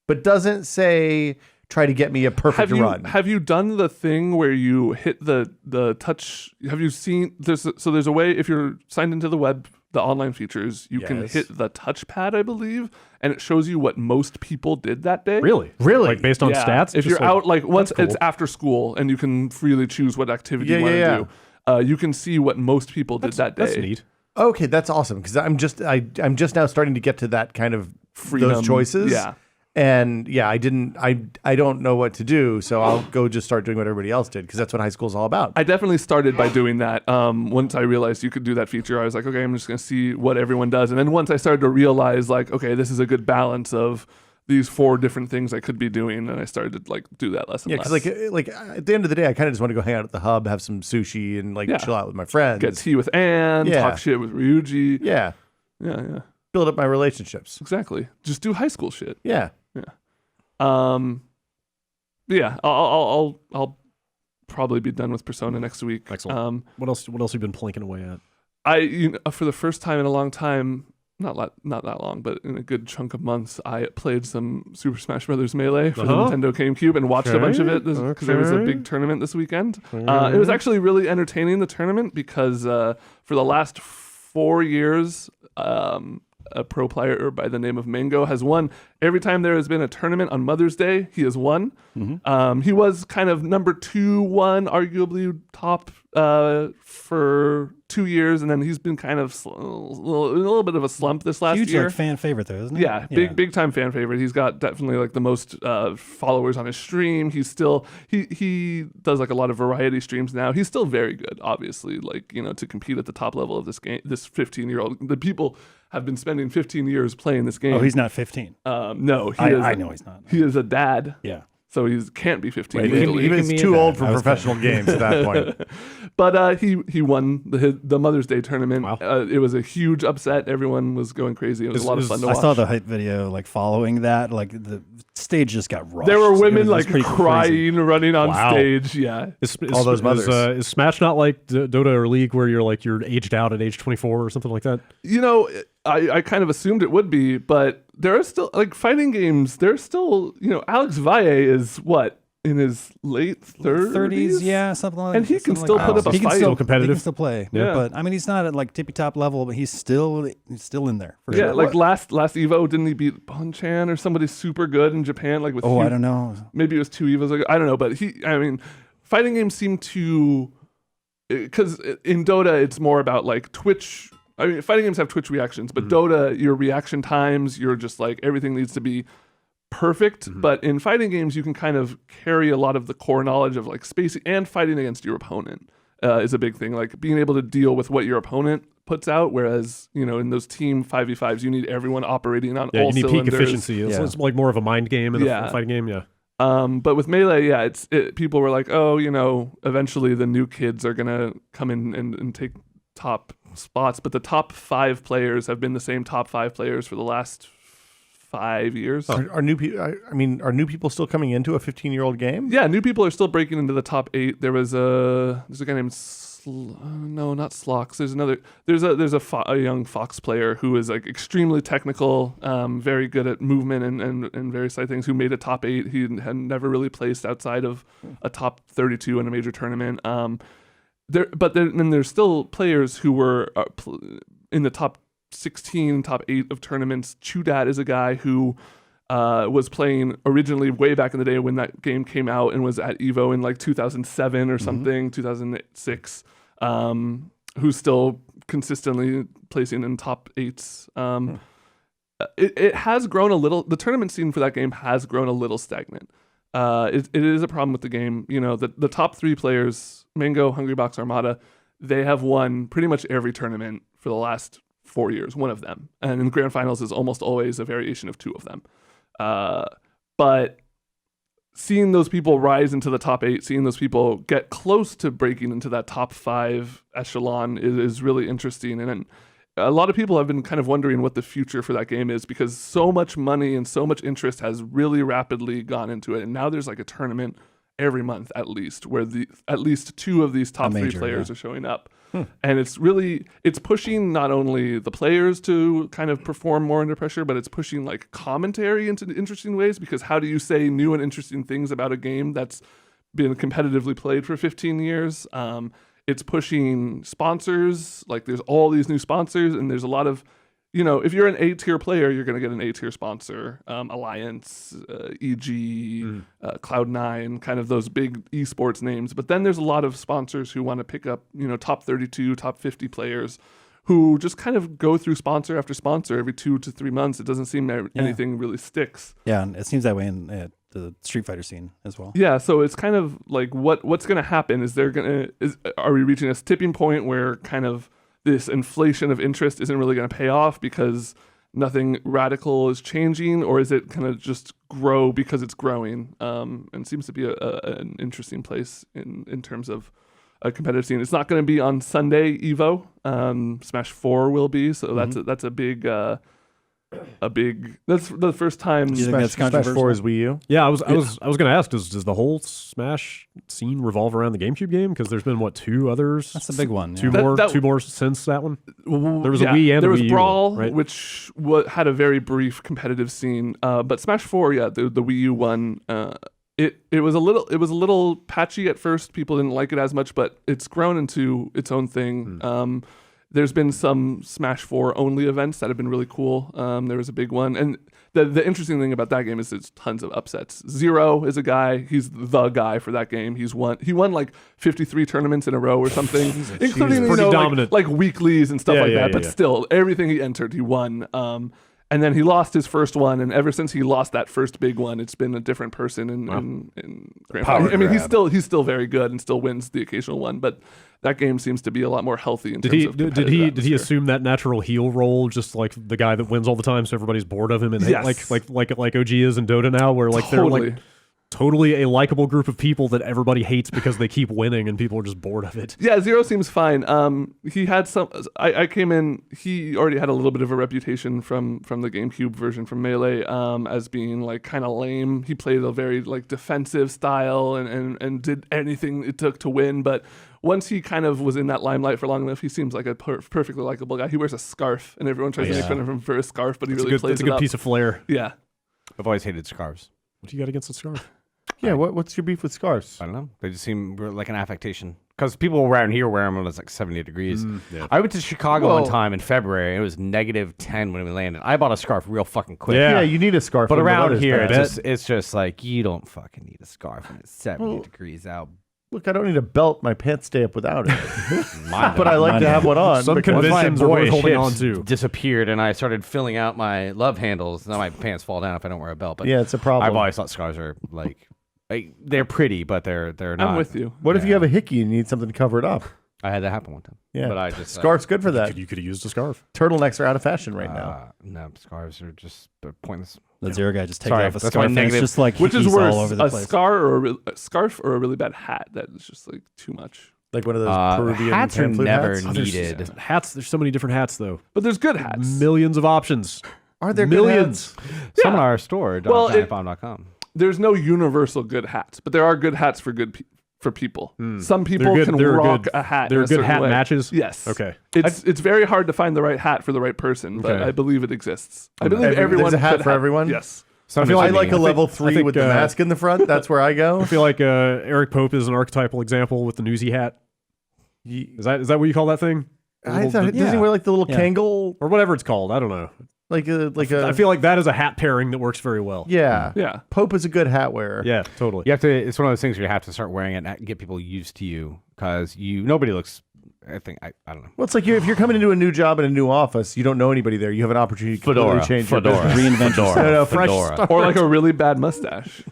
but doesn't say try to get me a perfect run. Have you done the thing where you hit the touch? Have you seen there's a way, if you're signed into the web, the online features, you can hit the touchpad, I believe, and it shows you what most people did that day. Really? Like based on stats? If Just you're out, like once cool. it's after school and you can freely choose what activity you want to do, you can see what most people did that day. That's neat. Okay, that's awesome, because I'm just now starting to get to that kind of Freedom. those choices. Yeah. And I don't know what to do, so I'll go just start doing what everybody else did, because that's what high school is all about. I definitely started by doing that. Once I realized you could do that feature, I was like, okay, I'm just going to see what everyone does. And then once I started to realize, like, okay, this is a good balance of these 4 different things I could be doing, and I started to do that less and less. Because like at the end of the day, I kind of just want to go hang out at the hub, have some sushi, and chill out with my friends. Get tea with Anne, talk shit with Ryuji. Yeah. Build up my relationships. Exactly. Just do high school shit. Yeah. I'll probably be done with Persona next week. Excellent. What else have you been plinking away at? For the first time in a long time, not that long, but in a good chunk of months, I played some Super Smash Brothers Melee for the Nintendo GameCube and watched a bunch of it because there was a big tournament this weekend. It was actually really entertaining, the tournament, because for the last 4 years, a pro player by the name of Mango has won Every time there has been a tournament on Mother's Day, he has won. He was kind of number 2-1, arguably top for 2 years, and then he's been kind of a little bit of a slump this last Huge year. like fan favorite though, isn't he? Yeah, big time fan favorite. He's got definitely like the most followers on his stream. He's still he does like a lot of variety streams now. He's still very good, obviously. Like, you know, to compete at the top level of this game, this 15-year-old, the people have been spending 15 years playing this game. Oh, he's not 15. No, I know he's not. He is a dad. Yeah. So he can't be 15 Wait, legally. he's too old for professional games at that point. But he won the Mother's Day tournament. Wow. It was a huge upset. Everyone was going crazy. It was a lot of fun to watch. I saw the hype video like following that. Like the stage just got rushed. There were women It was like pretty crying, crazy. running on Wow. stage. Yeah. All those mothers. Is Smash not like Dota or League where you're aged out at age 24 or something like that? You know, I kind of assumed it would be, but there are still like fighting games. There's still, you know, Alex Valle is what, in his late 30s? Yeah, something like that. And he can something still like put that. up a He can fight. still Still competitive. He can still play. Yeah. But I mean, he's not at like tippy top level, but he's still in there. For Yeah, sure. like last Evo, didn't he beat Bonchan or somebody super good in Japan? Like with Oh, I don't know. maybe it was 2 Evos ago. I don't know, but fighting games seem to, because in Dota it's more about like Twitch. I mean, fighting games have Twitch reactions, but Dota, your reaction times, you're just like everything needs to be perfect. But in fighting games, you can kind of carry a lot of the core knowledge of like spacing and fighting against your opponent is a big thing. Like being able to deal with what your opponent puts out, whereas, you know, in those team 5v5s, you need everyone operating on all You need cylinders. peak efficiency. It's like more of a mind game in a fighting game. Yeah. But with Melee, people were like, oh, you know, eventually the new kids are gonna come in and take top spots, but the top 5 players have been the same top 5 players for the last 5 years. Are new people? I mean, are new people still coming into a 15-year-old game? Yeah, new people are still breaking into the top 8. There's a guy named no, not Slox. There's a young Fox player who is like extremely technical, very good at movement and various side things, who made a top 8. He had never really placed outside of a top 32 in a major tournament. But then there's still players who were in the top 16, top 8 of tournaments. Chudat is a guy who was playing originally way back in the day when that game came out and was at Evo in like 2007 or something, 2006, who's still consistently placing in top 8s. It has grown a little. The tournament scene for that game has grown a little stagnant. It is a problem with the game. You know, the top 3 players, Mango, Hungrybox, Armada, they have won pretty much every tournament for the last 4 years, one of them. And in grand finals is almost always a variation of 2 of them. But seeing those people rise into the top 8, seeing those people get close to breaking into that top 5 echelon is really interesting. And a lot of people have been kind of wondering what the future for that game is, because so much money and so much interest has really rapidly gone into it. And now there's like a tournament every month at least, where at least 2 of these top 3 players are showing up. And it's pushing not only the players to kind of perform more under pressure, but it's pushing like commentary into interesting ways, because how do you say new and interesting things about a game that's been competitively played for 15 years? It's pushing sponsors. Like there's all these new sponsors, and there's a lot of, you know, if you're an A-tier player, you're going to get an A-tier sponsor. Alliance, EG, Cloud9, kind of those big esports names. But then there's a lot of sponsors who want to pick up, you know, top 32, top 50 players who just kind of go through sponsor after sponsor every 2 to 3 months. It doesn't seem anything really sticks. Yeah, and it seems that way in the Street Fighter scene as well. Yeah, so it's kind of like what's going to happen? Are we reaching a tipping point where kind of this inflation of interest isn't really going to pay off because nothing radical is changing, or is it kind of just grow because it's growing? And seems to be an interesting place in terms of a competitive scene. It's not going to be on Sunday Evo. Smash 4 will be, so that's a big. That's the first time. You think that's Smash controversial? 4 is Wii U. Yeah, I was going to ask, does the whole Smash scene revolve around the GameCube game? Because there's been 2 others. That's a big one. Two Yeah. more since that one. There was a Wii and there a was Wii U, Brawl, right? which had a very brief competitive scene. But Smash 4, the Wii U one, it was a little patchy at first. People didn't like it as much, but it's grown into its own thing. There's been some Smash 4 only events that have been really cool. There was a big one, and the interesting thing about that game is there's tons of upsets. Zero is a guy, he's the guy for that game. He won like 53 tournaments in a row or something, including pretty dominant. like weeklies and stuff Yeah, like yeah, that. But yeah. still, everything he entered, he won. And then he lost his first one, and ever since he lost that first big one, it's been a different person in Grand Prix. I mean, he's still very good and still wins the occasional one, but that game seems to be a lot more healthy in terms of did he atmosphere. assume that natural heel role, just like the guy that wins all the time, so everybody's bored of him, and Yes. like OG is in Dota now, where like they're like totally a likable group of people that everybody hates because they keep winning and people are just bored of it. Yeah, Zero seems fine. He had some. I came in. He already had a little bit of a reputation from the GameCube version from Melee as being like kind of lame. He played a very like defensive style and did anything it took to win. But once he kind of was in that limelight for long enough, he seems like a perfectly likable guy. He wears a scarf, and everyone tries to make fun of him for his scarf, but he really plays It's a it good up. piece of flair. Yeah. I've always hated scarves. What do you got against the scarf? Yeah, what's your beef with scarves? I don't know. They just seem like an affectation. Because people around here wear them when it's like 70 degrees. I went to Chicago one time in February. It was -10 when we landed. I bought a scarf real fucking quick. Yeah, you need a scarf. But when the around weather's here, bad. it's just like, you don't fucking need a scarf when it's 70 degrees out. Look, I don't need a belt. My pants stay up without it. Mine But I like to have one on. Some because- conventions are worth holding on to. Disappeared, and I started filling out my love handles. Now my pants fall down if I don't wear a belt. But Yeah, it's a problem. I've always thought scarves are like they're pretty, but they're not. I'm with you. What if you have a hickey and you need something to cover it up? I had that happen one time. Yeah, but I just scarf's good for that. You could have used a scarf. Turtlenecks are out of fashion right now. No, scarves are just pointless. The Zero guy just takes Sorry, off a that's scarf my and it's negative- just like Which is hickeys worse, all over the a place. scarf or a really bad hat that is just like too much. Like one of those Peruvian hats are pan flute never hats. needed. Hats. There's so many different hats though. But there's good hats. Millions of options. Are there good millions? hats? Some in our store, Well, .com. There's no universal good hats, but there are good hats for for people. Some people They're good- can they're rock good- a hat. They're in a good certain hat way. matches? Yes. Okay. It's very hard to find the right hat for the right person, but Okay. I believe it exists. I believe There's everyone a hat could for everyone? Yes. I feel I like like a level 3 think, with the mask in the front. That's where I go. I feel like Eric Pope is an archetypal example with the newsy hat. Is that what you call that thing? I thought, doesn't he wear like the little Kangol, Or whatever it's called. I don't know. I I feel like that is a hat pairing that works very well. yeah. Yeah. Pope is a good hat wearer. Yeah, totally. You have to. It's one of those things where you have to start wearing it and get people used to you because nobody looks. I don't know. Well, it's like if you're coming into a new job in a new office, you don't know anybody there. You have an opportunity to completely change your business. Reinvent yourself. No, fresh Fedora. start. Or like a really bad mustache.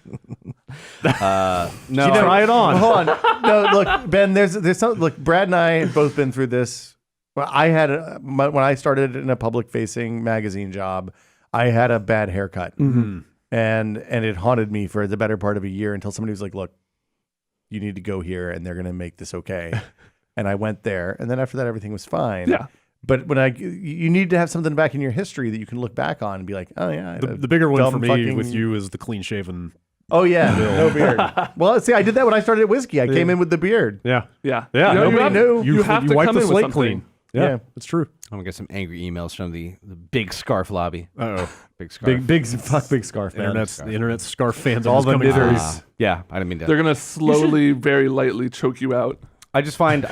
No, Try it on. Hold on. No, look, Ben. There's some. Look, Brad and I have both been through this. Well, I had when I started in a public-facing magazine job, I had a bad haircut, and it haunted me for the better part of a year until somebody was like, "Look, you need to go here, and they're going to make this okay." And I went there, and then after that, everything was fine. Yeah. But you need to have something back in your history that you can look back on and be like, "Oh yeah." I had a The bigger one dumb for me fucking- with you is the clean shaven. Oh yeah, no beard. Well, see, I did that when I started at whiskey. I came in with the beard. Yeah. Yeah. Yeah. You Nobody knew. You have you to wipe come the in with slate something. clean. Yeah, it's true. I'm gonna get some angry emails from the big scarf lobby. Uh-oh. Big scarf. Big scarf, man. The internet's scarf fans All are the coming through. knitters. Yeah, I didn't mean to. They're going to slowly, very lightly choke you out. I find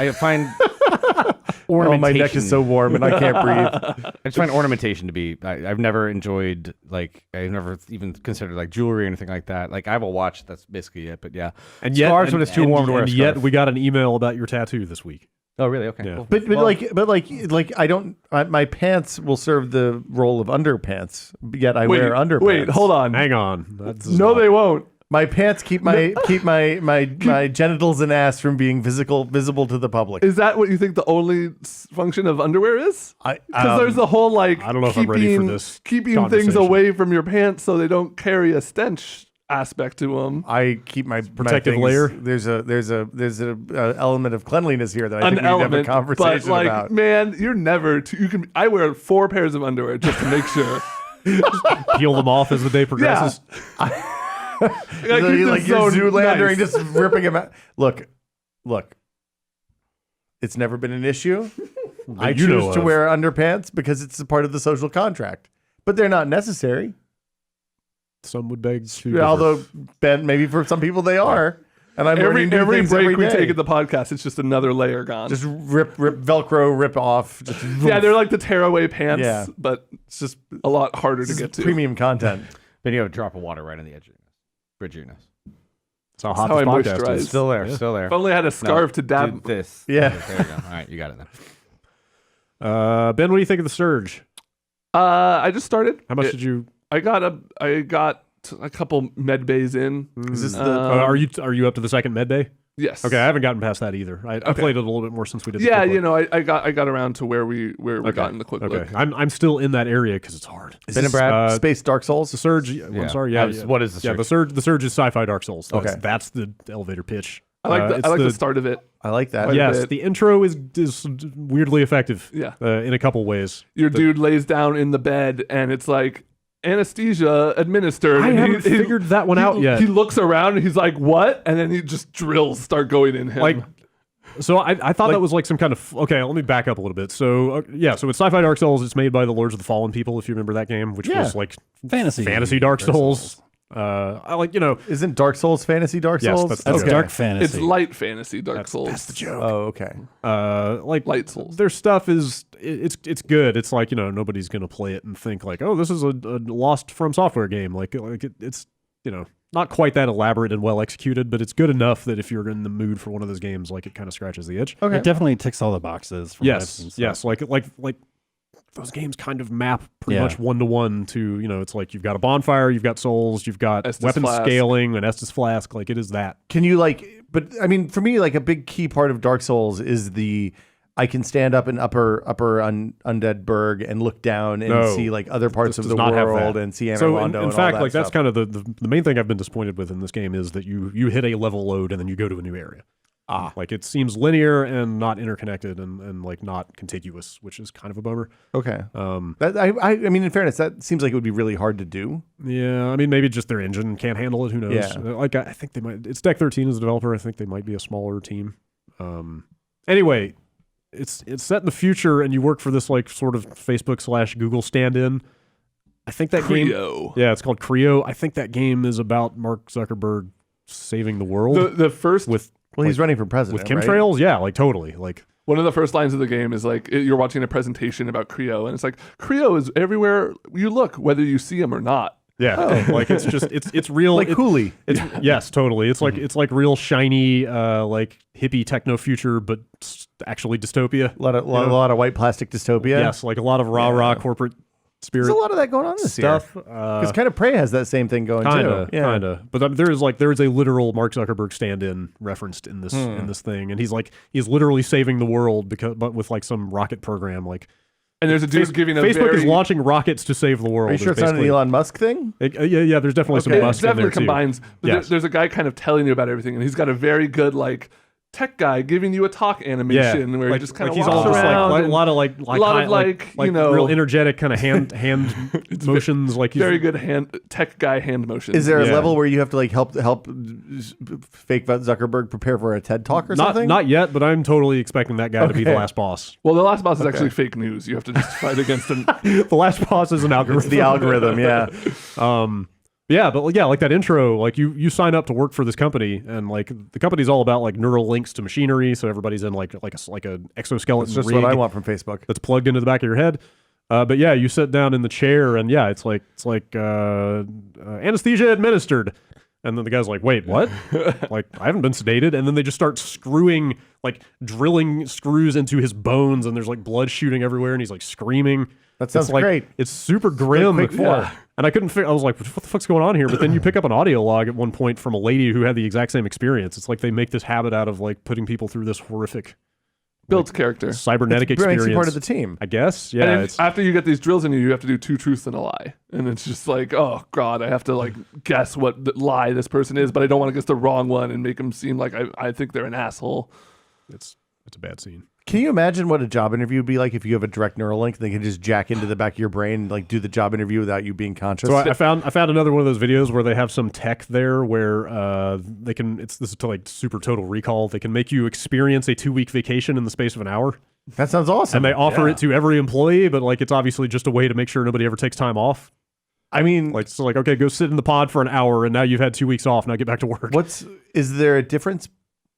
Oh, ornamentation. my neck is so warm and I can't breathe. I just find ornamentation to be. I've never enjoyed I've never even considered like jewelry or anything like that. Like I have a watch. That's basically it. But yeah, And yet, scarves when it's too warm to wear a and yet scarf. we got an email about your tattoo this week. Oh really? Okay. Yeah. Cool. But I don't. My pants will serve the role of underpants. Yet I wear underpants. Wait, hold on. Hang on. No, they won't. My pants keep my genitals and ass from being visible to the public. Is that what you think the only function of underwear is? I- Because there's the whole like I don't know if I'm ready for this keeping things conversation. away from your pants so they don't carry a stench aspect to them. I keep my protective things- layer? There's a element of cleanliness here that I An think we need to have a element, conversation but like, about. man, you're never. I wear 4 pairs of underwear just to make sure. Peel them off as the day progresses. Like you're Zoolander and just ripping him out. Look. It's never been an issue. I you know choose to of. wear underpants because it's a part of the social contract. But they're not necessary. Some would beg to. Although, Ben, maybe for some people they are. And I'm learning new every things break every we day. take at the podcast, it's just another layer gone. Just rip Velcro, rip off. Just yeah, they're like the tearaway pants, Yeah. but it's just a lot harder to get to. premium content. Then you have a drop of water right on the edge of your nose. Bridge of your nose. That's how That's hot how I this podcast moisturize. is. Still there, still there. If only I had a scarf to dab. Do this. Yeah. There you go. All right, you got it then. Ben, what do you think of the Surge? I just started. How much did you? I got a couple med bays in. Is this the? are you up to the second med bay? Yes. Okay, I haven't gotten past that either. I played it a little bit more since we did. The Yeah, quick you look. know, I got around to where we got in the quick Okay, look. I'm still in that area because it's hard. Is this Space Dark Souls? The Surge. I'm sorry. Yeah. What is the Surge? Yeah, the Surge is sci-fi Dark Souls. That's the elevator pitch. I like it's the start of it. I like that. Quite a Yes, bit. the intro is weirdly effective. Yeah. In a couple ways. Your dude lays down in the bed and it's like anesthesia administered. I and haven't figured that one out yet. He looks around and he's like, "What?" And then he just drills start going in him. Like, so I thought that was like some kind of okay. Let me back up a little bit. So so it's sci-fi Dark Souls. It's made by the Lords of the Fallen people, if you remember that game, which was like fantasy Dark Souls. I like Isn't Dark Souls fantasy Dark Yes, Souls? that's That's Okay. dark fantasy. it's light fantasy Dark Souls. That's the joke. Oh, okay. Like Light Souls. their stuff is it's good. It's like nobody's gonna play it and think like, oh, this is a lost From Software game. Like it's not quite that elaborate and well executed, but it's good enough that if you're in the mood for one of those games, like it kind of scratches the itch. Okay. It definitely ticks all the boxes. From what I've seen, Yes, so. yes. Like those games kind of map pretty Yeah. much 1-to-1 to it's like you've got a bonfire, you've got souls, you've got Estus weapon flask. scaling, an Estus flask. Like it is that. Can you but I mean, for me, like a big key part of Dark Souls is I can stand up in upper Undead Burg and look down and see like other parts of This the does not have world that. and see So Anor in Londo and fact, all that like that's stuff. kind of the main thing I've been disappointed with in this game is that you hit a level load and then you go to a new area. Like it seems linear and not interconnected and like not contiguous, which is kind of a bummer. Okay. I mean, in fairness, that seems like it would be really hard to do. Yeah, I mean maybe just their engine can't handle it. Who knows? Yeah. Like I think they might. It's Deck 13 as a developer. I think they might be a smaller team. Anyway, it's set in the future, and you work for this like sort of Facebook/Google stand-in. I think that game. Creo. Yeah, it's called Creo. I think that game is about Mark Zuckerberg saving the world The first with Well, he's running for president with chemtrails. Yeah, like totally. Like one of the first lines of the game is like you're watching a presentation about Creo, and it's like Creo is everywhere you look, whether you see him or not. yeah, like it's just it's real. like Cooley. It's yes, totally. It's like real shiny, like hippie techno future, but actually dystopia. A lot of white plastic dystopia. Yes, like a lot of rah corporate spirit There's a lot of that going on this stuff. Because kind of Prey has that same thing going too. Yeah. Kinda. But there is a literal Mark Zuckerberg stand-in referenced in this thing, and he's literally saving the world but with like some rocket program. Like, And there's a dude giving a Facebook very, is launching rockets to save the world. Are you sure is it's not an basically- Elon Musk thing? Yeah. There's definitely some it Musk in definitely there too. combines. But Yes. there's a guy kind of telling you about everything, and he's got a very good like tech guy giving you a talk animation where he just kind of he's walks all just around. like a and lot of like real energetic kind of hand motions. Like he's very good tech guy hand motions. Is there a Yeah. level where you have to like help fake Zuckerberg prepare for a TED talk or something? Not yet, but I'm totally expecting that guy to be the Okay. last boss. Well, the last boss is actually fake news. You have to just fight against him. The last boss is an algorithm. It's the algorithm, yeah. Yeah, but yeah, like that intro, like you sign up to work for this company, and like the company's all about like neural links to machinery, so everybody's in like an exoskeleton That's just rig what I want from Facebook. that's plugged into the back of your head. But yeah, you sit down in the chair, and yeah, it's like anesthesia administered, and then the guy's like, "Wait, what? Like I haven't been sedated," and then they just start drilling screws into his bones, and there's like blood shooting everywhere, and he's like screaming. That sounds It's like, great. It's super grim. Quick four. And I couldn't figure. I was like, "What the fuck's going on here?" But then you pick up an audio log at one point from a lady who had the exact same experience. It's like they make this habit out of like putting people through this horrific Builds character. cybernetic It makes experience. you part of the team. I guess. And Yeah. if- It's after you get these drills in you, you have to do 2 truths and a lie. And it's just like, oh, God, I have to like guess what the lie this person is, but I don't want to guess the wrong one and make them seem like I think they're an asshole. it's a bad scene. Can you imagine what a job interview would be like if you have a direct neural link? They can just jack into the back of your brain and like do the job interview without you being conscious. So I found another one of those videos where they have some tech there where they can. This is to like super total recall. They can make you experience a 2-week vacation in the space of an hour, That sounds awesome. and they offer it to every employee. But like it's obviously just a way to make sure nobody ever takes time off. I mean, Like, so like, okay, go sit in the pod for an hour, and now you've had 2 weeks off. Now get back to work. is there a difference?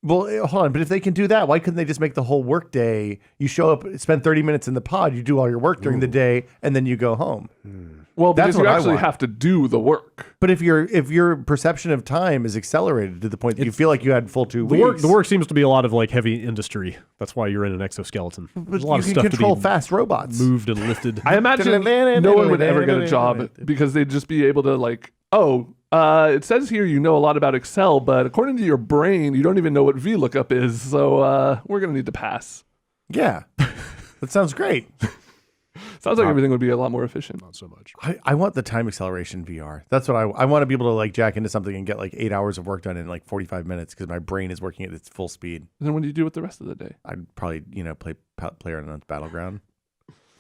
Well, hold on. But if they can do that, why couldn't they just make the whole work day? You show up, spend 30 minutes in the pod, you do all your work during the day, and then you go home. Well, because That's you what I actually want. have to do the work. But if your perception of time is accelerated to the point that you feel like you had full 2 weeks, The work seems to be a lot of like heavy industry. That's why you're in an exoskeleton. There's a lot you of can stuff control to be fast robots. moved and lifted. I imagine no one would ever get a job because they'd just be able to like, it says here you know a lot about Excel, but according to your brain, you don't even know what VLOOKUP is. So we're going to need to pass. Yeah, that sounds great. Sounds like everything would be a lot more efficient. Not so much. I want the time acceleration VR. That's what I want to be able to like jack into something and get like 8 hours of work done in like 45 minutes because my brain is working at its full speed. Then what do you do with the rest of the day? I'd probably play PlayerUnknown's Battleground.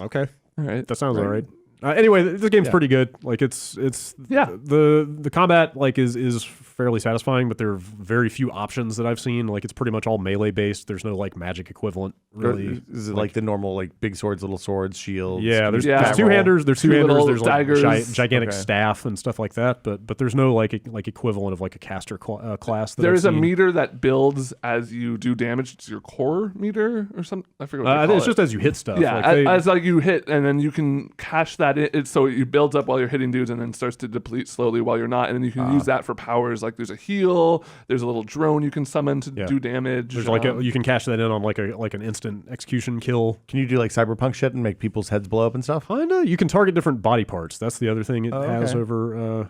Okay, All right. that sounds all right. Anyway, this game's pretty good. Like it's the combat like is fairly satisfying, but there are very few options that I've seen. Like it's pretty much all melee based. There's no like magic equivalent really. Is it like the normal like big swords, little swords, shields? Yeah, there's Yeah. two-handers. There's Two two-handers. little There's like daggers. gigantic Okay. staff and stuff like that. But there's no like equivalent of like a caster class. That There I've is a seen. meter that builds as you do damage. It's your core meter or something. I forget what they I think call it's it. just as you hit stuff. Yeah, Like, they- as like you hit, and then you can cash that in. So it builds up while you're hitting dudes, and then starts to deplete slowly while you're not. And then you can use that for powers. Like there's a heal, there's a little drone you can summon to do damage. there's like you can cash that in on like an instant execution kill. Can you do like cyberpunk shit and make people's heads blow up and stuff? Kinda. You can target different body parts. That's the other thing it has okay. over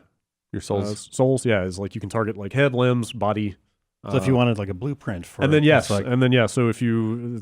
Your souls. souls. Yeah, is like you can target like head, limbs, body. So if you wanted like a blueprint for And then it's like, so if you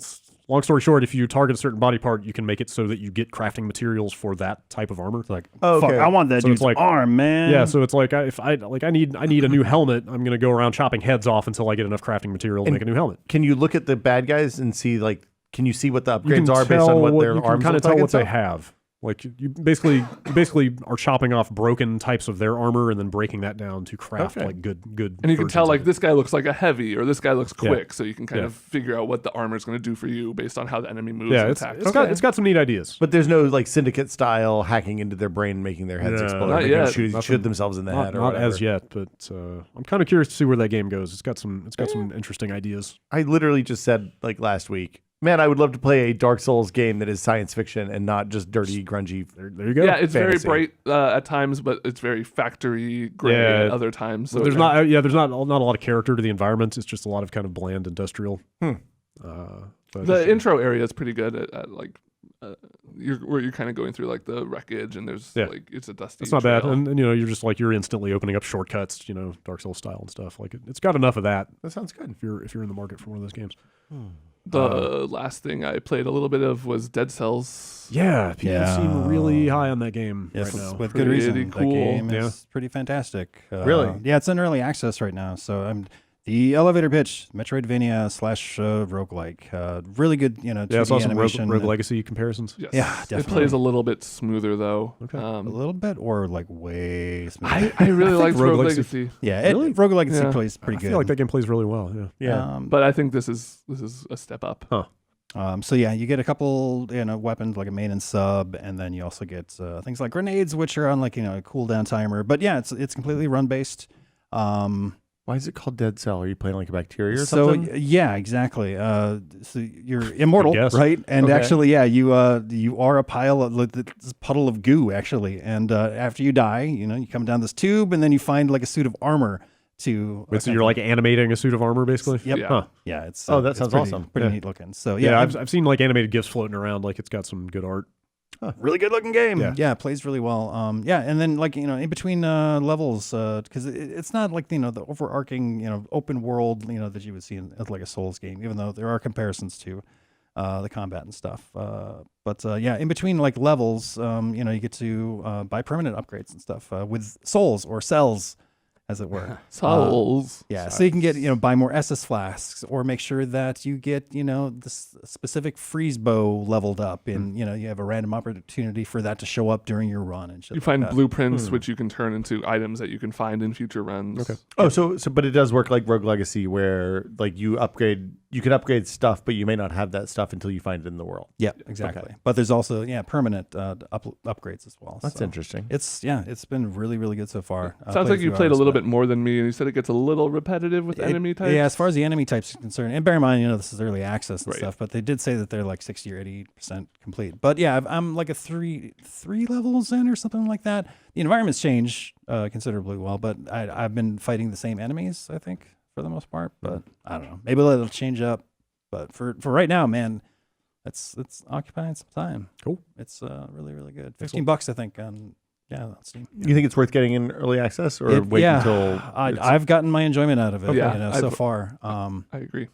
long story short, if you target a certain body part, you can make it so that you get crafting materials for that type of armor. it's like Oh, fuck, okay. I want that So it's dude's like- arm, man. Yeah, so it's like if I need a new helmet, I'm gonna go around chopping heads off until I get enough crafting material to make a new helmet. Can you look at the bad guys and see like? Can you see what the You can upgrades are based on what their you can arms kind of look tell like what and they stuff? have. Like you basically are chopping off broken types of their armor and then breaking that down to craft Okay. like good. and you can versions tell of like it. this guy looks like a heavy, or this guy looks Yeah. quick, so you can kind Yeah. of figure out what the armor is going to do for you based on how the enemy moves Yeah, and it's attacks. it's got some neat ideas. But there's no like syndicate style hacking into their brain, and making their heads No, explode, not making them yet. shoot Nothing. themselves in the head, or Not whatever. as yet, but I'm kind of curious to see where that game goes. It's got some interesting ideas. I literally just said like last week, man, I would love to play a Dark Souls game that is science fiction and not just dirty, grungy. There you go. Yeah, it's fantasy. very bright at times, but it's very factory gray Yeah. at other times. So There's not a lot of character to the environment. It's just a lot of kind of bland industrial. But the intro area is pretty good at like where you're kind of going through like the wreckage, and there's Yeah. like it's a dusty. it's not bad, trail. and you're just like you're instantly opening up shortcuts, Dark Souls style and stuff. Like it's got enough of that That sounds good. if you're in the market for one of those games. The last thing I played a little bit of was Dead Cells. Yeah, people Yeah. seem really high on that game Yes, right now. with good reason. Pretty That cool. game Yeah. is pretty fantastic. Really? Yeah, it's in early access right now. So the elevator pitch, Metroidvania / roguelike. Really good, 2D Yeah, I saw some animation. Rogue Legacy comparisons. Yes. Yeah, It definitely. plays a little bit smoother though. Okay. A little bit, or like way smoother. I really liked Rogue Rogue Legacy- Legacy, Yeah, Rogue Legacy Yeah. plays pretty I good. feel like that game plays really well. Yeah. Yeah. but I think this is a step up. So yeah, you get a couple, weapons like a main and sub, and then you also get things like grenades, which are on like a cooldown timer. But yeah, it's completely run based. Why is it called Dead Cell? Are you playing like a bacteria or So something? yeah, exactly. So you're immortal, guess. right? And Okay. actually, yeah, you are a pile of like, this puddle of goo, actually. And after you die, you come down this tube, and then you find like a suit of armor to. Wait, so you're like animating a suit of armor, basically? Yep. Yeah. Huh. Yeah, it's Oh, that it's sounds pretty- awesome. Pretty Yeah. neat looking. So Yeah, yeah, I've seen like animated GIFs floating around. Like it's got some good art. really good looking game. Yeah. Yeah, it plays really well. Yeah, and then like in between levels, because it's not like the overarching open world that you would see in like a Souls game, even though there are comparisons to the combat and stuff. But yeah, in between like levels, you get to buy permanent upgrades and stuff with souls or cells, as it were. Souls. Yeah, so you can get buy more SS flasks, or make sure that you get this specific freeze bow leveled up, and you have a random opportunity for that to show up during your run and shit. You like find that. blueprints which you can turn into items that you can find in future runs. Okay. Oh, so but it does work like Rogue Legacy, where like you you can upgrade stuff, but you may not have that stuff until you find it in the world. Yep, exactly. But there's also permanent upgrades as well. That's interesting. It's been really, really good so far. Sounds like you played a little bit more than me, and you said it gets a little repetitive with enemy types. Yeah, as far as the enemy types are concerned, and bear in mind, this is early access and stuff, but they did say that they're like 60 or 80% complete. But yeah, I'm like a three levels in or something like that. The environments change considerably well, but I've been fighting the same enemies, I think, for the most part. But I don't know, maybe it'll change up. But for right now, man, it's occupying some time. Cool. It's really, really good. $15, I think, on Steam. You think it's worth getting in early access or wait until? I've gotten my enjoyment out of it. So far. I agree.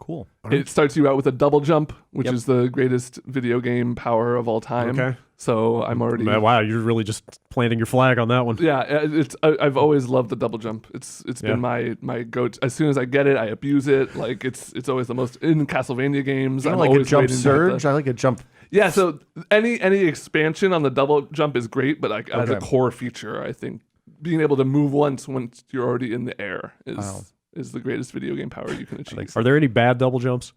Cool. It starts you out with a double jump, which is the greatest video game power of all time. Okay. So I'm already. Wow, you're really just planting your flag on that one. Yeah, I've always loved the double jump. It's been my go-to. As soon as I get it, I abuse it. Like it's always the most in Castlevania games. I I'm like a always jump waiting to surge. I like a jump. Yeah, so any expansion on the double jump is great, but like as a core feature, I think being able to move once you're already in the air is the greatest video game power you can achieve. Are there any bad double jumps?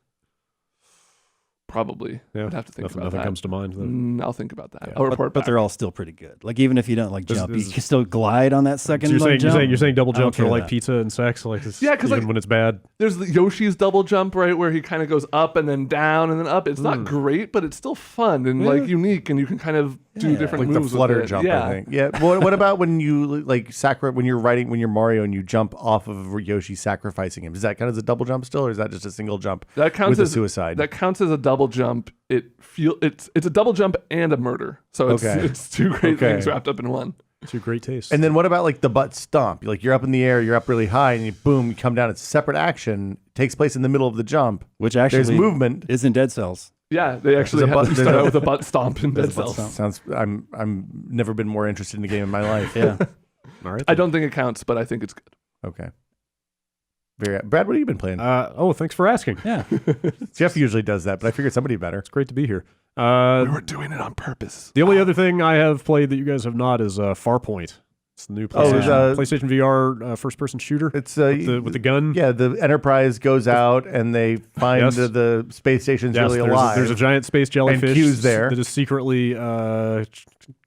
Probably. Yeah. I'd have to think about nothing that. comes to mind. I'll think about that. Yeah. I'll report But back. they're all still pretty good. Like even if you don't jump, you can still glide on that second. So you're saying double jumps care are like that. pizza and sex, like Yeah, 'cause, even like, when it's bad. There's the Yoshi's double jump, right, where he kind of goes up and then down and then up. It's not great, but it's still fun and like unique, and you can kind of do different Like the moves. flutter with it. jump, Yeah. I think. Yeah. What about when you when you're Mario and you jump off of Yoshi sacrificing him? Does that count as a double jump still, or is that just a single jump? That counts with as a suicide. That counts as a double jump. It's a double jump and a murder. So it's two great things wrapped up in one. Two great tastes. And then what about like the butt stomp? Like you're up in the air, you're up really high, and you come down. It's a separate action. Takes place in the middle of the jump. Which actually there's movement. is in Dead Cells. Yeah, they actually start out with a butt stomp in Dead Cells. Sounds. I'm never been more interested in a game in my life. Yeah. All right. I don't think it counts, but I think it's good. Okay. Brad, what have you been playing? Thanks for asking. Yeah. Jeff usually does that, but I figured somebody better. It's great to be here. We were doing it on purpose. The only other thing I have played that you guys have not is Farpoint. It's the new PlayStation VR first-person shooter. It's with the gun. Yeah, the Enterprise goes out and they find the space station's really alive. There's a giant space jellyfish and Q's there that is secretly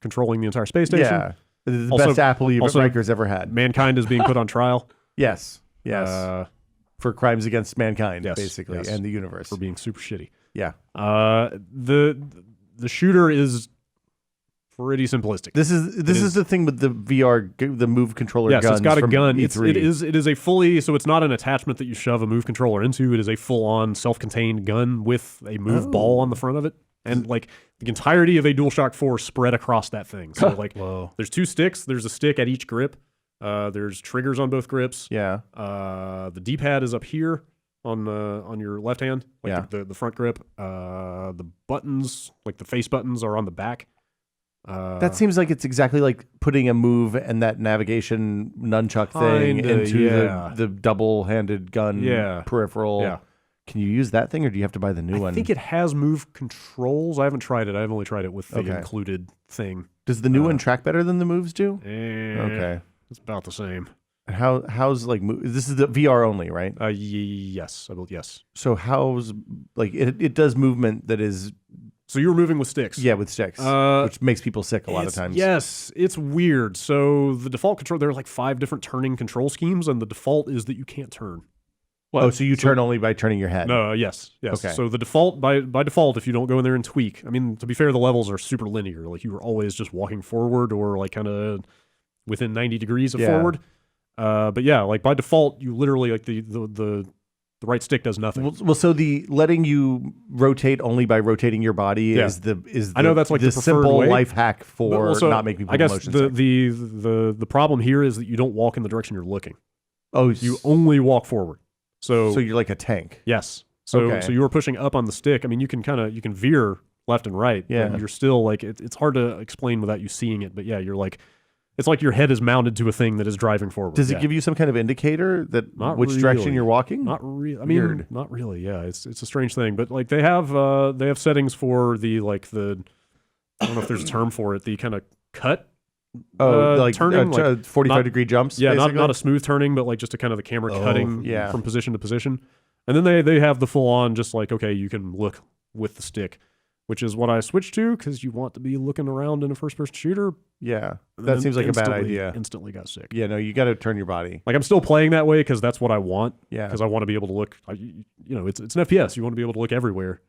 controlling the entire space station. Yeah, the best apple Riker's ever had. Mankind is being put on trial. Yes. For crimes against mankind, basically, yes. and the universe. For being super shitty. Yeah. The shooter is pretty simplistic. This is the thing with the VR, the Move controller guns. Yes, it's got a from gun. E3. It is a fully, so it's not an attachment that you shove a Move controller into. It is a full-on self-contained gun with a Move ball on the front of it. And like the entirety of a DualShock 4 spread across that thing. So like there's two sticks. There's a stick at each grip. There's triggers on both grips. Yeah. The D-pad is up here on your left hand, like the front grip. The buttons, like the face buttons, are on the back. That seems like it's exactly like putting a Move and that navigation nunchuck thing into the double-handed gun peripheral. Yeah. Can you use that thing, or do you have to buy the new one? I think it has Move controls. I haven't tried it. I've only tried it with the included thing. Does the new one track better than the Moves do? Okay. It's about the same. How's like this is the VR only, right? Yes, I believe yes. So how's like it does movement that is. So you're moving with sticks. Yeah, with sticks, which makes people sick a lot of times. Yes, it's weird. So the default control, there are like 5 different turning control schemes, and the default is that you can't turn. Oh, so you turn only by turning your head? No, yes. Okay. So the default, by default, if you don't go in there and tweak, I mean, to be fair, the levels are super linear. Like you are always just walking forward or like kind of within 90 degrees of forward. But yeah, like by default, you literally like the right stick does nothing. Well, so the letting you rotate only by rotating your body is I know that's like the simple way. life hack for not making people I guess motion sick. the problem here is that you don't walk in the direction you're looking. Oh, you only walk forward. So you're like a tank. Yes. So you were pushing up on the stick. I mean, you can veer left and right. Yeah. But you're still like it's hard to explain without you seeing it. But yeah, you're like. It's like your head is mounted to a thing that is driving forward. Does it give you some kind of indicator that which direction you're walking? Not really. I mean, not really. Yeah, it's a strange thing. But like they have settings for the I don't know if there's a term for it. The kind of cut. Like turning, 45-degree jumps. Yeah, basically? not a smooth turning, but like just a kind of the camera cutting from position to position. And then they have the full on, just like, okay, you can look with the stick, which is what I switched to because you want to be looking around in a first person shooter. Yeah, And that then seems like a bad instantly- idea. Instantly got sick. Yeah, no, you got to turn your body. Like I'm still playing that way because that's what I want. Yeah. Because I want to be able to look. It's an FPS. You want to be able to look everywhere.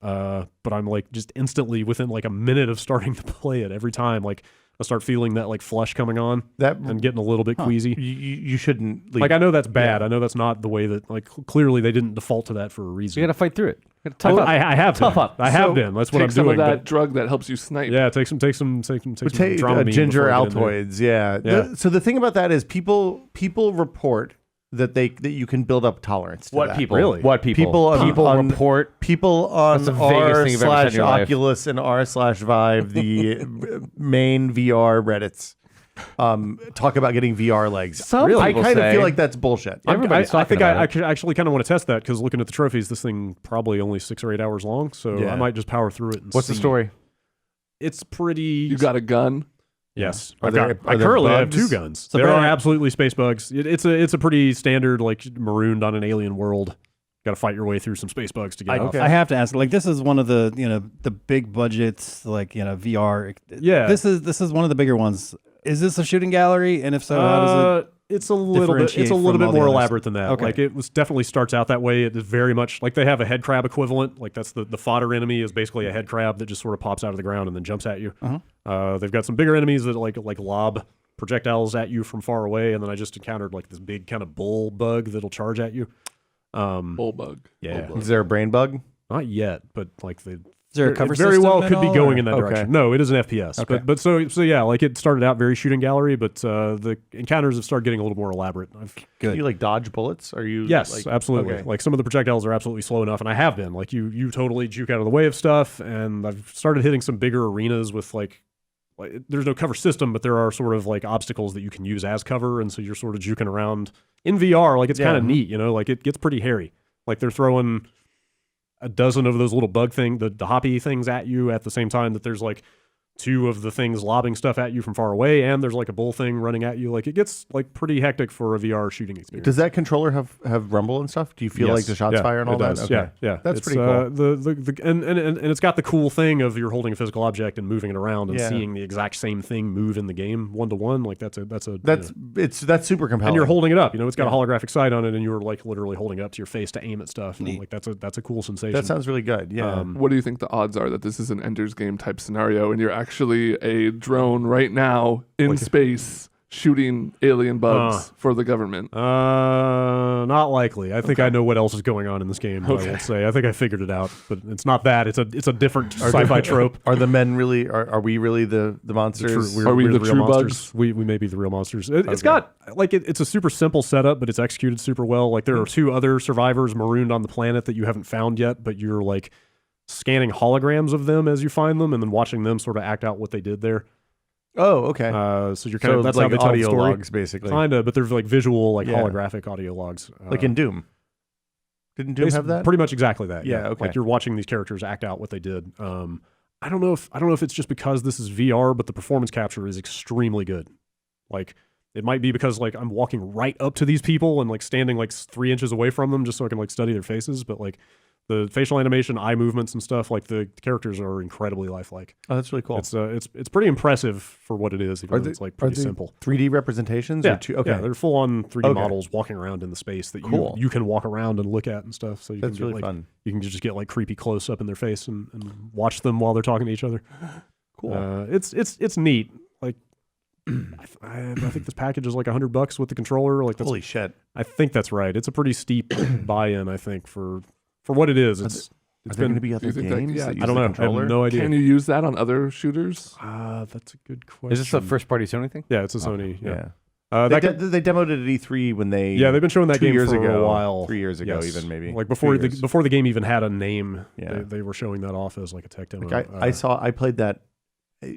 But I'm like just instantly within like a minute of starting to play it every time. Like I start feeling that like flush coming on That and getting a little bit queasy. you shouldn't leave. Like I know that's bad. I know that's not the way that like clearly they didn't default to that for a So reason. you got to fight through it. You gotta tough up. I have Tough been. up. I have So been. That's what take I'm some doing. of that but- drug that helps you snipe. yeah, take some Dramamine ginger before I get in there. Altoids. Yeah. Yeah. So the thing about that is people report that you can build up tolerance to What that. people? Really? What people? People on- report. People on That's the vaguest thing you've ever said in your life. r/Oculus and r/Vive, the main VR Reddits, talk about getting VR legs. Some I people kind of say- feel like that's bullshit. Everybody's I talking think about it. I actually kind of want to test that because looking at the trophies, this thing probably only 6 or 8 hours long. So Yeah. I might just power through it. And What's the see. story? It's pretty. You got a gun. Yes, Are I've there- got, I are there currently have bugs? 2 guns. So there are Brad- absolutely space bugs. It's a pretty standard like marooned on an alien world. Got to fight your way through some space bugs to get off. I have to ask, like, this is one of the, the big budgets, like, VR. Yeah. This is one of the bigger ones. Is this a shooting gallery? And if so, how does it? It's a little bit. It's differentiate a little from bit all the more others? elaborate than that. Okay. Like it was definitely starts out that way. It is very much like they have a head crab equivalent. Like that's the fodder enemy is basically a head crab that just sort of pops out of the ground and then jumps at you. They've got some bigger enemies that like lob projectiles at you from far away, and then I just encountered like this big kind of bull bug that'll charge at you. Bull bug. Yeah. Bull bug. Is there a brain bug? Not yet, but like the. Is there a cover it very system well at could be all, going or- in that Okay. direction. No, it is an FPS. Okay. But so yeah, like it started out very shooting gallery, but the encounters have started getting a little more elaborate. Do you like dodge bullets? Are you? Yes, like, absolutely. okay. Like some of the projectiles are absolutely slow enough, and I have been. Like you totally juke out of the way of stuff, and I've started hitting some bigger arenas with like there's no cover system, but there are sort of like obstacles that you can use as cover, and so you're sort of juking around in VR. Like it's kind of neat, like it gets pretty hairy. Like they're throwing a dozen of those little bug the hoppy things at you at the same time that there's like 2 of the things lobbing stuff at you from far away, and there's like a bull thing running at you. Like it gets like pretty hectic for a VR shooting experience. Does that controller have rumble and stuff? Do you feel like the shots Yeah, fire and all it that? does. Okay. Yeah. That's It's, pretty cool. And it's got the cool thing of you're holding a physical object and moving it around and Yeah. seeing the exact same thing move in the game 1-to-1. Like that's That's super compelling. and you're holding it up. It's got a holographic sight on it, and you're like literally holding it up to your face to aim at stuff. And, like that's a cool sensation. That sounds really good. Yeah. What do you think the odds are that this is an Ender's Game type scenario and you're actually a drone right now in space shooting alien bugs for the government? Not likely. I think I know what else is going on in this game. I would say. I think I figured it out, but it's not that. It's a different sci-fi trope. Are the men really? Are we really the monsters? Are we we're the real true monsters. bugs? We may be the real monsters. It's got like it's a super simple setup, but it's executed super well. Like there are 2 other survivors marooned on the planet that you haven't found yet, but you're like scanning holograms of them as you find them, and then watching them sort of act out what they did there. Oh, okay. So you're kind of that's like how they tell the audio story. logs, basically, Kinda, but they're like visual, like Yeah. holographic audio logs. like in Doom. Didn't Doom have that? Pretty much exactly that. Yeah, okay. Like you're watching these characters act out what they did. I don't know if it's just because this is VR, but the performance capture is extremely good. Like it might be because like I'm walking right up to these people and like standing like 3 inches away from them just so I can like study their faces, but like the facial animation, eye movements and stuff, like the characters are incredibly lifelike. Oh, that's really cool. It's pretty impressive for what it is, even though it's like pretty simple. 3D representations? Yeah, Or okay. yeah, they're full on 3D Okay. models walking around in the space that Cool. you can walk around and look at and stuff. So you That's can get really like, fun. You can just get like creepy close up in their face and watch them while they're talking to each other. Cool. It's neat. Like I think this package is like $100 with the controller. Like that's, Holy shit. I think that's right. It's a pretty steep buy-in. I think for what it is. Are there going to be other you think that- games? yeah, that use I don't the know. I controller? have no idea. Can you use that on other shooters? That's a good question. Is this a first-party Sony thing? Yeah, it's a Sony. Yeah. Yeah. They They demoed it at E3 when they. Yeah, they've been showing that 2 game years for ago, a while. 3 years ago, Yes. even maybe. Like before 2 years. the game even had a name. Yeah. They were showing that off as like a tech demo. Like I played that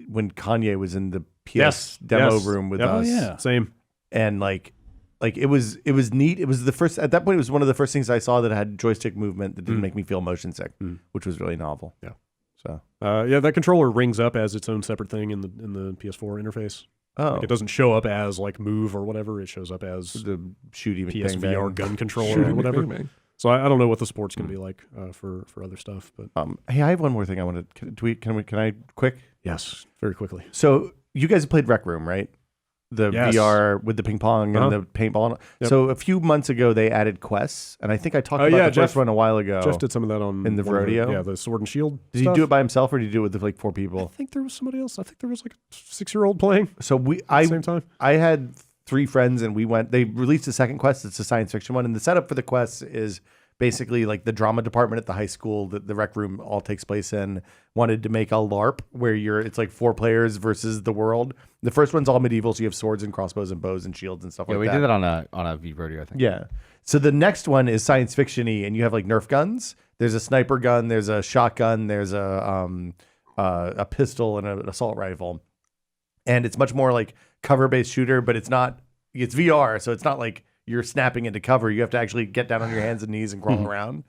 when Kanye was in the PS Yes, demo yes. room with Yep. us. Oh, yeah. Same. And like it was neat. It was the first at that point. It was one of the first things I saw that had joystick movement that didn't make me feel motion sick, which was really novel. Yeah. So. Yeah, that controller rings up as its own separate thing in the PS4 interface. Oh. Like it doesn't show up as like Move or whatever. It shows up as The shooty PSVR McBang. gun controller Shooting or whatever. McBang. So I don't know what the support's going to be like for other stuff. But hey, I have one more thing I want to tweet. Can I quick? yes, very quickly. So you guys have played Rec Room, right? The Yes. VR with the ping pong and the paintball. Yep. So a few months ago they added quests, and I think I talked about the Jeff- first one a while ago. Jeff did some of that on In the one of rodeo? the Sword and Shield. Did he do it by himself, or did he do it with like 4 people? I think there was somebody else. I think there was like a 6-year-old playing So at the same time. I had 3 friends, and we went. They released a second quest. It's a science fiction one, and the setup for the quest is basically like the drama department at the high school that the Rec Room all takes place in wanted to make a LARP where it's like 4 players versus the world. The first one's all medieval, so you have swords and crossbows and bows and shields and stuff like that. Yeah, we did that on a V rodeo, I think. Yeah. So the next one is science fiction-y, and you have like Nerf guns. There's a sniper gun. There's a shotgun. There's a pistol and an assault rifle, and it's much more like cover-based shooter. But it's not. It's VR, so it's not like you're snapping into cover. You have to actually get down on your hands and knees and crawl around.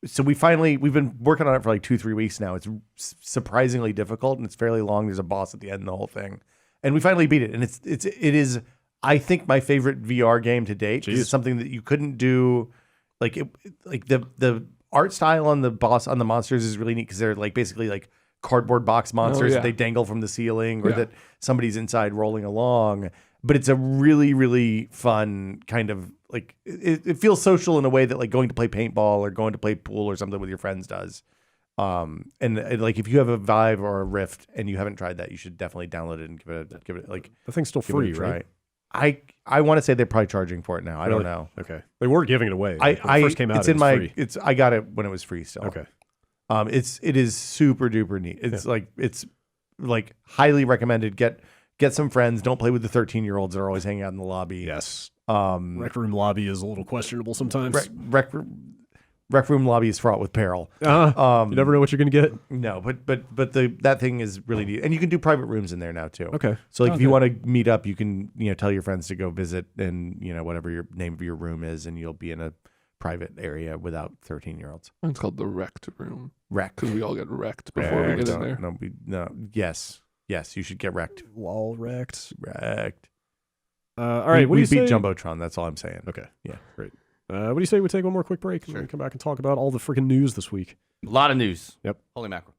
So we've been working on it for like 2-3 weeks now. It's surprisingly difficult, and it's fairly long. There's a boss at the end of the whole thing, and we finally beat it. And it is I think my favorite VR game to date. It's something that you couldn't do. Like the art style on the monsters is really neat because they're like basically like cardboard box monsters that they dangle from the ceiling or that somebody's inside rolling along. But it's a really, really fun kind of like it feels social in a way that like going to play paintball or going to play pool or something with your friends does. And like if you have a Vive or a Rift and you haven't tried that, you should definitely download it and give it like The thing's still free, right? I want to say they're probably charging for it now. I don't know. Okay, they were giving it away. When it first came out. It's it in was my. free. I got it when it was free still. Okay. It is super duper neat. It's like highly recommended. Get some friends. Don't play with the 13-year-olds that are always hanging out in the lobby. Yes. Rec Room lobby is a little questionable sometimes. Rec Room lobby is fraught with peril. You never know what you're gonna get. No, but that thing is really neat, and you can do private rooms in there now too. Okay. So like if you want to meet up, you can tell your friends to go visit, and whatever your name of your room is, and you'll be in a private area without 13-year-olds. It's called the wrecked room. Wreck. Because we all get wrecked before we get in there. No. Yes, you should get wrecked. Wall wrecked. All right. we do you beat say? Jumbotron. That's all I'm saying. Okay. Yeah. Great. What do you say we take one more quick break and then come back and talk about all the freaking news this week? A lot of news. Yep. Holy mackerel.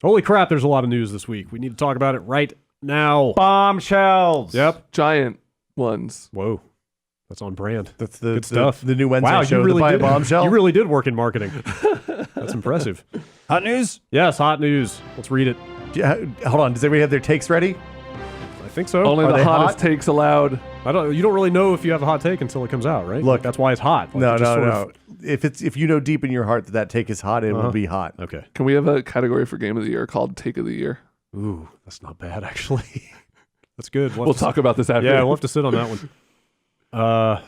Holy crap, there's a lot of news this week. We need to talk about it right now. Bombshells. Yep. Giant ones. Whoa. That's on brand. That's the Good stuff. The new Wednesday Wow, show. you really the Buy a did. Bombshell. You really did work in marketing. That's impressive. Hot news? Yes, hot news. Let's read it. Yeah, hold on. Does everybody have their takes ready? I think so. Only Are the they hottest hot? takes allowed. You don't really know if you have a hot take until it comes out, right? Look, Like, that's why it's hot. Like, No, it just no, sort no. If you know deep in your heart that take is hot, it will be hot. Okay. Can we have a category for Game of the Year called Take of the Year? Ooh, that's not bad, actually. That's good. We'll talk about this after. Yeah, we'll have to sit on that one. I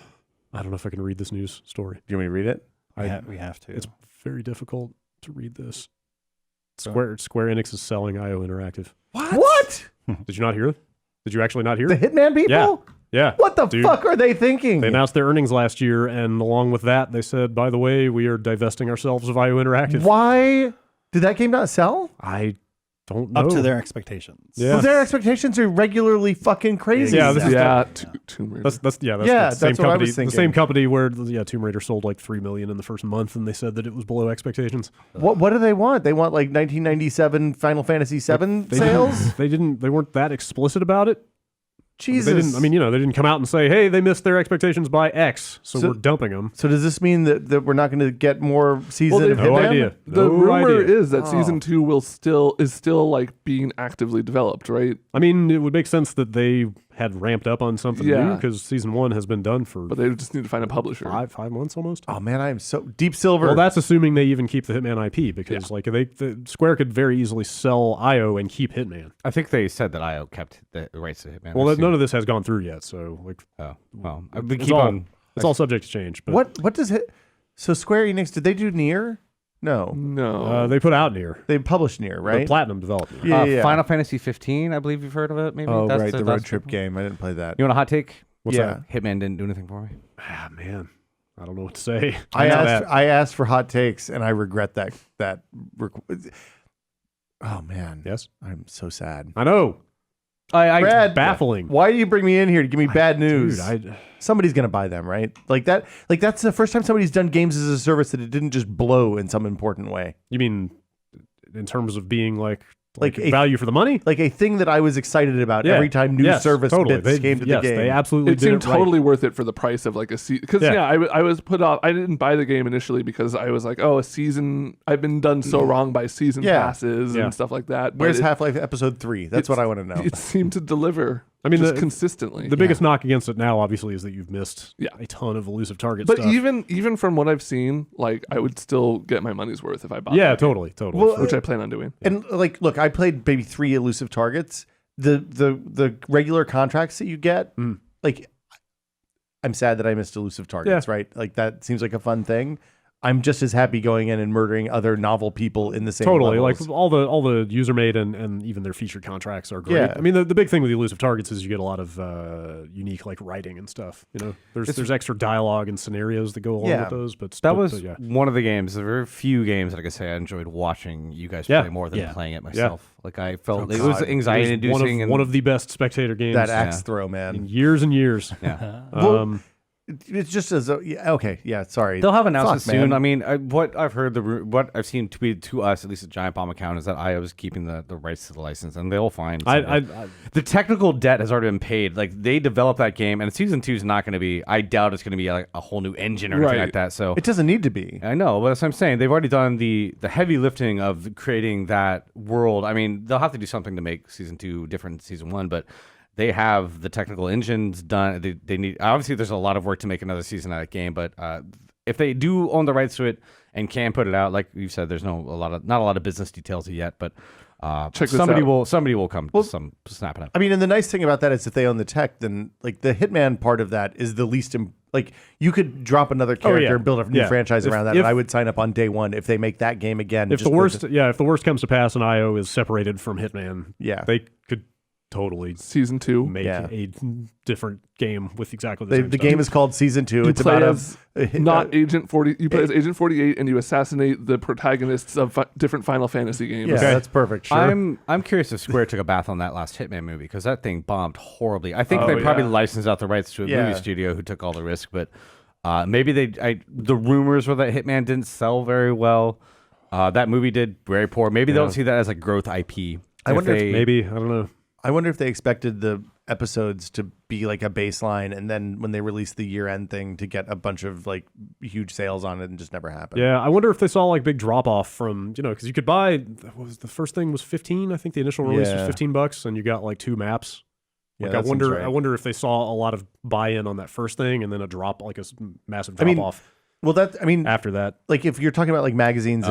don't know if I can read this news story. Do you want me to read it? We have to. It's very difficult to read this. Square Enix is selling IO Interactive. What? Did you not hear it? Did you actually not hear The it? Hitman people? Yeah. What the Dude. fuck are they thinking? They announced their earnings last year, and along with that, they said, by the way, we are divesting ourselves of IO Interactive. Why did that game not sell? I don't know. up to their expectations. Yeah. Well, their expectations are regularly fucking crazy. Yeah, this is Tomb Raider. That's the same that's what I company. was The thinking. same company where Tomb Raider sold like 3 million in the first month, and they said that it was below expectations. What do they want? They want like 1997 Final Fantasy VII They sales? They weren't that explicit about it. Jesus. They didn't. I mean, they didn't come out and say, "Hey, they missed their expectations by X, so we're dumping them." So does this mean that we're not going to get more season of No Hitman? idea. The No rumor idea. is that season 2 is still like being actively developed, right? I mean, it would make sense that they had ramped up on something new Yeah. because season 1 has been done for But they just need to find a publisher. 5 months almost. Oh man, I am so Deep Silver. Well, that's assuming they even keep the Hitman IP because Square could very easily sell IO and keep Hitman. I think they said that IO kept the rights to Hitman. Well, none of this has gone through yet, so like Oh, well, we it's keep all, on. it's all subject to change. But what does it? So Square Enix, did they do Nier? No, No. they put out Nier. they published Nier, The right? Platinum developed Nier. Yeah. Final Fantasy 15, I believe you've heard of it. Maybe. Oh, That's right, the road that's- trip game. I didn't play that. You want a hot take? What's yeah. that? Hitman didn't do anything for me. Ah, man, I don't know what to say. I know asked. that. I asked for hot takes, and I regret that. Oh man, Yes, I'm so sad. I know. Brad, Baffling. Why do you bring me in here to give me bad news? Dude, Somebody's gonna buy them, right? Like that. Like that's the first time somebody's done games as a service that it didn't just blow in some important way. you mean in terms of being like Like a- value for the money? Like a thing that I was excited about Yeah. every time new Yes, service totally. bits They, came to yes, the game. they absolutely It did seemed it right. totally worth it for the price of like a season. Because Yeah. I was put off. I didn't buy the game initially because I was like, oh, a season. I've been done so wrong by season Yeah. passes Yeah. and stuff like that. Where's but Half-Life Episode 3? That's what I want to know. It seemed to deliver. I mean, just the- consistently. The biggest knock against it now, obviously, is that you've missed Yeah. a ton of elusive target But stuff. even from what I've seen, like I would still get my money's worth if I bought. Yeah, that game, totally. Well, which I plan on doing. And like, look, I played maybe 3 elusive targets. The regular contracts that you get, like, I'm sad that I missed elusive targets. Yeah. Right? Like that seems like a fun thing. I'm just as happy going in and murdering other novel people in the same Totally, levels. like all the user made and even their featured contracts are great. Yeah. I mean, the big thing with the elusive targets is you get a lot of unique like writing and stuff. There's extra dialogue and scenarios that go along Yeah. with those. But That but, was yeah. one of the games. There were few games that I could say I enjoyed watching you guys Yeah. play more than Yeah. playing it myself. Like I felt it God. was anxiety It was inducing. one of the best spectator games that axe Yeah. throw, in man. years and years. yeah. Well, It's just as okay, yeah. Sorry, They'll have announcements Fuck, soon. man. I mean, what I've heard, what I've seen tweeted to us, at least a Giant Bomb account, is that IO is keeping the rights to the license, and they'll find. The technical debt has already been paid. Like they developed that game, and season 2 is not going to be. I doubt it's going to be like a whole new engine or anything Right. like that. So it doesn't need to be. I know, but that's what I'm saying. They've already done the heavy lifting of creating that world. I mean, they'll have to do something to make season 2 different than season 1, but they have the technical engines done. They need, obviously there's a lot of work to make another season of that game, but if they do own the rights to it and can put it out, like you said, there's not a lot of business details yet, but Check this somebody out. will come snap it up. I mean, and the nice thing about that is if they own the tech, then like the Hitman part of that is the least Like you could drop another character and build a new franchise around that, and I would sign up on day one if they make that game again. If the worst comes to pass and IO is separated from Hitman, they could totally Season 2 make a different game with exactly the same the stuff. game is called Season 2. It's play about as not Agent 40. You play as Agent 48, and you assassinate the protagonists of different Final Fantasy games. Yeah, that's perfect. Sure. I'm curious if Square took a bath on that last Hitman movie because that thing bombed horribly. I think they probably licensed out the rights to a movie studio who took all the risk, but maybe the rumors were that Hitman didn't sell very well. That movie did very poor. Maybe they don't see that as a growth IP. I wonder if maybe, I don't know. I wonder if they expected the episodes to be like a baseline, and then when they released the year-end thing to get a bunch of like huge sales on it, and just never happened. Yeah, I wonder if they saw like big drop off from because you could buy. What was the first thing was 15? I think the initial release was $15, and you got like 2 maps. Like, Yeah, I wonder if they saw a lot of buy-in on that first thing, and then a drop, like a massive drop off. Well, after that, like if you're talking about like magazines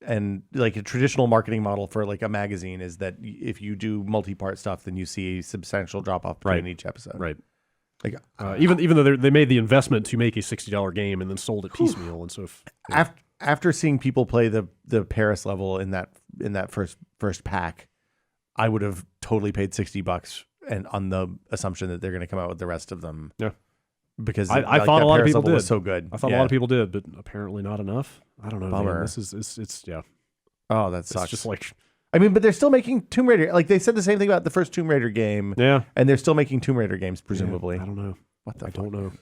and like a traditional marketing model for like a magazine is that if you do multi-part stuff, then you see a substantial drop off between each episode. Right. Like even though they made the investment to make a $60 game and then sold it piecemeal, and so after seeing people play the Paris level in that first pack, I would have totally paid $60 and on the assumption that they're going to come out with the rest of them. Yeah. Because I thought a lot of people did. Was so good. I thought a lot of people did, but apparently not enough. I don't know. Bummer. Man. It's Oh, that sucks. It's just like, I mean, but they're still making Tomb Raider. Like they said the same thing about the first Tomb Raider game. Yeah. And they're still making Tomb Raider games, presumably. I don't know. I don't know.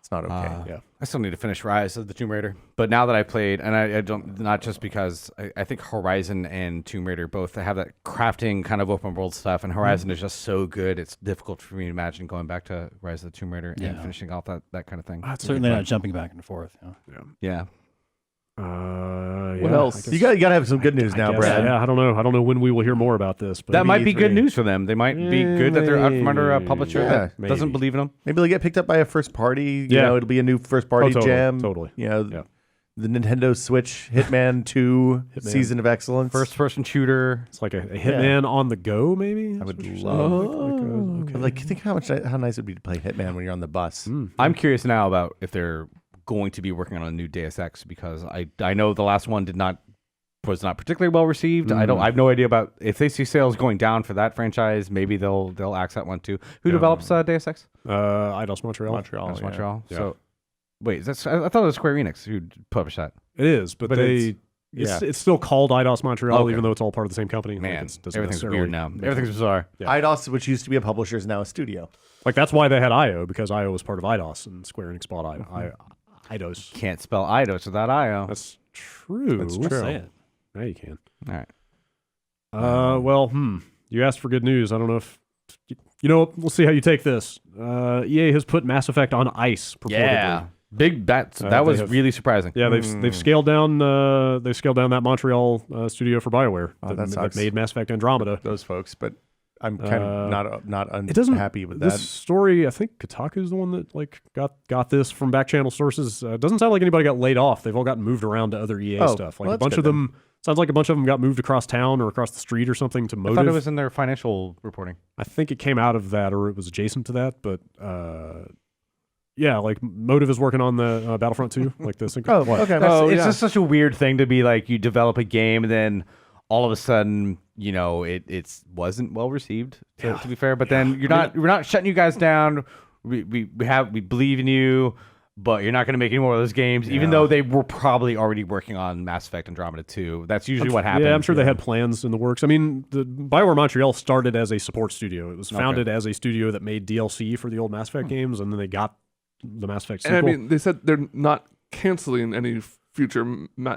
It's not okay. Yeah. I still need to finish Rise of the Tomb Raider. But now that I played, and I don't, not just because I think Horizon and Tomb Raider both have that crafting kind of open world stuff, and Horizon is just so good, it's difficult for me to imagine going back to Rise of the Tomb Raider and finishing off that kind of thing. Certainly not jumping back and forth. Yeah. What else? You got to have some good news now, Brad. Yeah, I don't know when we will hear more about this. But That might be good news for them. They might be good that they're out from under a publisher that doesn't believe in them. Maybe they'll get picked up by a first party. You know, it'll be a new first party jam. Totally. You know, the Nintendo Switch Hitman 2 Season of Excellence. First person shooter. It's like a Hitman on the go, maybe? I would love. Like, think how nice it would be to play Hitman when you're on the bus. I'm curious now about if they're going to be working on a new Deus Ex because I know the last one was not particularly well received. I have no idea about if they see sales going down for that franchise. Maybe they'll axe that one too. Who develops Deus Ex? Eidos Montreal. Montreal. So wait, I thought it was Square Enix who published that. It is, but it's still called Eidos Montreal, even though it's all part of the same company. Man, everything's weird now. Everything's bizarre. Yeah. Eidos, which used to be a publisher, is now a studio. Like that's why they had IO, because IO was part of Eidos, and Square Enix bought Eidos. Can't spell Eidos without IO. That's true. That's true. Say it. Now you can. All right. Well, you asked for good news. I don't know if we'll see how you take this. EA has put Mass Effect on ice. Purportedly. Yeah. Big bets. That was really surprising. Yeah, they've scaled down. They've scaled down that Montreal studio for BioWare that made Mass Effect Andromeda. Those folks, but I'm kind of not unhappy with that. This story, I think Kotaku's the one that got this from back channel sources. Doesn't sound like anybody got laid off. They've all gotten moved around to other EA stuff. Like a bunch of them. Sounds like a bunch of them got moved across town or across the street or something to Motive. I thought it was in their financial reporting. I think it came out of that, or it was adjacent to that. But yeah, like Motive is working on the Battlefront 2, like this. Okay. It's just such a weird thing to be like you develop a game and then all of a sudden, it wasn't well received. To be fair, but then we're not shutting you guys down. We believe in you. But you're not going to make any more of those games, even though they were probably already working on Mass Effect Andromeda 2. That's usually what happens. Yeah, I'm sure they had plans in the works. I mean, the BioWare Montreal started as a support studio. It was founded as a studio that made DLC for the old Mass Effect games, and then they got the Mass Effect sequel. And I mean, they said they're not canceling any future.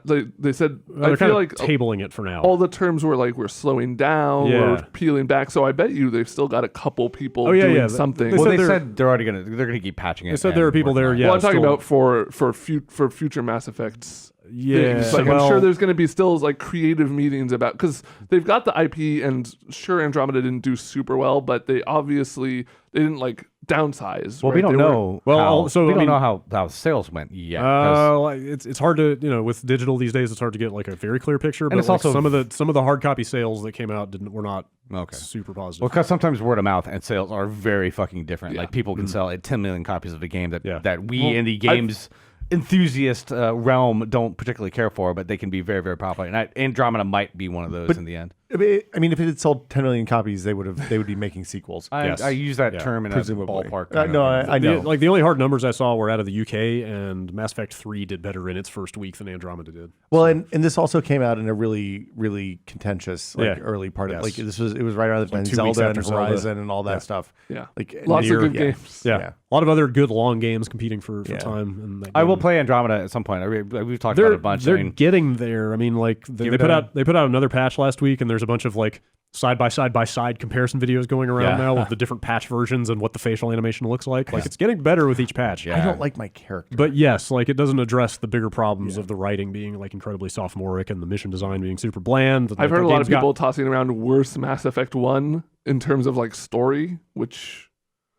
They said they're I kind feel of like tabling it for now. All the terms were like we're slowing down, we're peeling back. So I bet you they've still got a couple people doing something. They said they're gonna keep patching it. They said there are people there. Yeah, well, I'm talking about for future Mass Effects. Yeah, things. Like I'm sure there's going to be still like creative meetings about because they've got the IP and sure Andromeda didn't do super well, but they didn't like downsize. Well, right? we don't They were- know. Well, we don't know how sales went yet. 'cause- Like, it's hard to with digital these days. It's hard to get like a very clear picture. But it's like, also- some of the hard copy sales that came out were not super positive. Well, because sometimes word of mouth and sales are very fucking different. Like people can sell 10 million copies of a game that we in the games enthusiast realm don't particularly care for, but they can be very, very popular. And Andromeda might be one of those in the end. I mean, if it had sold 10 million copies, they would be making sequels. I use that term in presumably. a ballpark. No, I know. The only hard numbers I saw were out of the UK, and Mass Effect 3 did better in its first week than Andromeda did. Well, and this also came out in a really, really contentious early part of it. Like it was right around the time 2 weeks Zelda and after Horizon Zelda. and all that stuff. Yeah. Like Lots of good games. Yeah. A lot of other good long games competing for time. In that I will game. play Andromeda at some point. We've talked about it a bunch. They're getting there. I mean, like they put out another patch last week, and there's a bunch of like side by side comparison videos going around now with the different patch versions and what the facial animation looks like. Like it's getting better with each patch. I don't like my character. But yes, like it doesn't address the bigger problems of the writing being like incredibly sophomoric and the mission design being super bland. I've heard a lot of people tossing around worse Mass Effect 1 in terms of like story, which...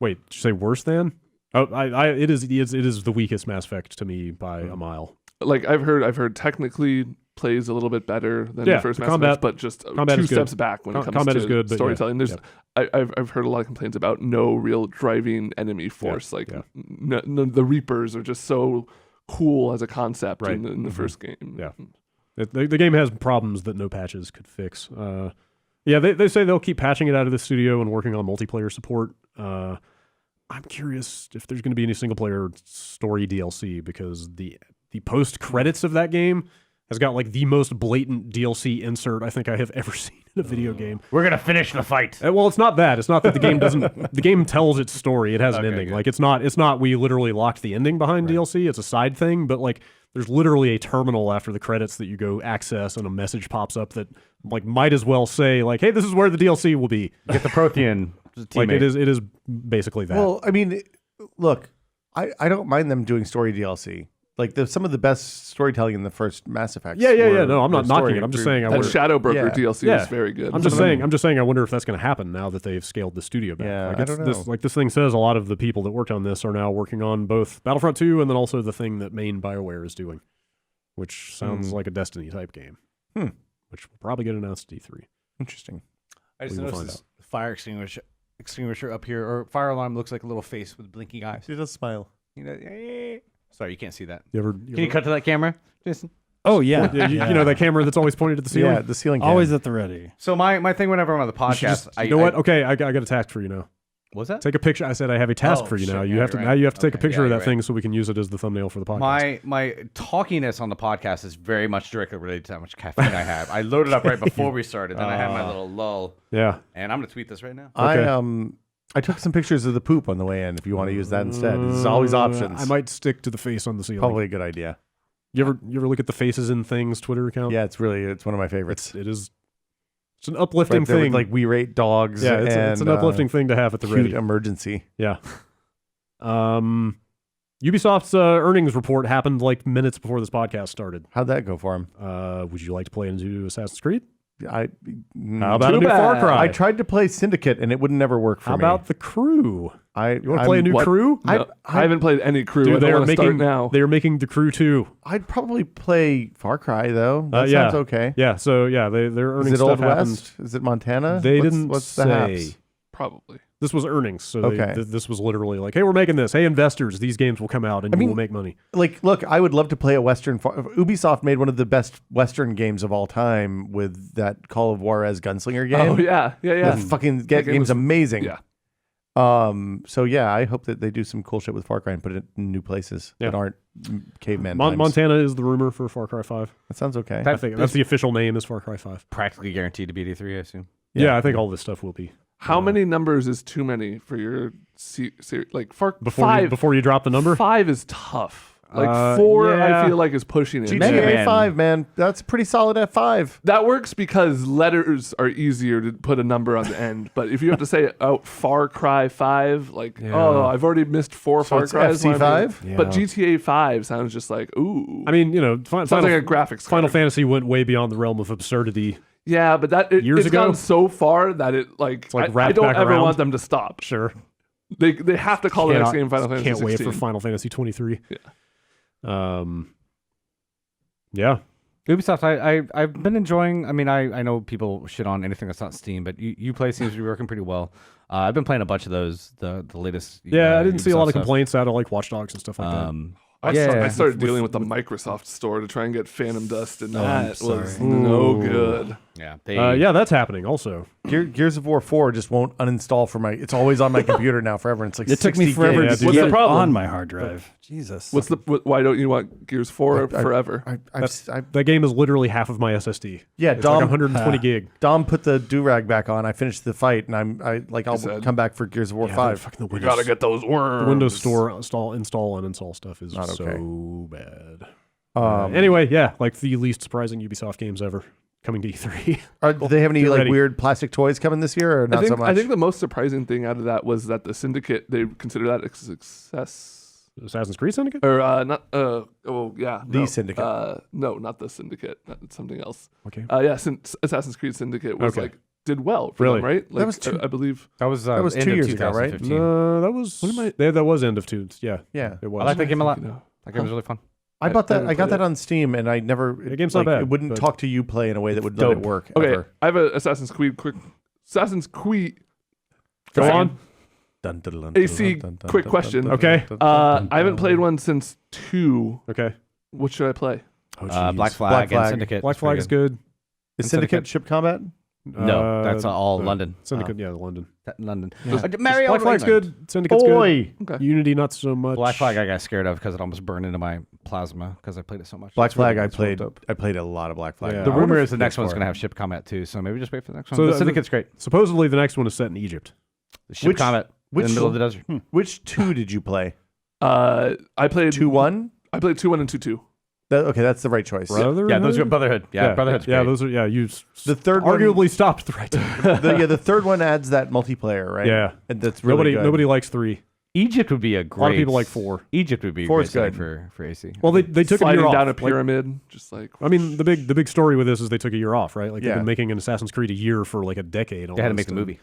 Wait, did you say worse than? Oh, it is the weakest Mass Effect to me by a mile. Like I've heard technically plays a little bit better than the first Mass Effect, but just two steps back when it comes combat to is good, storytelling. I've heard a lot of complaints about no real driving enemy force. The Reapers are just so cool as a concept in the first game. Yeah, the game has problems that no patches could fix. They say they'll keep patching it out of the studio and working on multiplayer support. I'm curious if there's going to be any single player story DLC because the post credits of that game has got like the most blatant DLC insert I think I have ever seen in a video game. We're gonna finish the fight. Well, it's not that. It's not that the game doesn't. The game tells its story. It has an ending. Good. Like it's not. We literally locked the ending behind DLC. It's a side thing, but like there's literally a terminal after the credits that you go access, and a message pops up that like might as well say like, "Hey, this is where the DLC will be." Get the Prothean. Like it is basically that. Well, I mean, look, I don't mind them doing story DLC. Like some of the best storytelling in the first Mass Effect. Yeah. No, I'm not knocking it. I'm just saying that Shadow Broker DLC is very good. I'm just saying. I wonder if that's going to happen now that they've scaled the studio back. Yeah, like I don't know. This thing says a lot of the people that worked on this are now working on both Battlefront 2 and then also the thing that main BioWare is doing, which sounds like a Destiny type game, which will probably get announced at E3. Interesting. I just noticed this fire extinguisher up here, or fire alarm looks like a little face with blinking eyes. She does smile. Sorry, you can't see that. Can you cut to that camera, Jason? Oh yeah, you know that camera that's always pointed at the ceiling. Yeah, the ceiling. Always at the ready. So my thing whenever I'm on the podcast, you know what? Okay, I got a task for you now. What's that? Take a picture. I said I have a task for you now. You have to take a picture of that thing so we can use it as the thumbnail for the podcast. My talkiness on the podcast is very much directly related to how much caffeine I have. I loaded up right before we started, then I had my little lull. Yeah. And I'm gonna tweet this right now. Okay. I took some pictures of the poop on the way in. If you want to use that instead, there's always options. I might stick to the face on the ceiling. Probably a good idea. You ever look at the Faces in Things Twitter account? Yeah, it's one of my favorites. It's an uplifting right there thing. With, like we rate dogs. Yeah, it's an uplifting thing to have at the ready. Emergency. Yeah. Ubisoft's earnings report happened like minutes before this podcast started. How'd that go for him? Would you like to play into Assassin's Creed? How about a new Far Cry? I tried to play Syndicate and it would never work for me. How about the Crew? You want to play a new Crew? No, I haven't played any Crew. Dude, I don't want to start now. They're making the Crew 2. I'd probably play Far Cry though. That sounds okay. Yeah, so yeah, their earnings Is it stuff Old happened. West? Is it Montana? They didn't what's say. The haps? Probably. This was earnings, so Okay. This was literally like, hey, we're making this. Hey, investors, these games will come out and you will make money. Like, look, I would love to play a Western. Ubisoft made one of the best Western games of all time with that Call of Juarez gunslinger game. Oh yeah. That fucking game's amazing. Yeah. So yeah, I hope that they do some cool shit with Far Cry and put it in new places that aren't caveman times. Montana is the rumor for Far Cry 5. That sounds okay. I think that's the official name is Far Cry 5. Practically guaranteed to be D3, I assume. Yeah, I think all this stuff will be. How many numbers is too many for your series? Like before you drop the number? 5 is tough. Like 4, yeah. I feel like is pushing it. GTA 5, man, that's pretty solid at 5. That works because letters are easier to put a number on the end. But if you have to say Far Cry 5, like I've already missed 4 Far Cries. FC5? But GTA 5 sounds just like ooh. I mean, sounds like a graphics card. Final Fantasy went way beyond the realm of absurdity. Yeah, but it's Years ago? gone so far that it's like I don't ever want them to stop. Sure. They have to call the next game Final Fantasy Can't 16. wait for Final Fantasy 23. Yeah. Yeah. Ubisoft, I've been enjoying. I mean, I know people shit on anything that's not Steam, but Uplay seems to be working pretty well. I've been playing a bunch of those, the latest. Yeah, I didn't see a Ubisoft lot of stuff. complaints out of like Watch Dogs and stuff like that. I started dealing with the Microsoft store to try and get Phantom Dust, and that was no good. Yeah, Yeah, that's happening also. Gears of War 4 just won't uninstall for my. It's always on my computer now forever. And it's like It took me 60 forever gigs. to What's get the it problem? on my hard drive. Jesus. Why don't you want Gears 4 forever? That game is literally half of my SSD. Yeah, It's Dom, like 120 gig. Dom put the do-rag back on. I finished the fight, and I'll said- come back for Gears of War Yeah, 5. fucking the We Windows, gotta get those worms. the Windows Store install and uninstall stuff is Not okay. so bad. Um, Anyway, yeah, like the least surprising Ubisoft games ever coming to E3. do they have any Get like ready. weird plastic toys coming this year, or not so much? I think the most surprising thing out of that was that the Syndicate, they consider that a success. Assassin's Creed Syndicate? Or not, The Syndicate. No, not the Syndicate. That's something else. Okay. Assassin's Creed Syndicate was Okay. did well for Really? them, right? Like, was two- I believe. That was That was end 2 of years ago, right? 2015. No, that was that was end of Tunes. Yeah, yeah. it was. I like that game a lot. You know. That game was really fun. I bought that. I I got played that on Steam, and I never. The game's not bad, It wouldn't but- talk to Uplay in a way that would let it dope. work. Okay, Ever. I have a Assassin's Creed Go on. Dun, dun, dun, AC, dun, dun, dun, quick dun, question. dun, Okay. dun, dun, I haven't dun. played one since 2. Okay. What should I play? Oh, Black jeez. Flag Black and Flag. Syndicate. Black Flag is good. Is Syndicate ship combat? No, that's all London. Syndicate, yeah, London. London. Yeah. Mario Black Flag's England. good. Syndicate's Boy, good. Okay. Unity, not so much. Black Flag I got scared of because it almost burned into my plasma because I played it so much. Black Flag. really- I that's played. fucked up. I played a lot of Black Flag. Yeah. The I wonder rumor if is the next PS4. one's going to have ship combat too, so maybe just wait for the next one. So The the- Syndicate's great. Supposedly, the next one is set in Egypt. The ship Which- combat in the middle of the desert. Which 2 did you play? I played 2-1. I played 2-1 and 2-2. Okay, that's the right choice. Brotherhood? Yeah, those are Brotherhood. Yeah, Brotherhood's Yeah, great. those are. Yeah, you. The third one- arguably stopped at the right time. The third one adds that multiplayer, right? Yeah. and that's really good. Nobody likes 3. Egypt would be a great. A lot of people like 4. Egypt would be a 4 great is setting good. for AC. Well, they took a Sliding year off. down a Like, pyramid, just like. I mean, the big story with this is they took a year off, right? Like Yeah. they've been making an Assassin's Creed a year for like a decade. They had to almost, make the and- movie.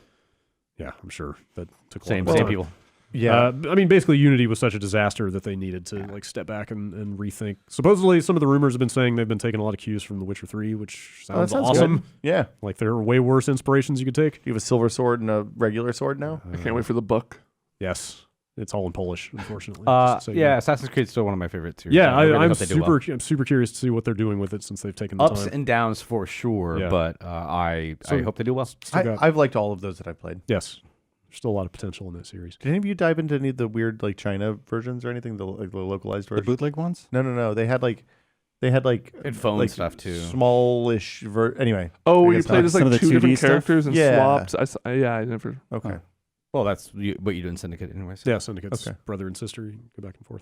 Yeah, I'm sure that took a Same long time. people. Yeah, I mean, basically, Unity was such a disaster that they needed to like step back and rethink. Supposedly, some of the rumors have been saying they've been taking a lot of cues from The Witcher 3, which Oh, that sounds awesome. good. Yeah, Like there are way worse inspirations you could take. you have a silver sword and a regular sword now. I can't wait for the book. Yes, it's all in Polish, unfortunately. Just so you Yeah, know. Assassin's Creed's still one of my favorite series. Yeah, really I'm hope they do well. I'm super curious to see what they're doing with it since they've taken the Ups time. and downs for sure, Yeah. but I So- hope they do well. Still got- I've liked all of those that I played. yes, there's still a lot of potential in that series. Did any of you dive into any of the weird like China versions or anything? The localized The version? bootleg ones? No. They had like And phone like stuff too. Smallish. Anyway. Oh, I where you guess played not. as Some like of the 2 2D different stuff? characters and Yeah. swaps. I never. Okay. Well, that's what you do in Syndicate, anyways. Yeah, Syndicate's Okay. brother and sister. You can go back and forth.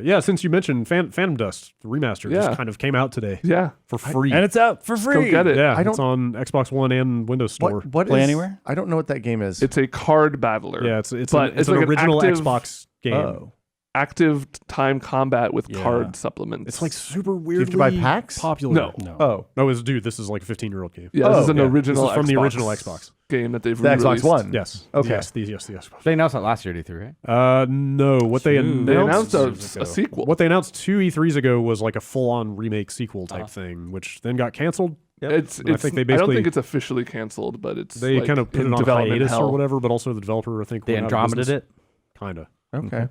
Yeah, since you mentioned Phantom Dust, the remaster Yeah. just kind of came out today Yeah. for free. And it's out for free. Go get it. yeah, I it's on Xbox One and Windows Store. What Play is- anywhere? I don't know what that game is. It's a card battler. Yeah, it's But an it's like an original active- Xbox game. Oh. Active time combat with Yeah. card supplements. It's like super you have weirdly to buy packs? popular. No. No. Oh, No, dude, this is like a 15-year-old game. Yeah, this Oh, is an yeah. original This is from the Xbox original Xbox. game that they've the Xbox re-released. One. Yes. Okay. Yes, the Xbox. They announced that last year at E3, right? No, what they announced, They announced years a ago. sequel. What they announced 2 E3s ago was like a full-on remake sequel type thing, which then got canceled. It's, And I think they I don't basically- think it's officially canceled, but it's They like kind of put in it on development hiatus hell. or whatever, but also the developer, I think, They went out of Andromeda'd business. it. Kind of. okay.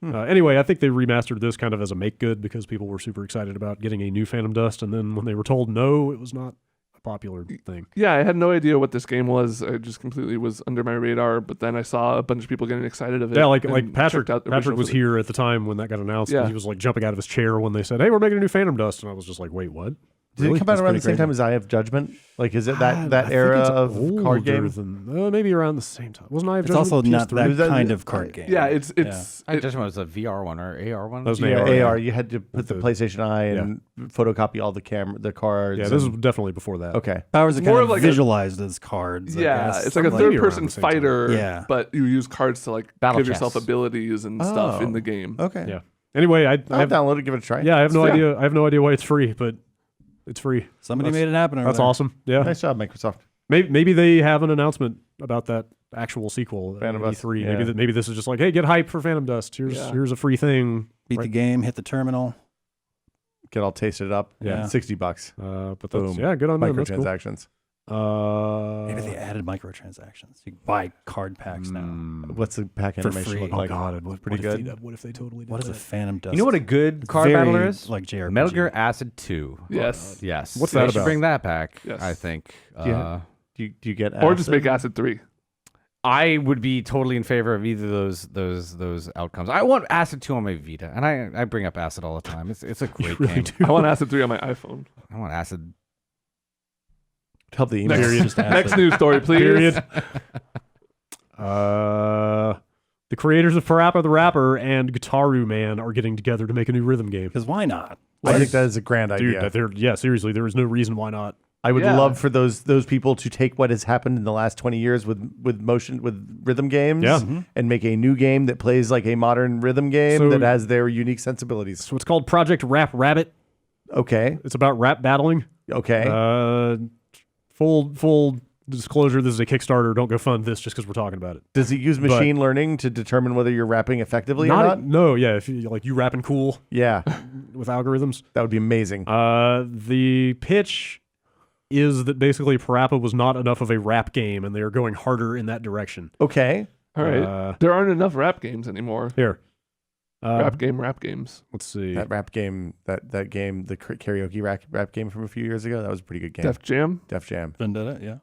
Anyway, I think they remastered this kind of as a make good because people were super excited about getting a new Phantom Dust, and then when they were told no, it was not a popular thing. Yeah, I had no idea what this game was. I just completely was under my radar. But then I saw a bunch of people getting excited of it. Yeah, like and Patrick. checked out the Patrick original was footage. here at the time when that got announced. Yeah. And he was like jumping out of his chair when they said, "Hey, we're making a new Phantom Dust," and I was just like, "Wait, what?" Did Really? it come out That's around the pretty same time crazy. as Eye of Judgment? Like, is it I that think era it's of older card game? Than, maybe around the same time. Wasn't Eye of It's Judgment also not PS3? that that- kind of card game. Yeah, it's I just was a VR one or AR one. That was an Yeah, AR, AR. You had to put the PlayStation Eye and photocopy all the cards. Yeah, this was and- definitely before that. okay. Powers are More kind of of like a- visualized as cards. I yeah, guess. it's like a Maybe around third-person the same time. fighter. Yeah. But you use cards to like Battle give yourself chess. abilities and stuff in Oh. the game. Okay. Yeah. Anyway, I I'll have, download it. Give it a try. yeah, I have no Yeah. idea. I have no idea why it's free, but it's free. Somebody That's- made it happen. Over That's there. awesome. Yeah. Nice job, Microsoft. Maybe they have an announcement about that actual sequel. Phantom Dust, E3. yeah. Maybe this is just like, hey, get hype for Phantom Dust. Here's a free thing. Beat the game, hit the terminal. Get all tasted up. Yeah. $60. But that's, Boom. good on them. That's cool. Microtransactions. Maybe they added microtransactions. You can buy card packs now. What's the pack For animation free. look Oh, like? God, pretty good. What if they totally did What is that? a Phantom Dust? You know what a good card Very, battler is? like JRPG. Metal Gear Acid 2. Yes. Yes. What's They that should about? Bring that back. Yes. I think. Yeah. Do you get Or just acid? make Acid 3. I would be totally in favor of either of those outcomes. I want Acid 2 on my Vita, and I bring up Acid all the time. It's a great game. I want Acid 3 on my iPhone. I want Acid. Help the email. Next, Just next acid. news story, please. Period. The creators of Parappa the Rapper and Guitaru Man are getting together to make a new rhythm game. Because why not? I think that is a grand Dude, idea. seriously, there is no reason why not. I would Yeah. love for those people to take what has happened in the last 20 years with rhythm games Yeah. and make a new game that plays like a modern rhythm game So- that has their unique sensibilities. So it's called Project Rap Rabbit. Okay. It's about rap battling. Okay. Full disclosure, this is a Kickstarter. Don't go fund this just because we're talking about it. Does it use machine learning to determine whether you're rapping effectively or not? No, yeah. If you rapping cool Yeah. with algorithms. That would be amazing. The pitch is that basically Parappa was not enough of a rap game, and they are going harder in that direction. Okay. All right. There aren't enough rap games anymore. Here, Rap games. let's see. That rap game, that game, the karaoke rap game from a few years ago, that was a pretty good game. Def Jam. Def Jam. Vendetta, yeah.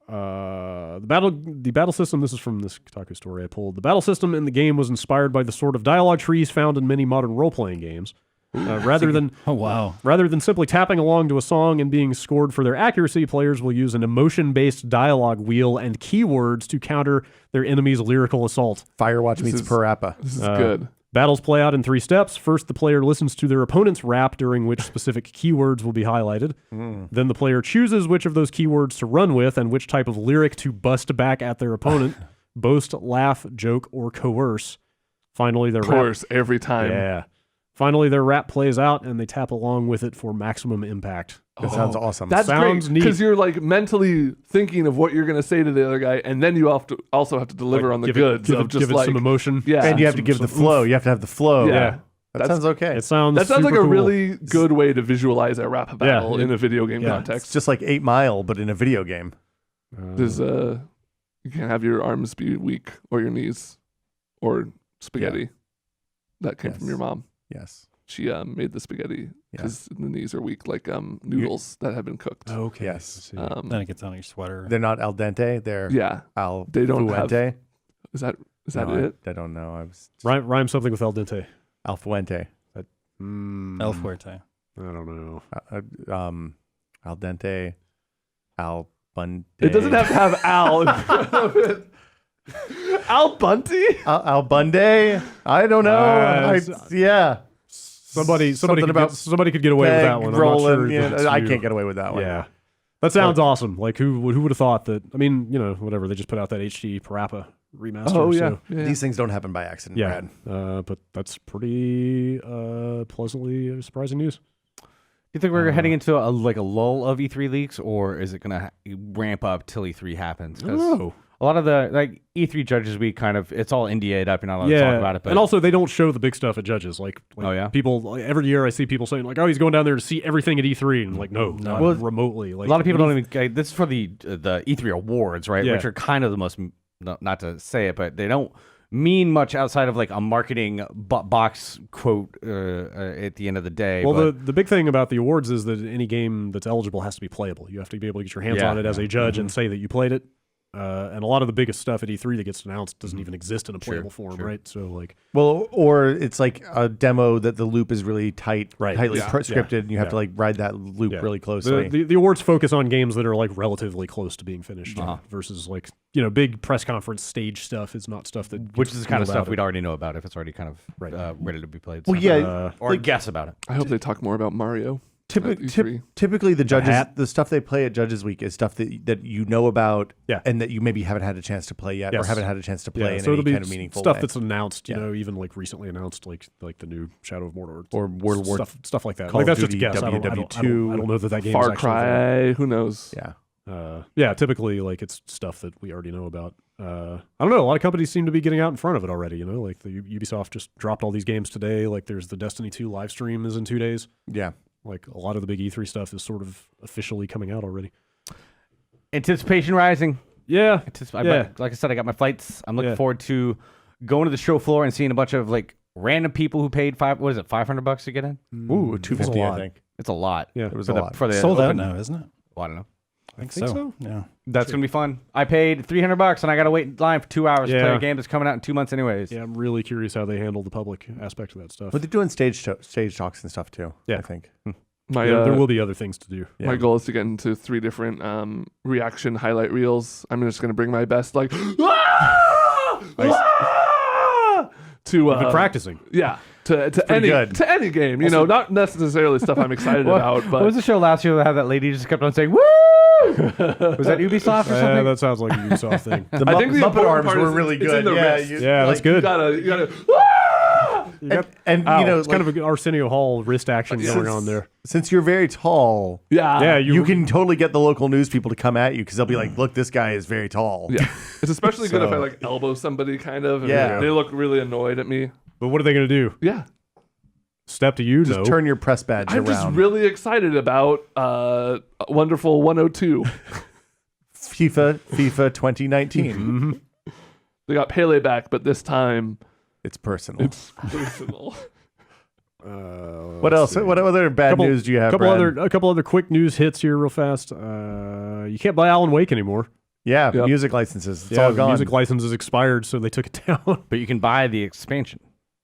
The battle system. This is from this Kotaku story I pulled. The battle system in the game was inspired by the sort of dialogue trees found in many modern role-playing games. Rather than simply tapping along to a song and being scored for their accuracy, players will use an emotion-based dialogue wheel and keywords to counter their enemy's lyrical assault. Firewatch meets Parappa. This is good. Battles play out in 3 steps. First, the player listens to their opponent's rap, during which specific keywords will be highlighted. Then the player chooses which of those keywords to run with and which type of lyric to bust back at their opponent. Boast, laugh, joke, or coerce. Finally, their Coerce every time. Yeah. Finally, their rap plays out, and they tap along with it for maximum impact. That sounds awesome. That's Sounds great neat. because you're like mentally thinking of what you're going to say to the other guy, and then you also have to deliver on the goods of just give it like some emotion. Yeah. and you have to give the flow. You have to have the flow. Yeah. That sounds okay. It sounds That sounds like super a cool. really good way to visualize a rap battle in a video game It's context. just like 8 Mile, but in a video game. There's you can't have your arms be weak or your knees or spaghetti. That came from your mom. Yes. She made the spaghetti because the knees are weak, like noodles that have been cooked. Okay. Yes. Then it gets on your sweater. They're not al dente. They're Yeah. al They don't have- fuente. Is that No, it? I don't know. I was Rhyme something with al dente. al fuente. El Fuerte. I don't know. Al dente. Al bunte. It doesn't have to have Al in front of it. Al Bunty? Al bunde. I don't know. Yeah. Somebody Something could about could get away with that one. I'm not rolling. sure Yeah, that it's I you. can't get away with that one. Yeah. That sounds awesome. Like who would have thought that? I mean, whatever. They just put out that HD Parappa remaster. Oh yeah. So, Yeah. These things don't happen by accident, yeah. Brad. But that's pretty pleasantly surprising news. Do you think we're heading into a lull of E3 leaks, or is it going to ramp up till E3 happens? 'Cause Oh. a lot of the E3 Judges Week it's all NDA'd up. You're not allowed to talk about it. But and also they don't show the big stuff at Judges. Like Oh, yeah? people every year I see people saying like, oh, he's going down there to see everything at E3, and like, no, not Well, remotely. Like a lot of people don't even. This is for the E3 awards, right? Yeah. Which are kind of the most, not to say it, but they don't mean much outside of like a marketing box quote at the end of the day. Well, but, the big thing about the awards is that any game that's eligible has to be playable. You have to be able to get your hands Yeah, on it as a judge and say that you played it. And a lot of the biggest stuff at E3 that gets announced doesn't even exist in a playable form, right? So like, Well, or it's like a demo that the loop is really tightly Yeah. scripted, and you have to like ride that loop yeah. really closely. The awards focus on games that are like relatively close to being finished, versus like big press conference stage stuff is not stuff that which gets is the kind of wheeled stuff out we'd at- already know about if it's already kind of ready to be played. Well, so. yeah, or guess about it. I hope they talk more about Mario. at E3. Typically the judges, hat. the stuff they play at Judges Week is stuff that you know about, Yeah. and that you maybe haven't had a chance to play yet, or Yes. haven't had a chance to Yeah, play in so any it'll be kind of meaningful stuff way. that's announced, Yeah. even like recently announced, like the new Shadow of Mordor Or World War stuff like that. Call like of that's just a Duty guess. I don't WW2. know that game. Far Cry. Who knows? Yeah. Yeah, typically like it's stuff that we already know about. I don't know. A lot of companies seem to be getting out in front of it already. Like the Ubisoft just dropped all these games today. Like there's the Destiny 2 live stream is in 2 days. Yeah. Like a lot of the big E3 stuff is sort of officially coming out already. Anticipation rising. Yeah. Like I said, I got my flights. I'm looking forward to going to the show floor and seeing a bunch of like random people who paid $500 to get in. Ooh, $250, I think. It's a lot. Yeah, it was a lot. For the sold out now, isn't it? Well, I don't know. I think so. Yeah, that's gonna be fun. I paid $300 and I gotta wait in line for 2 hours to play a game that's coming out in 2 months, anyways. Yeah, I'm really curious how they handle the public aspect of that stuff. But they're doing stage talks and stuff too. Yeah, I think. There will be other things to do. My goal is to get into 3 different reaction highlight reels. I'm just gonna bring my best, like You've been practicing. Yeah. To any game, not necessarily stuff I'm excited about. But what was the show last year that had that lady just kept on saying, "Woo!" Was that Ubisoft or something? That sounds like a Ubisoft thing. The Muppet arms were really good. That's good. You gotta. It's kind of an Arsenio Hall wrist action going on there. Since you're very tall, you can totally get the local news people to come at you because they'll be like, "Look, this guy is very tall." Yeah, it's especially good if I like elbow somebody, kind of. And they look really annoyed at me. But what are they going to do? Yeah. Step to you, just turn your press badge around. I'm just really excited about Wonderful 102. FIFA 2019. They got Pele back, but this time it's personal. What else? See. What other bad news do you have? A couple other quick news hits here, real fast. You can't buy Alan Wake anymore. Yeah, music licenses. It's all gone. The music license is expired, so they took it down. But you can buy the expansion.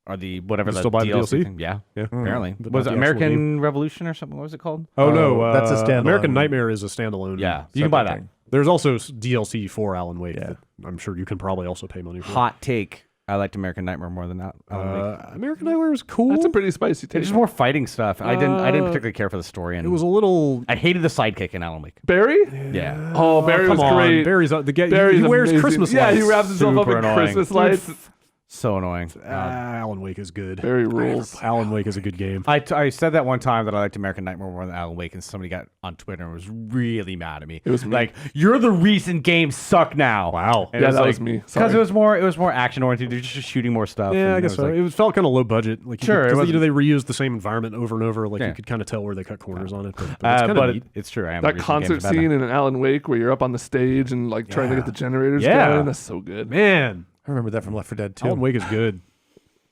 Or the whatever the still buy DLC the DLC thing. Yeah, yeah. Apparently, Was it American Revolution or something? What was it called? Oh no, that's a standalone. American Nightmare is a standalone. Yeah, you can buy that. There's also DLC for Alan Wake. Yeah. I'm sure you can probably also pay money for. Hot take: I liked American Nightmare more than that. American Nightmare was cool. That's a pretty spicy take. It's just more fighting stuff. I didn't particularly care for the story. And it was a little. I hated the sidekick in Alan Wake. Barry? Yeah. Oh, Barry was great. Barry's he wears amazing. Christmas lights. Yeah, he wraps himself up in Christmas lights. So annoying. Alan Wake is good. Barry rules. Alan Wake is a good game. I said that one time that I liked American Nightmare more than Alan Wake, and somebody got on Twitter and was really mad at me. It was like, "You're the reason games suck now." Wow. And that was me. Because it was more action oriented. They're just shooting more stuff. Yeah, I guess so. It felt kind of low budget. Like sure, because they reused the same environment over and over. Like you could kind of tell where they cut corners on it. But it's kind of neat. It's true. That concert scene in Alan Wake where you're up on the stage and like trying to get the generators going. That's so good, man. I remember that from Left 4 Dead 2. Alan Wake is good.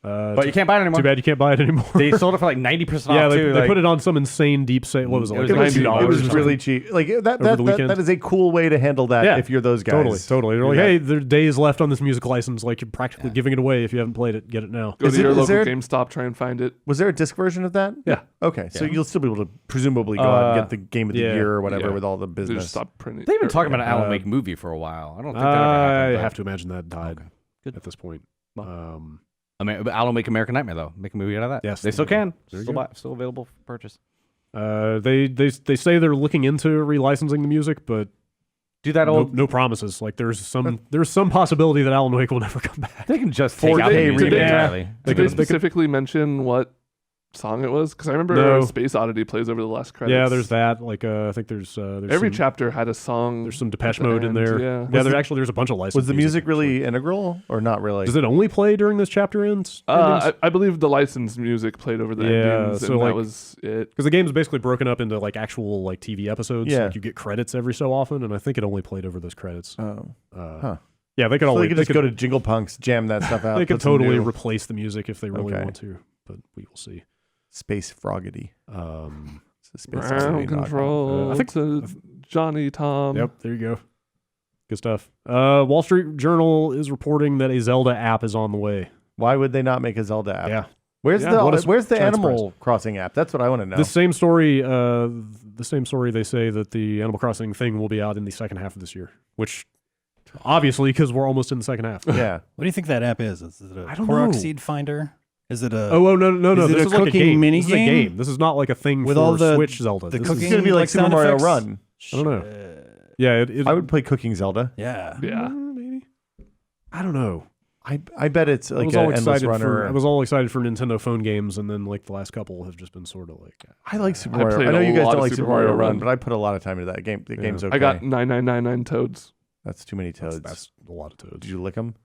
But you can't buy it anymore. Too bad you can't buy it anymore. They sold it for like 90% off. Yeah, too. They put it on some insane deep sale. What was it? Like $90. It was really cheap. Like that is a cool way to handle that if you're those guys. Totally. They're like, hey, there's days left on this music license. Like you're practically giving it away. If you haven't played it, get it now. Go to your local GameStop, try and find it. Was there a disc version of that? Yeah. Okay, so you'll still be able to presumably go out and get the game of the year or whatever with all the business. They just stopped printing. They've been talking about an Alan Wake movie for a while. I don't think that ever happened. I have to imagine that died at this point. Alan Wake American Nightmare though. Make a movie out of that. Yes, they still can. Still available for purchase. They say they're looking into relicensing the music, but do that no promises. Like there's some possibility that Alan Wake will never come back. They can just take out the music entirely. Did they specifically mention what song it was? Because I remember Space Oddity plays over the last credits. Yeah, there's that. Like I think there's every chapter had a song. There's some Depeche Mode in there. Yeah, there's a bunch of license. Was the music really integral or not really? Does it only play during this chapter ends? I believe the licensed music played over the endings, so and like, that was it. Because the game is basically broken up into like actual like TV episodes. Yeah, like you get credits every so often, and I think it only played over those credits. Huh. Yeah, they could always just go to Jingle Punks, jam that stuff out. They could totally replace the music if they really want to, but we will see. Space Froggity. Ground control. I think Johnny Tom. Yep, there you go. Good stuff. Wall Street Journal is reporting that a Zelda app is on the way. Why would they not make a Zelda app? Yeah. Where's the Animal Crossing app? That's what I want to know. The same story. They say that the Animal Crossing thing will be out in the second half of this year, which obviously because we're almost in the second half. Yeah. What do you think that app is? Is it a Korok seed finder? Is it a? Oh no! This is like a game. This is a game. This is not like a thing with for all the Switch Zelda. It's going to be like Super Mario Run. I don't know. Yeah, I would play Cooking Zelda. Yeah. Maybe. I don't know. I bet it's like I was an all endless excited runner. I was all excited for Nintendo phone games, and then like the last couple have just been sort of like. I like Super I Mario. played I know a you guys lot don't of like Super Super Mario Mario Run, Run. but I put a lot of time into that game. The game's okay. I got 9999 toads. That's too many toads. That's a lot of toads. Did you lick them?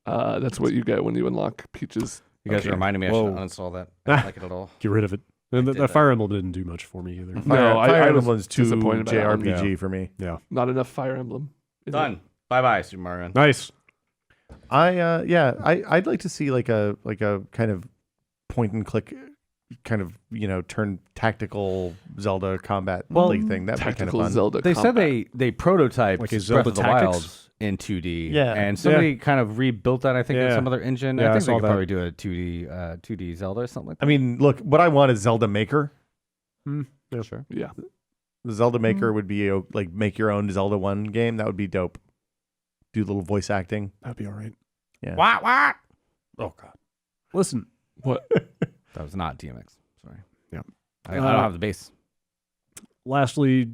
That's what you get when you unlock Peach's. You guys Okay. reminded me I should uninstall that. I don't like it at all. Get rid of it. And did the that. Fire Emblem didn't do much for me either. No, Fire I was Emblem's too disappointed by that one. JRPG for me. Yeah. Not enough Fire Emblem. Is it? Done. Bye bye, Super Mario Run. Nice. I'd like to see like a kind of point and click kind of turn tactical Zelda combat thing. That'd be kind of Tactical fun. Zelda. They said combat. they prototyped Like a Breath Zelda of the Tactics? Wild in 2D. Yeah. And somebody kind of rebuilt that, I think, in Yeah. some other engine. Yeah, I I think saw they could that. probably do a 2D Zelda or something like that. I mean, look, what I want is Zelda Maker. Yeah. Sure. Yeah. The Zelda Maker would be like make your own Zelda 1 game. That would be dope. Do a little voice acting. That'd be all right. Yeah. What? Oh God. Listen. What? That was not DMX. Sorry. Yeah. I don't have the base. Lastly,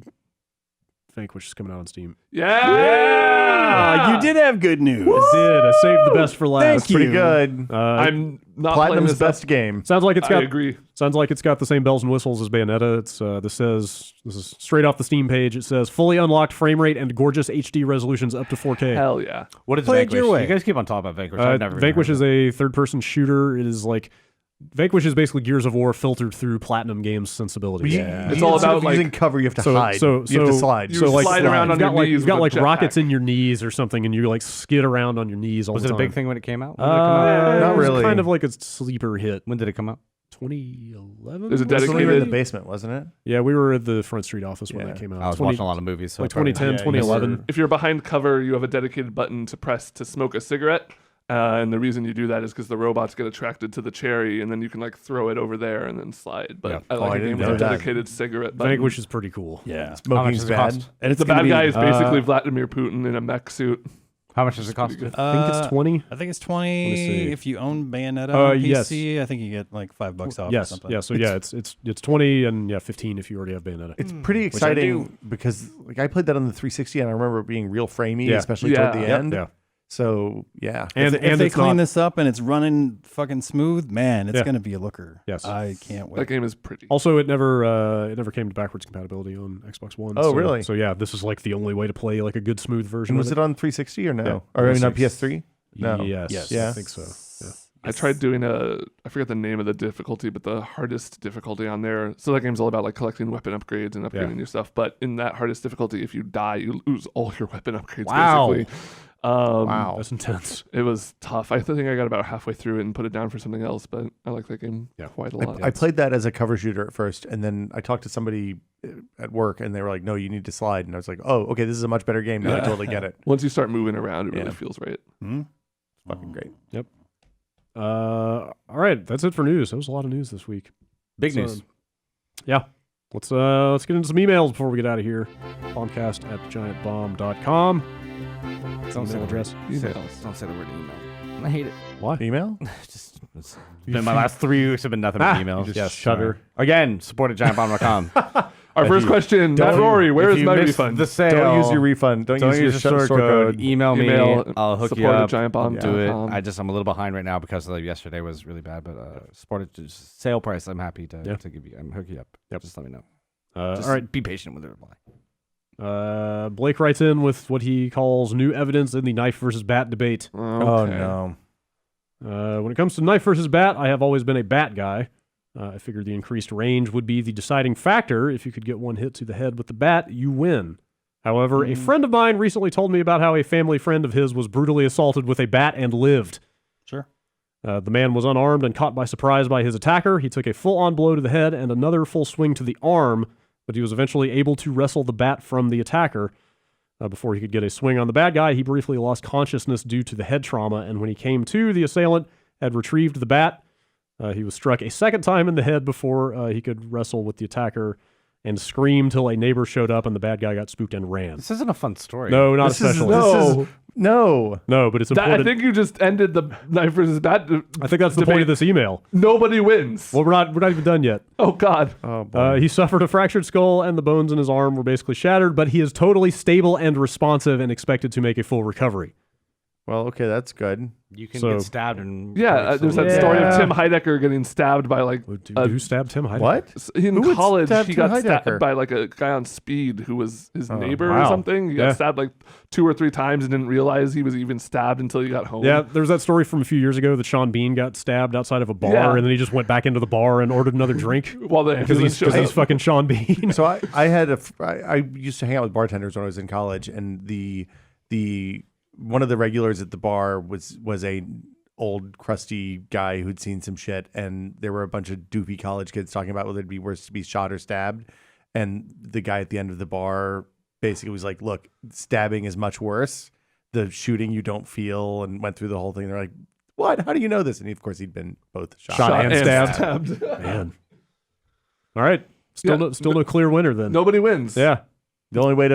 Vanquish is coming out on Steam. Yeah. you did have good news. I did. I saved the best for last. That's pretty good. I'm not playing Platinum's this best game. Sounds like it's I got. agree. Sounds like it's got the same bells and whistles as Bayonetta. It's this is straight off the Steam page. It says fully unlocked frame rate and gorgeous HD resolutions up to 4K. Hell yeah. What is Play it Vanquish? your way. You guys keep on talking about Vanquish. I've never Vanquish even is heard of a third-person shooter. It is like Vanquish is basically Gears of War filtered through Platinum Games sensibilities. It's all Instead about, of like- using cover. You have to hide. you have to slide. You slide around on you've got your like knees you've got with like a rockets jetpack. in your knees or something, and you like skid around on your knees all Was the it time. a big thing when it came out? When did it come out? Not it was really. kind of like a sleeper hit. When did it come out? 2011. Is it It was when we were in the dedicated? basement, wasn't it? Yeah, we were at the Front Street office when Yeah. that came out. I was 20 watching a lot of movies. So like I probably- 2010, Yeah, 2011. If you're behind cover, you have a dedicated button to press to smoke a cigarette. And the reason you do that is because the robots get attracted to the cherry, and then you can like throw it over there and then slide. But Yeah. I Oh, like I a game didn't with know a that. dedicated cigarette button. Vanquish is pretty cool. Yeah. How much Smoking's does it bad. cost? And it's The gonna bad be, guy is basically Vladimir Putin in a mech suit. How much does it cost? Pretty good. I think it's 20. I think it's Let me 20. see. If you own Bayonetta on yes. PC, I think you get like $5 off or Yes, something. yeah. So yeah, it's 20 and 15 if you already have Bayonetta. It's pretty I exciting because like I played that on the 360 and I remember it being real framey, Yeah. especially Yeah. toward the Yep. end. Yeah. So yeah. And if they it's clean not, this up and it's running fucking smooth, man, it's Yeah. gonna be a looker. Yes. I can't That wait. game is pretty. Also, it never came to backwards compatibility on Xbox One. Oh, so, really? So yeah, this is like the only way to play like a good smooth version. And of was it on 360 or no? Yeah. Or I mean, on 360. PS3? No. Yes. Yes. Yeah. I think so. Yeah. I tried doing I forget the name of the difficulty, but the hardest difficulty on there. So that game's all about like collecting weapon upgrades and upgrading Yeah. your stuff. But in that hardest difficulty, if you die, you lose all your weapon upgrades. Wow. Basically. Wow. That's intense. It was tough. I think I got about halfway through it and put it down for something else. But I like that game Yeah. quite a lot. I played that as a cover shooter at first, and then I talked to somebody at work, and they were like, "No, you need to slide." And I was like, "Oh, okay, this is a much better game now. I Yeah. totally get it. Once you start moving around, it really Yeah. feels right. Hmm? It's fucking great." All right, that's it for news. That was a lot of news this week. Big So, news. Yeah. Let's get into some emails before we get out of here. Bombcast@giantbomb.com. Don't say Email the word. address. Don't say the word email. I hate it. Why? Email? It's been my last 3 weeks have been nothing but emails. Yes, shudder. Again, support at giantbomb.com. Our first question, Matt Rory, where is my refund? The sale. Don't use your refund. Don't use your store code. Email me. Email I'll hook you support at up. giantbomb.com. Do it. I'm a little behind right now because yesterday was really bad. But support it. Just sale price. I'm happy to give you. I'm hook you up. Yep. Just let me know. All Just right. Be patient with the reply. Blake writes in with what he calls new evidence in the knife versus bat debate. Oh Okay. no. When it comes to knife versus bat, I have always been a bat guy. I figured the increased range would be the deciding factor. If you could get one hit to the head with the bat, you win. However, a friend of mine recently told me about how a family friend of his was brutally assaulted with a bat and lived. Sure. The man was unarmed and caught by surprise by his attacker. He took a full-on blow to the head and another full swing to the arm, but he was eventually able to wrestle the bat from the attacker. Before he could get a swing on the bad guy, he briefly lost consciousness due to the head trauma, and when he came to, the assailant had retrieved the bat. He was struck a second time in the head before he could wrestle with the attacker and scream till a neighbor showed up and the bad guy got spooked and ran. This isn't a fun story. No, not This is- especially. this No. No, but it's I important. think you just ended the knife versus bat. I think that's the point of this email. Nobody wins. Well, we're not even done yet. Oh God. Oh boy. He suffered a fractured skull and the bones in his arm were basically shattered, but he is totally stable and responsive and expected to make a full recovery. Well, okay, that's good. You can So- get stabbed and there's that story of Tim Heidecker getting stabbed by like Who stabbed Tim Heidecker? What? in Who would college. stab He Tim got Heidecker? stabbed by like a guy on speed who was his neighbor or wow. something. He Yeah. got stabbed like 2 or 3 times and didn't realize he was even stabbed until he got home. Yeah, there's that story from a few years ago that Sean Bean got stabbed outside of a bar, Yeah. and then he just went back into the bar and ordered another drink While the because ambulance showed he's up. fucking Sean Bean. So I used to hang out with bartenders when I was in college, and the one of the regulars at the bar was a old crusty guy who'd seen some shit, and there were a bunch of doofy college kids talking about whether it'd be worse to be shot or stabbed, and the guy at the end of the bar basically was like, "Look, stabbing is much worse. The shooting you don't feel," and went through the whole thing. They're like, "What? How do you know this?" And of course he'd been both shot and stabbed. Man. All right. Still no clear winner then. Nobody wins. Yeah. The only way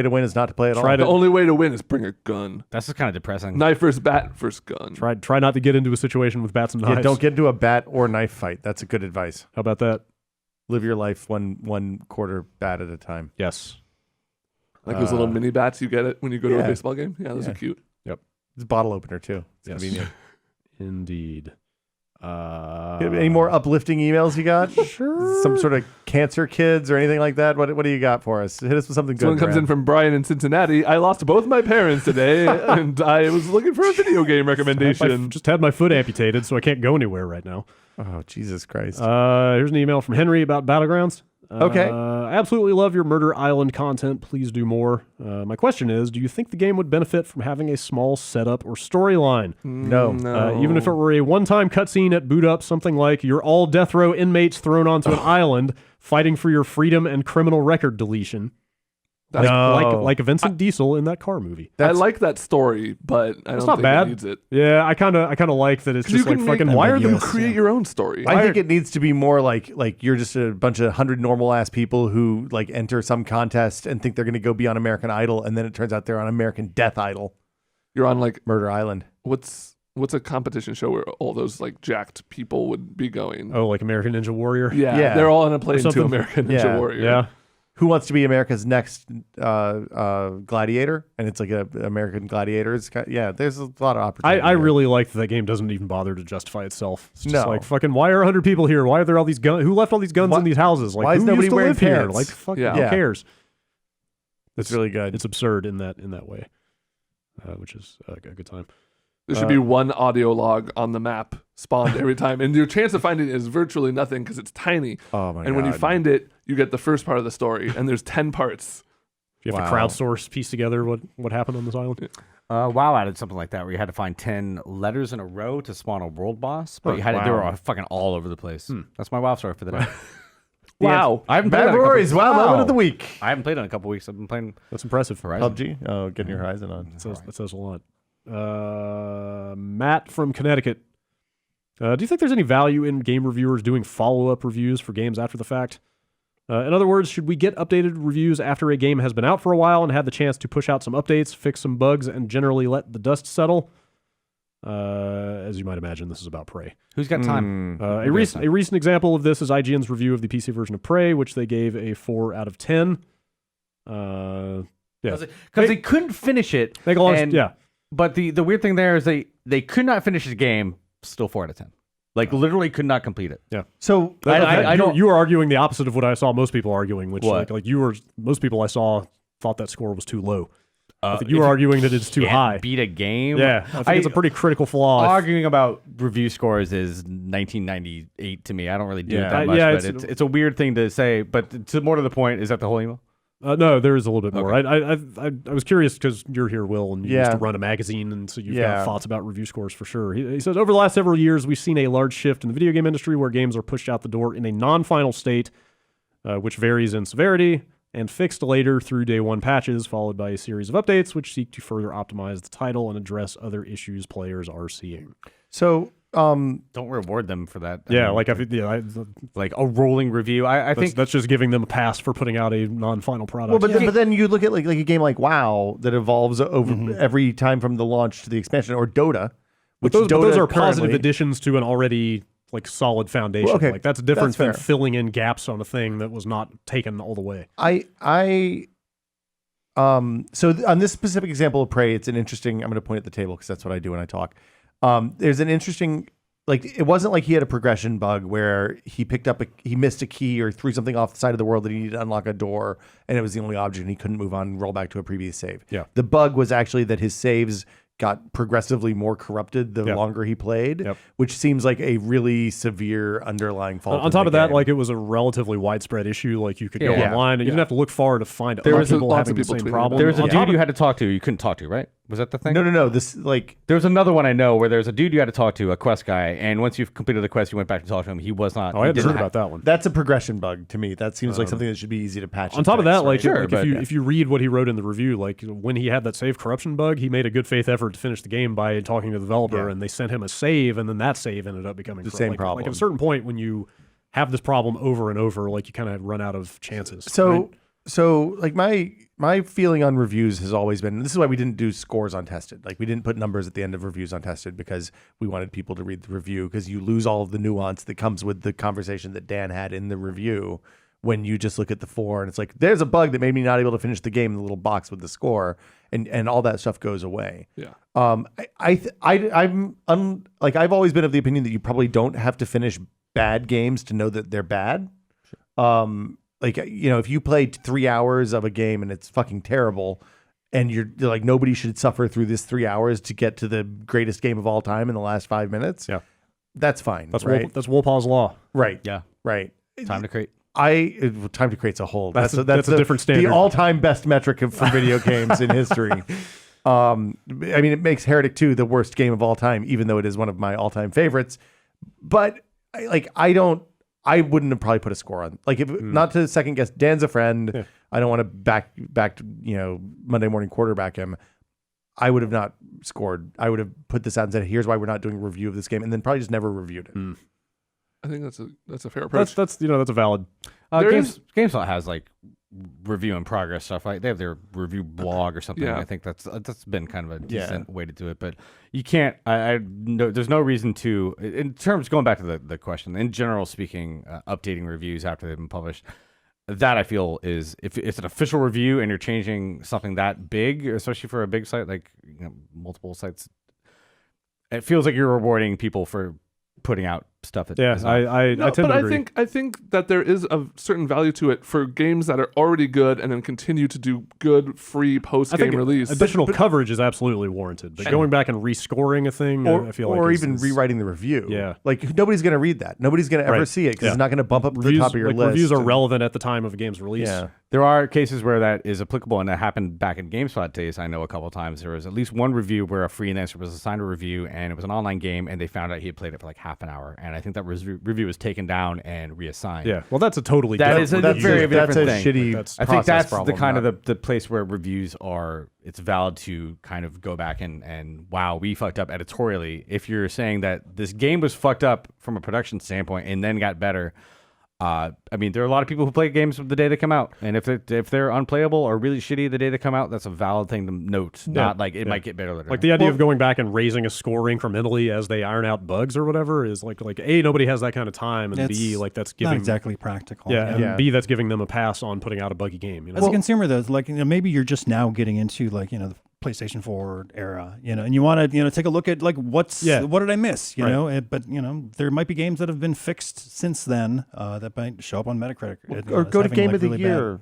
to win is not to play at all. Try The only way to win is bring a gun. That's just kind of depressing. Knife versus bat versus gun. Try not to get into a situation with bats and knives. Yeah, don't get into a bat or knife fight. That's a good advice. How about that? Live your life one quarter bat at a time. Yes. Like those little mini bats you get it when you go to a yeah. baseball game. Yeah, those Yeah. are cute. It's a bottle opener too. It's Yes. convenient. Indeed. Any more uplifting emails you got? Sure. Some sort of cancer kids or anything like that? What do you got for us? Hit us with something good. Someone comes in from Brian in Cincinnati. I lost both my parents today, and I was looking for a video game recommendation. Just had my foot amputated, so I can't go anywhere right now. Oh, Jesus Christ. Here's an email from Henry about Battlegrounds. Okay. I absolutely love your Murder Island content. Please do more. My question is, do you think the game would benefit from having a small setup or storyline? No. Even if it were a one-time cutscene at boot up, something like you're all death row inmates thrown onto an island fighting for your freedom and criminal record deletion. Like Vincent Diesel in that car movie. I like that story, but I don't not think bad. it needs it. Yeah, I kind of like that. It's You just like can fucking. make, Why are you they? create your own story? I think it needs to be more like you're just a bunch of 100 normal ass people who like enter some contest and think they're going to go be on American Idol, and then it turns out they're on American Death Idol, You're on like Murder Island. what's a competition show where all those like jacked people would be going? Oh, like American Ninja Warrior. Yeah, they're all on a plane to something. American Ninja Yeah, Warrior. Yeah. Who wants to be America's next gladiator? And it's like a American Gladiators. There's a lot of opportunity. I there. really like that game doesn't even bother to justify itself. It's just No. like fucking. Why are 100 people here? Why are there all these guns? Who left all these guns Why- in these houses? Like, why is who nobody used to wearing live here? pants? Like, fuck, Yeah. who Yeah. cares? It's really good. It's absurd in that way, which is a good time. There should be one audio log on the map spawned every time, and your chance of finding it is virtually nothing because it's tiny. Oh my god! And when you find it, you get the first part of the story, and there's 10 parts. You have to crowdsource, piece together what happened on this island. WoW added something like that where you had to find 10 letters in a row to spawn a world boss, but you had they were fucking all over the place. That's my WoW story for the day. Wow. I haven't played Bad it in a couple- Rory's Wow Moment of the Week. I haven't played it in a couple weeks. I've been playing That's impressive. Horizon. PUBG. Oh, getting your Horizon on. That says a lot. Matt from Connecticut. Do you think there's any value in game reviewers doing follow-up reviews for games after the fact? In other words, should we get updated reviews after a game has been out for a while and had the chance to push out some updates, fix some bugs, and generally let the dust settle? As you might imagine, this is about Prey. Who's got time? A recent example of this is IGN's review of the PC version of Prey, which they gave a 4 out of 10. Yeah. Because they couldn't finish it. They launched, yeah. But the weird thing there is they could not finish the game, still 4 out of 10. Like literally could not complete it. Yeah. So You were arguing the opposite of what I saw most people arguing, which What? most people I saw thought that score was too low. I think if you were arguing that it's too can't high. Beat a game. Yeah, I think it's a pretty critical flaw. Arguing about review scores is 1998 to me. I don't really do it that much, yeah, but it's a weird thing to say. But more to the point, is that the whole email? No, there is a little bit more. I was curious because you're here, Will, and you used to Yeah. run a magazine, and so you've Yeah. got thoughts about review scores for sure. He says, over the last several years, we've seen a large shift in the video game industry where games are pushed out the door in a non-final state, which varies in severity, and fixed later through day one patches, followed by a series of updates which seek to further optimize the title and address other issues players are seeing. So, Don't reward them for that. Yeah, like a rolling review. I think that's just giving them a pass for putting out a non-final product. well, but then you look at like a game like WoW that evolves over every time from the launch to the expansion, or Dota. But Which those Dota are positive currently- additions to an already like solid foundation. Well, okay, like that's different that's than fair. filling in gaps on a thing that was not taken all the way. I On this specific example of Prey, it's an interesting. I'm going to point at the table because that's what I do when I talk. There's an interesting. Like, it wasn't like he had a progression bug where he missed a key or threw something off the side of the world that he needed to unlock a door, and it was the only object, and he couldn't move on and roll back to a previous save. Yeah. The bug was actually that his saves got progressively more corrupted the longer he played, which seems like a really severe underlying fault. On top of that, like, it was a relatively widespread issue. Like, you could go online, and you didn't have to look far to find other people having the same problem. There was a dude you had to talk to. You couldn't talk to, right? Was that the thing? No. This, like, there was another one I know where there's a dude you had to talk to, a quest guy, and once you've completed the quest, you went back to talk to him. He was not. Oh, I hadn't heard about that one. That's a progression bug to me. That seems like something that should be easy to patch. On top of that, like, right? if you read what he wrote in the review, like, when he had that save corruption bug, he made a good faith effort to finish the game by talking to the developer, and they sent him a save, and then that save ended up becoming the same problem. Like, at a certain point, when you have this problem over and over, like, you kind of run out of chances. So like my feeling on reviews has always been, and this is why we didn't do scores on Tested. Like, we didn't put numbers at the end of reviews on Tested because we wanted people to read the review, because you lose all of the nuance that comes with the conversation that Dan had in the review when you just look at the 4 and it's like, there's a bug that made me not able to finish the game in the little box with the score, and all that stuff goes away. Yeah. Like, I've always been of the opinion that you probably don't have to finish bad games to know that they're bad. Like, you know, if you played 3 hours of a game and it's fucking terrible, and you're like, nobody should suffer through this 3 hours to get to the greatest game of all time in the last 5 minutes. Yeah, that's fine. That's right. That's Wolpaw's law. Right. Yeah. Right. Time to create. Time to create's a whole. That's a different standard. The all-time best metric for video games in history. I mean, it makes Heretic 2 the worst game of all time, even though it is one of my all-time favorites. But I wouldn't have probably put a score on. Like, if not to second guess, Dan's a friend. Yeah. I don't want to back Monday morning quarterback him. I would have not scored. I would have put this out and said, here's why we're not doing a review of this game, and then probably just never reviewed it. I think that's a fair approach. That's a valid. GameSpot has like review in progress stuff. Like, they have their review blog or something. Yeah. I think that's been kind of a decent way to do it. But you can't. There's no reason to. In terms, going back to the question, in general speaking, updating reviews after they've been published. That I feel is, if it's an official review and you're changing something that big, especially for a big site like multiple sites, it feels like you're rewarding people for putting out stuff that I tend to agree. I think that there is a certain value to it for games that are already good and then continue to do good free post-game release. Additional coverage is absolutely warranted, but going back and rescoring a thing, I feel like, or even rewriting the review. Yeah, like, nobody's going to read that. Nobody's going to ever see it because it's not going to bump up to the top of your list. Reviews are relevant at the time of a game's release. Yeah. There are cases where that is applicable, and that happened back in GameSpot days. I know a couple of times there was at least one review where a freelancer was assigned a review, and it was an online game, and they found out he had played it for like half an hour, and I think that review was taken down and reassigned. Yeah, well, that's a totally that's a very different thing. Shitty. I think that's problem, the kind of the place where reviews are. It's valid to kind of go back and wow, we fucked up editorially. If you're saying that this game was fucked up from a production standpoint and then got better. I mean, there are a lot of people who play games the day they come out, and if they're unplayable or really shitty the day they come out, that's a valid thing to note. Not like it might get better later. Like, the idea of going back and raising a score incrementally as they iron out bugs or whatever is like A, nobody has that kind of time, and B, like, that's giving not exactly practical. And B, that's giving them a pass on putting out a buggy game. As a consumer, though, like, maybe you're just now getting into, like, the PlayStation 4 era, and you want to, take a look at, like, what did I miss, know? But there might be games that have been fixed since then that might show up on Metacritic. Or go to Game of the Year.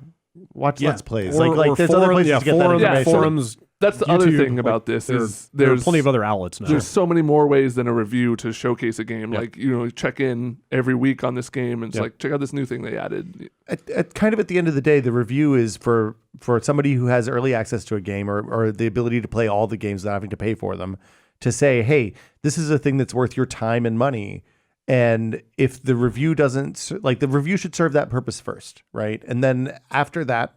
Watch Let's Plays. Like there's other places to get that information. Forums. That's the other thing about this is there's plenty of other outlets now. There's so many more ways than a review to showcase a game. Like, check in every week on this game, and it's like, check out this new thing they added. At the end of the day, the review is for somebody who has early access to a game or the ability to play all the games without having to pay for them, to say, hey, this is a thing that's worth your time and money. And if the review doesn't, like, the review should serve that purpose first, right? And then after that,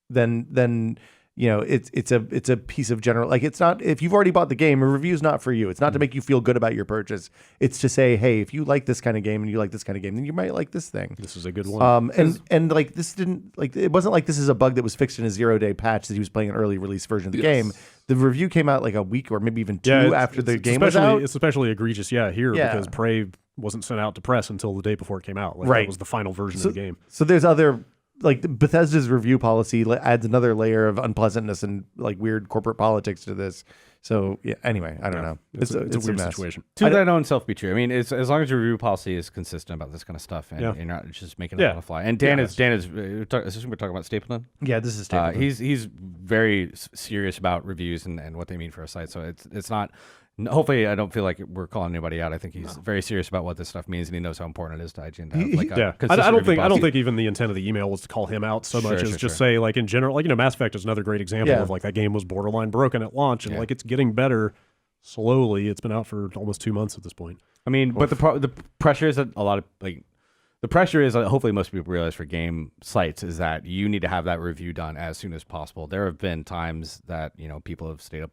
then it's a piece of general, like, it's not, if you've already bought the game, a review is not for you. It's not to make you feel good about your purchase. It's to say, hey, if you like this kind of game and you like this kind of game, then you might like this thing. This is a good one. And like, this didn't, like, it wasn't like this is a bug that was fixed in a 0-day patch that he was playing an early release version of the game. The review came out like a week or maybe even two after the game was out. It's especially egregious, because Prey wasn't sent out to press until the day before it came out. Like, that was the final version of the game. So there's other like Bethesda's review policy adds another layer of unpleasantness and like weird corporate politics to this. So yeah, anyway, I don't know. It's a weird mess. situation. To that own self be true. I mean, it's, as long as your review policy is consistent about this kind of stuff, and you're not just making it on the fly. And Dan is we're talking about Stapleton. Yeah, this is Stapleton. He's very serious about reviews and what they mean for a site. So it's not. Hopefully, I don't feel like we're calling anybody out. I think he's very serious about what this stuff means, and he knows how important it is to IGN to have like a consistent I don't think even the intent of the email was to call him out so much as just say, like, in general, like, Mass Effect is another great example of like that game was borderline broken at launch, and like it's getting better slowly. It's been out for almost 2 months at this point. I mean, but the pressure is that a lot of like. The pressure is, hopefully most people realize for game sites, is that you need to have that review done as soon as possible. There have been times that, people have stayed up,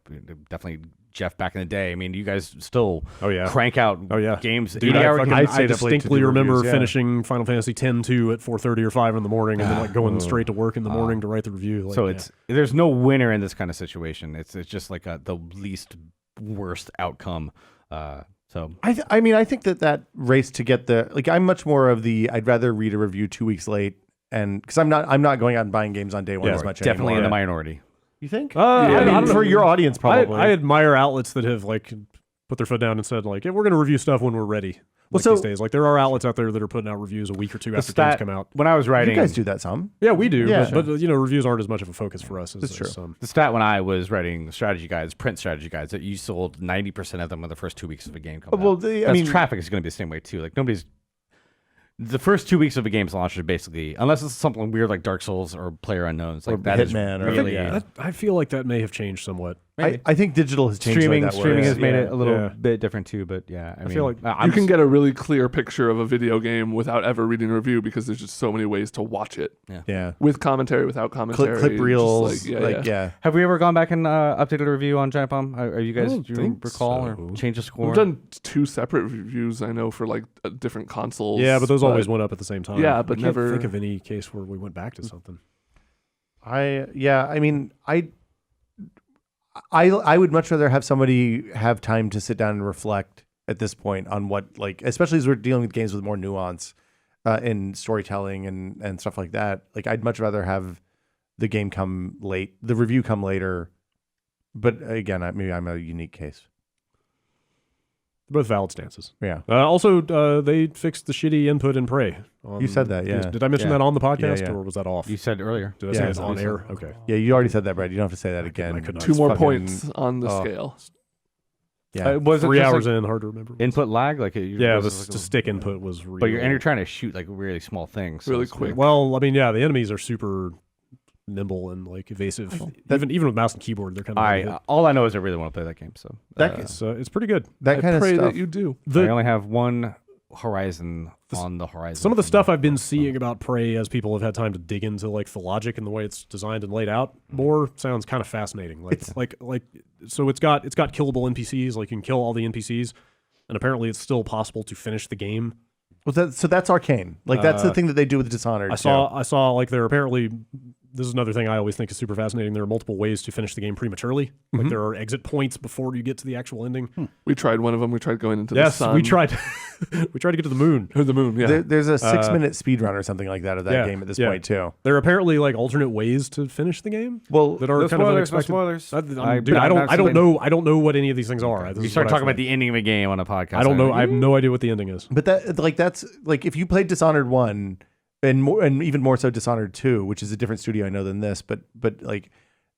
definitely Jeff back in the day. I mean, you guys still crank out games. Dude, I distinctly remember finishing Final Fantasy X-2 at 4:30 or 5 in the morning and then like going straight to work in the morning to write the review. Like, so there's no winner in this kind of situation. It's just like the least worst outcome. So I think that race to get I'm much more of I'd rather read a review 2 weeks late, and because I'm not going out and buying games on day one as much definitely anymore. in the minority. You think? I don't know. For your audience, probably. I admire outlets that have like put their foot down and said like, we're going to review stuff when we're ready. These days, like there are outlets out there that are putting out reviews a week or two after games come out. When I was writing, you guys do that some. Yeah, we do. Yeah, but reviews aren't as much of a focus for us. That's true. Some. The stat when I was writing strategy guides, print strategy guides, that you sold 90% of them in the first 2 weeks of a game coming out. Traffic is going to be the same way too. Like the first 2 weeks of a game's launch are basically, unless it's something weird like Dark Souls or Player Unknowns, like or that Hitman, is really. I feel like that may have changed somewhat. I think digital has changed. Streaming has made it a little bit different too, but I feel like you can get a really clear picture of a video game without ever reading a review because there's just so many ways to watch it. Yeah. With commentary, without commentary. Clip reels. Have we ever gone back and updated a review on Giant Bomb? Are you guys, do you recall or change the score? We've done 2 separate reviews, I know, for like different consoles. Yeah, but those always went up at the same time. Yeah, but I can't never think of any case where we went back to something. I would much rather have somebody have time to sit down and reflect at this point on what, especially as we're dealing with games with more nuance in storytelling and stuff like that. Like, I'd much rather have the game come late, the review come later. But again, maybe I'm a unique case. Both valid stances. Yeah. Also, they fixed the shitty input in Prey. You said that, yeah. Did I mention that on the podcast, Yeah. or was that off? You said earlier. Did I say it's on air? Okay. Yeah, you already said that, Brad. You don't have to say that again. I could not. 2 more points on the scale. Yeah. Was 3 it hours in, hard to remember. input lag? Like the stick input was really... But you're trying to shoot like really small things. Really quick. Well, I mean, the enemies are super nimble and like evasive. Even with mouse and keyboard, they're kind of... all I know is I really want to play that game. So it's pretty good. That kind of pray stuff. that you do. I only have one horizon on the horizon. Some of the stuff I've been seeing about Prey as people have had time to dig into like the logic and the way it's designed and laid out more sounds kind of fascinating. So it's got killable NPCs, like you can kill all the NPCs, and apparently it's still possible to finish the game. Well, so that's Arcane. Like that's the thing that they do with Dishonored. I saw like there are apparently... This is another thing I always think is super fascinating. There are multiple ways to finish the game prematurely. Like there are exit points before you get to the actual ending. We tried one of them. We tried going into the sun. Yes, we tried to get to the moon. Or the moon, yeah. There's a 6-minute speed run or something like that of that game at this point too. There are apparently like alternate ways to finish the game. Well, that are kind of unexpected. Spoilers. I don't know what any of these things are. You start talking about the ending of a game on a podcast. I don't know. I have no idea what the ending is. But that's if you played Dishonored 1 and even more so Dishonored 2, which is a different studio I know than this, but like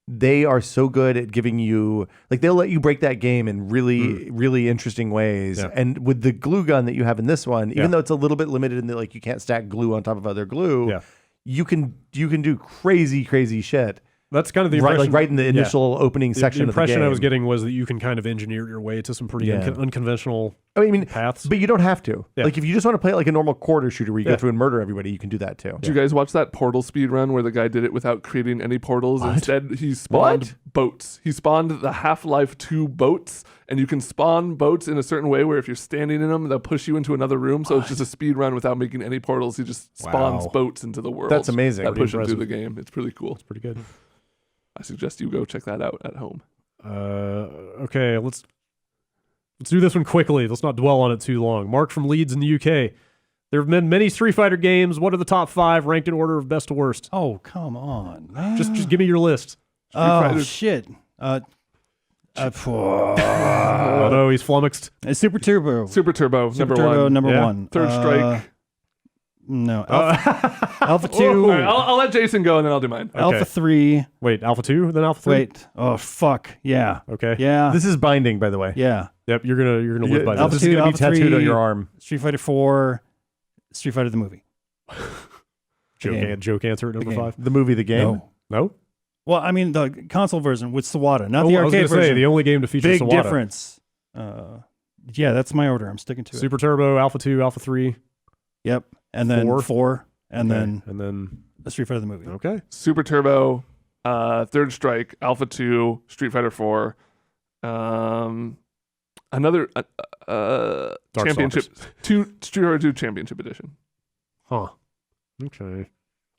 they are so good at giving you, like, they'll let you break that game in really really interesting ways. And with the glue gun that you have in this one, even though it's a little bit limited in that like you can't stack glue on top of other glue, you can do crazy shit. That's kind of the impression, right in the initial opening section. The impression of the game. I was getting was that you can kind of engineer your way to some pretty unconventional paths. But you don't have to. Like if you just want to play it like a normal quarter shooter where you go through and murder everybody, you can do that too. Did you guys watch that Portal speed run where the guy did it without creating any portals? Instead, he spawned boats. He spawned the Half-Life 2 boats, and you can spawn boats in a certain way where if you're standing in them, they'll push you into another room. So it's just a speed run without making any portals. He just spawns boats into the world. That's amazing. That push him through the game. It's pretty cool. It's pretty good. I suggest you go check that out at home. Okay, let's do this one quickly. Let's not dwell on it too long. Mark from Leeds in the UK. There have been many Street Fighter games. What are the top 5 ranked in order of best to worst? Oh, come on, man. Just give me your list. Oh, shit. Oh no, he's flummoxed. Super Turbo. Super Turbo, Super number Turbo, one. number Yeah. one. Third Strike. No. Alpha 2. All right, I'll let Jason go and then I'll do mine. Alpha 3. Wait, Alpha 2, then Alpha 3? Wait. Oh, fuck. Yeah. Okay. Yeah. This is binding, by the way. Yeah. Yep, you're gonna live by Alpha this. This is 2, going to be Alpha tattooed 3, on your arm. Street Fighter 4, Street Fighter the movie. Joke answer at number game. 5. The movie, the game. No. No? Well, I mean the console version with Sawada, not Oh, the I was arcade gonna say, version. the only game to feature Big Sawada. difference. Yeah, that's my order. I'm sticking to it. Super Turbo, Alpha 2, Alpha 3. Yep. And then 4, and then and then the Street Fighter the movie. okay. Super Turbo, Third Strike, Alpha 2, Street Fighter 4, another championship, Street Fighter 2 Championship Edition. Huh. Okay.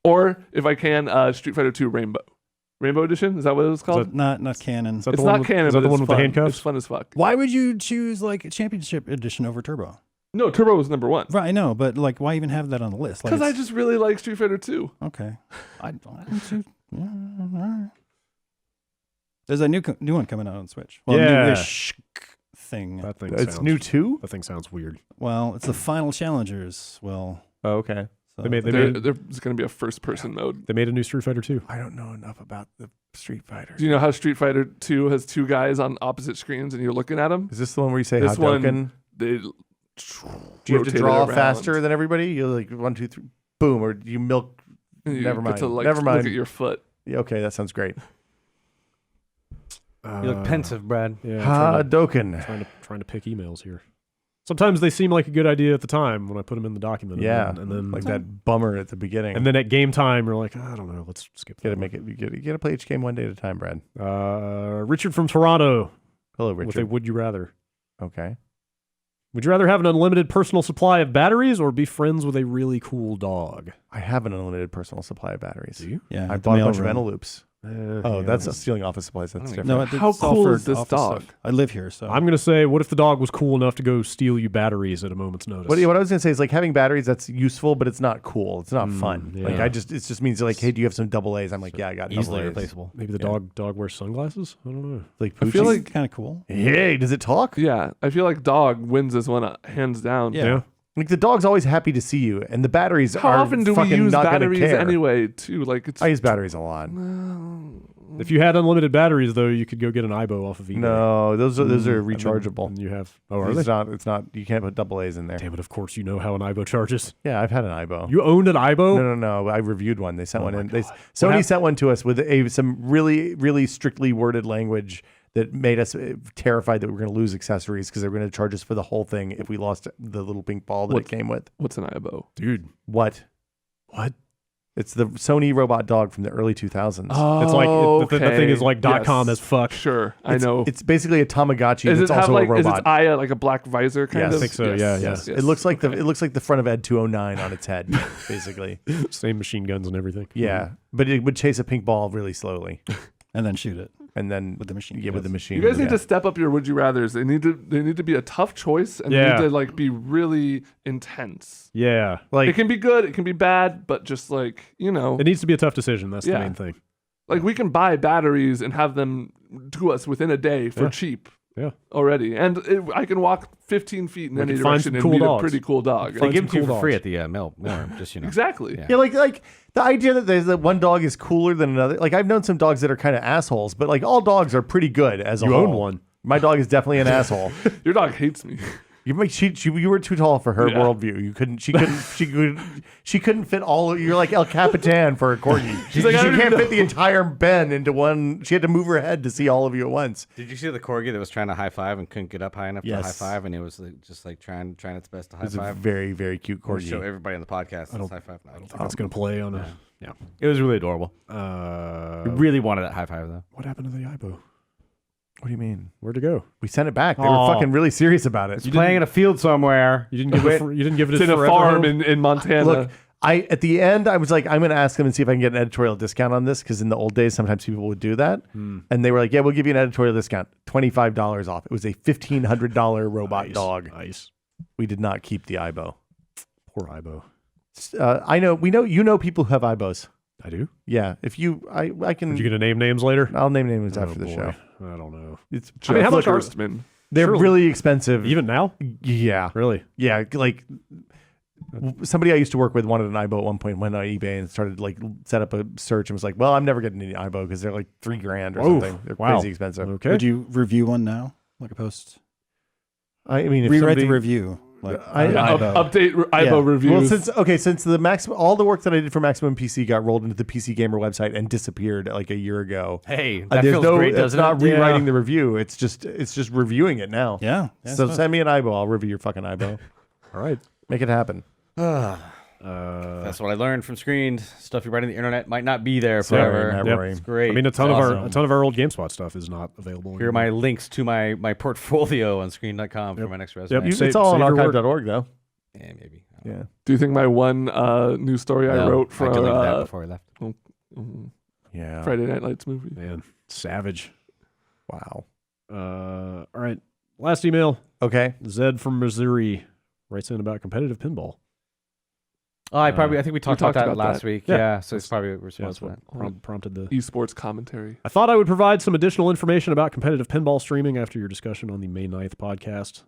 Or if I can, Street Fighter 2 Rainbow Edition. Is that what it was called? Not canon. Is that It's the one not with, canon. Is that the but one it's with the fun. handcuffs? It's fun as fuck. Why would you choose like a Championship Edition over Turbo? No, Turbo was number 1. Right, I know, but like, why even have that on the list? Like, Because I it's- just really like Street Fighter 2. okay. I don't see. Yeah, all right. There's a new one coming out on Switch. Well, Yeah. newish thing. That thing It's sounds, new too? That thing sounds weird. Well, it's the Final Challengers. Well, Oh, okay. so They made There's going to be a first-person mode. they made a new Street Fighter 2. I don't know enough about the Street Fighter. Do you know how Street Fighter 2 has 2 guys on opposite screens and you're looking at them? Is this the one where you say This one- Hadouken? They Do you have to rotate it draw around. faster than everybody? You're like 1, 2, 3, boom, or do you milk? You Never get mind. to, like, Never mind. Look at your foot. Yeah, okay, that sounds great. You look pensive, Brad. Yeah, I'm Hadouken. trying to pick emails here. Sometimes they seem like a good idea at the time when I put them in the document. Yeah, and then like that bummer at the beginning. And then at game time, you're like, I don't know, let's skip you that. gotta make it. You gotta play each game one day at a time, Brad. Richard from Toronto Hello, with a Richard. would you rather? Okay. Would you rather have an unlimited personal supply of batteries or be friends with a really cool dog? I have an unlimited personal supply of batteries. Do you? yeah. I at the bought a bunch of mail room. Enveloops. Oh, Oh, that's stealing office supplies. That's different. No, How it's all cool for is this office dog? stuff. I live here, so I'm going to say, what if the dog was cool enough to go steal you batteries at a moment's notice? What I was gonna say is like having batteries. That's useful, but it's not cool. It's not fun. yeah. Like it just means like, hey, do you have some double A's? I'm like, yeah, I got Easily double A's. replaceable. Maybe the dog wears sunglasses? I don't know. Like I feel Poochie? like- kind of cool. hey, does it talk? Yeah, I feel like dog wins this one hands down. Yeah. Like the dog's always happy to see you, and the batteries How are often do we fucking use not gonna batteries care. anyway? Too like it's I use batteries a lot. If you had unlimited batteries, though, you could go get an IBO off of eBay. No, those are And rechargeable. you have. Oh, are they? It's not. You can't put double A's in there. Damn it! Of course, you know how an IBO charges. Yeah, I've had an IBO. You owned an IBO? No. I reviewed one. They sent one my in. God. Sony hap- sent one to us with some really, really strictly worded language that made us terrified that we were going to lose accessories because they were going to charge us for the whole thing if we lost the little pink ball that it came with. what's an IBO? Dude. What? It's the Sony robot dog from the early 2000s. It's like the thing is like .com as fuck. Sure, I It's- know. It's basically a Tamagotchi Does that's it have also like a is robot. its eye like a black visor kind Yes. of? I think so, yeah. It looks like the front of Ed 209 on its head, basically. Same machine guns and everything. Yeah, but it would chase a pink ball really slowly, And then shoot it. and then With the machine Yeah, with the guns. machine. You guys need yeah. to step up your would you rather's. They need to be a tough choice and they Yeah. need to like be really intense. Yeah. like It can be good, it can be bad, but just like, you know, It needs to be a tough decision. That's the Yeah. main thing. like we can buy batteries and have them to us within a day for Yeah. cheap. Yeah. Already. And I can walk 15 feet in We any can find direction some and cool meet dogs. a pretty cool dog. They Find give some it to you cool for free dogs. at the mail room, just Exactly. Yeah. Yeah, like the idea that there's that one dog is cooler than another. Like I've known some dogs that are kind of assholes, but like all dogs are pretty good as a You whole. own one. My dog is definitely an asshole. Your dog hates me. You were too tall for her Yeah. worldview. You couldn't. She couldn't fit all. You're like El Capitan for a corgi. She like, I don't can't even fit the entire Ben into one. She had to move her head to see all of you at once. Did you see the corgi that was trying to high five and couldn't get up high enough Yes. to high five, and it was like, just like trying its best to high It's a five? very, very cute Show corgi. everybody on the podcast this high five. No, I don't think That's going to play on a. Yeah. it was really adorable. I really wanted that high five though. What happened to the IBO? What do you mean? Where'd it go? We sent it back. They Aw. were fucking really serious about it. It's playing in a field somewhere. You didn't give it. You didn't give it It's in a forever farm home? in Montana. Look, at the end, I was like, I'm going to ask them and see if I can get an editorial discount on this because in the old days, sometimes people would do that. And they were like, yeah, we'll give you an editorial discount, $25 off. It was a $1,500 robot dog. Nice. We did not keep the IBO. Poor Ibo. You know people who have IBOs. I do. Yeah, if you, I can. Are you gonna name names later? I'll name names Oh, after the boy. show. I don't know. It's I mean, how much are Flickerstman. they're Surely. really expensive. even now? Yeah, Really? yeah. Like somebody I used to work with wanted an IBO at one point. Went on eBay and started set up a search and was like, "Well, I'm never getting any IBO because they're like $3,000 or Oof, something. They're wow. crazy expensive." Okay. Would you review one now, like a post? I mean, if Rewrite somebody, the review. Like Update IBO reviews. Well, since the all the work that I did for Maximum PC got rolled into the PC Gamer website and disappeared like a year ago. Hey, that There's feels great, it's doesn't not it? rewriting the review. It's just reviewing it now. Yeah. So send me an IBO. I'll review your fucking IBO. All right. Make it happen. That's what I learned from screened. Stuff you write on the internet might not be there forever. Never. It's great. I mean, a ton It's of our old GameSpot stuff is not available. Here are my links to my portfolio on screen.com for my next resume. Yep. It's all on save your archive.org though. Yeah, maybe. Yeah. Do you think my one news story I wrote I from deleted that before I left. Yeah. Friday Night Lights movie? Man, savage. Wow. All right. Last email. Okay. Zed from Missouri writes in about competitive pinball. Oh, I think we talked about talked that about last that. week. Yeah. Yeah, so it's probably a Yeah, response that's to what that. prompted the. Esports commentary. I thought I would provide some additional information about competitive pinball streaming after your discussion on the May 9th podcast.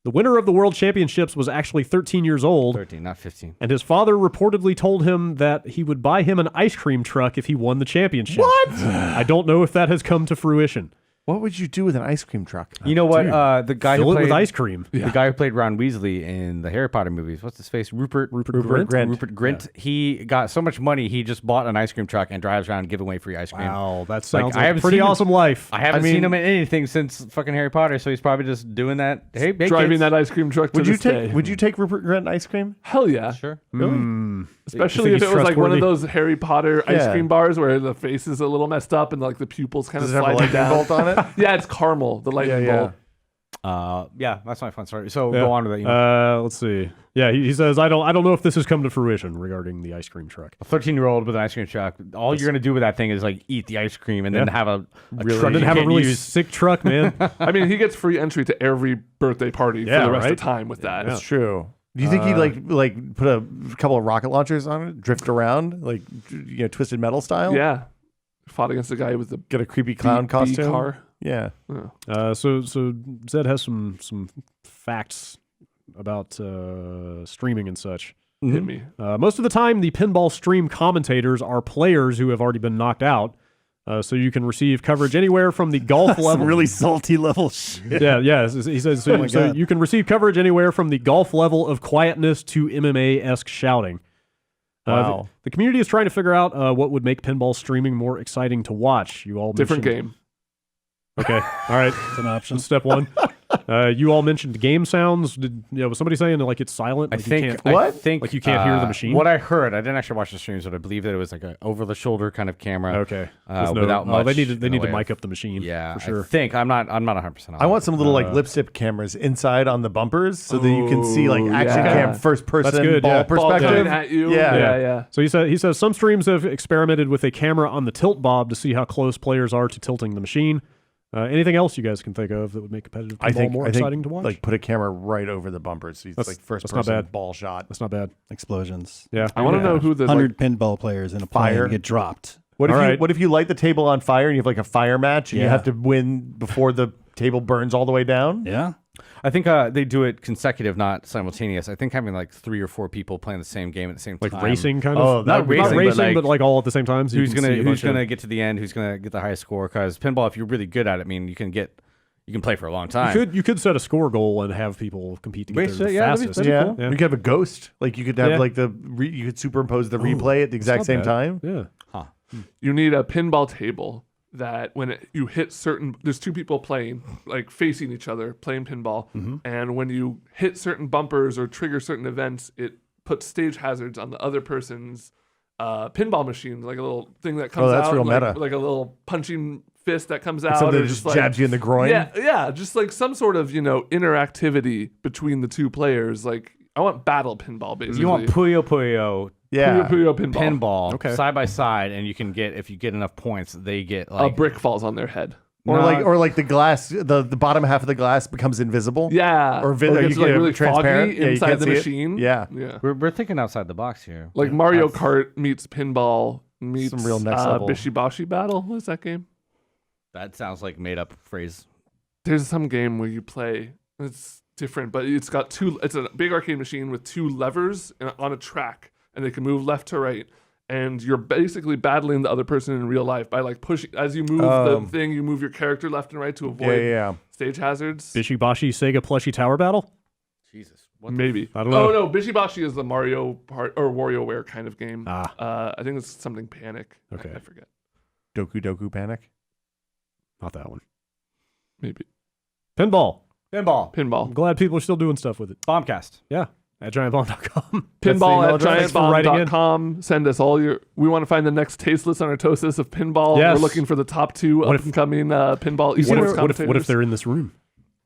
The winner of the World Championships was actually 13 years old, 13, not 15. and his father reportedly told him that he would buy him an ice cream truck if he won the championship. What? I don't know if that has come to fruition. What would you do with an ice cream truck? You know what? Dude, The guy Fill who it played with ice cream. the guy who played Ron Weasley in the Harry Potter movies. What's his face? Rupert Grint. Grint. He got so much money. He just bought an ice cream truck and drives around giving away free ice cream. Wow, that sounds I like a haven't pretty seen him- awesome life. I haven't I mean- seen him in anything since fucking Harry Potter, so he's probably just doing that. Hey, Driving kids. that ice cream truck to Would you this day. take Rupert Grint ice cream? Hell yeah. Sure. Really? Especially You if think it was he's like one of trustworthy? those Harry Potter ice Yeah. cream bars where the face is a little messed up and like the pupils kind of Does it have a slide lightning down. bolt on it? Yeah, it's caramel, the lightning bolt. Yeah, that's my fun story. So Yeah. go on with it. Let's see. Yeah, he says I don't know if this has come to fruition regarding the ice cream truck. A 13-year-old with an ice cream truck. All you're gonna do with that thing is like eat the ice cream and then have a truck And then you have a can't really use. sick truck, man. I mean, he gets free entry to every birthday party Yeah, for the rest right? of the time with that. That's true. Do you think he'd like put a couple of rocket launchers on it, drift around like Twisted Metal style? Yeah. Fought against a guy with the Get a creepy clown bee costume. car. Yeah. So Zed has some facts about streaming and such. Hit me. Most of the time, the pinball stream commentators are players who have already been knocked out. So you can receive coverage anywhere from the golf level. really salty level shit. Yeah. He says so, my so God. you can receive coverage anywhere from the golf level of quietness to MMA-esque shouting. Wow. The community is trying to figure out what would make pinball streaming more exciting to watch. You all Different mentioned- game. Okay, all right. It's an option. That's step one. You all mentioned game sounds. Was somebody saying like it's silent? I Like think. you can't, I think like you can't hear the machine? What I heard, I didn't actually watch the streams, but I believe that it was like an over-the-shoulder kind of camera. Okay. There's no- without much. they need in the to way mic of- up the machine. Yeah, for sure. I think I'm not 100% on I want it. some little lipstick cameras inside on the bumpers so that you can see like action yeah. cam first person That's good, ball yeah. Ball perspective. coming at you. Yeah. Yeah. So he says some streams have experimented with a camera on the tilt bob to see how close players are to tilting the machine. Anything else you guys can think of that would make competitive pinball more exciting to watch? Like put a camera right over the bumpers. So it's That's- like first that's not person bad. ball shot. That's not bad. Explosions. Yeah. I want to know who the 100 pinball players in a Fire. plane get dropped. What if All you right. what if you light the table on fire and you have like a fire match and you Yeah. have to win before the table burns all the way down? Yeah. I think they do it consecutive, not simultaneous. I think having like 3 or 4 people playing the same game at the same Like time. racing kind Oh, of. that would be not fun. racing, but like all at the same time. So you Who's can see a who's bunch of- gonna get to the end? Who's gonna get the highest score? Because pinball, if you're really good at it, I mean, you can play for a long time. You could set a score goal and have people compete to get there the Yeah, that'd be- fastest. that'd be Yeah. cool. Yeah. You could have a ghost. Like you could have Yeah. like you could superimpose the replay at the exact Not same bad. time. Yeah. you need a pinball table that when you hit there's 2 people playing, like facing each other, playing pinball. And when you hit certain bumpers or trigger certain events, it puts stage hazards on the other person's pinball machine, like a little thing that comes that's out. real like, meta. like a little punching fist that comes out. Something or that just like, jabs you in the groin. Yeah, just like some sort of, interactivity between the 2 players. Like, I want battle pinball, basically. You want Puyo Puyo Yeah. Puyo pinball. pinball Okay. side by side, and you can get, if you get enough points, they get A like brick falls on their head. Or like the glass, the bottom half of the glass becomes invisible. Yeah. Or it gets, you get really transparent. foggy inside the see it. machine. Yeah. Yeah. We're thinking outside the box here. Like Mario Kart meets pinball meets Some real next level. Bishibashi Battle. What is that game? That sounds like made up phrase. There's some game where you play. It's different, but it's got it's a big arcade machine with 2 levers on a track, and they can move left to right. And you're basically battling the other person in real life by like pushing. As you move the thing, you move your character left and right to avoid stage hazards. Bishibashi Sega plushie tower battle? Jesus. Maybe. I don't know. Oh no, Bishibashi is the Mario part or WarioWare kind of game. I think it's something Panic. Okay. I forget. Doku Panic. Not that one. Maybe. Pinball. Pinball. I'm Pinball. glad people are still doing stuff with it. Bombcast. Yeah. At giantbomb.com. Pinball at Thanks for writing in. giantbomb.com. Send us all your. We want to find the next tasteless unartosis of pinball. Yes. We're looking for the top 2 up and coming pinball esports commentators. What if they're in this room?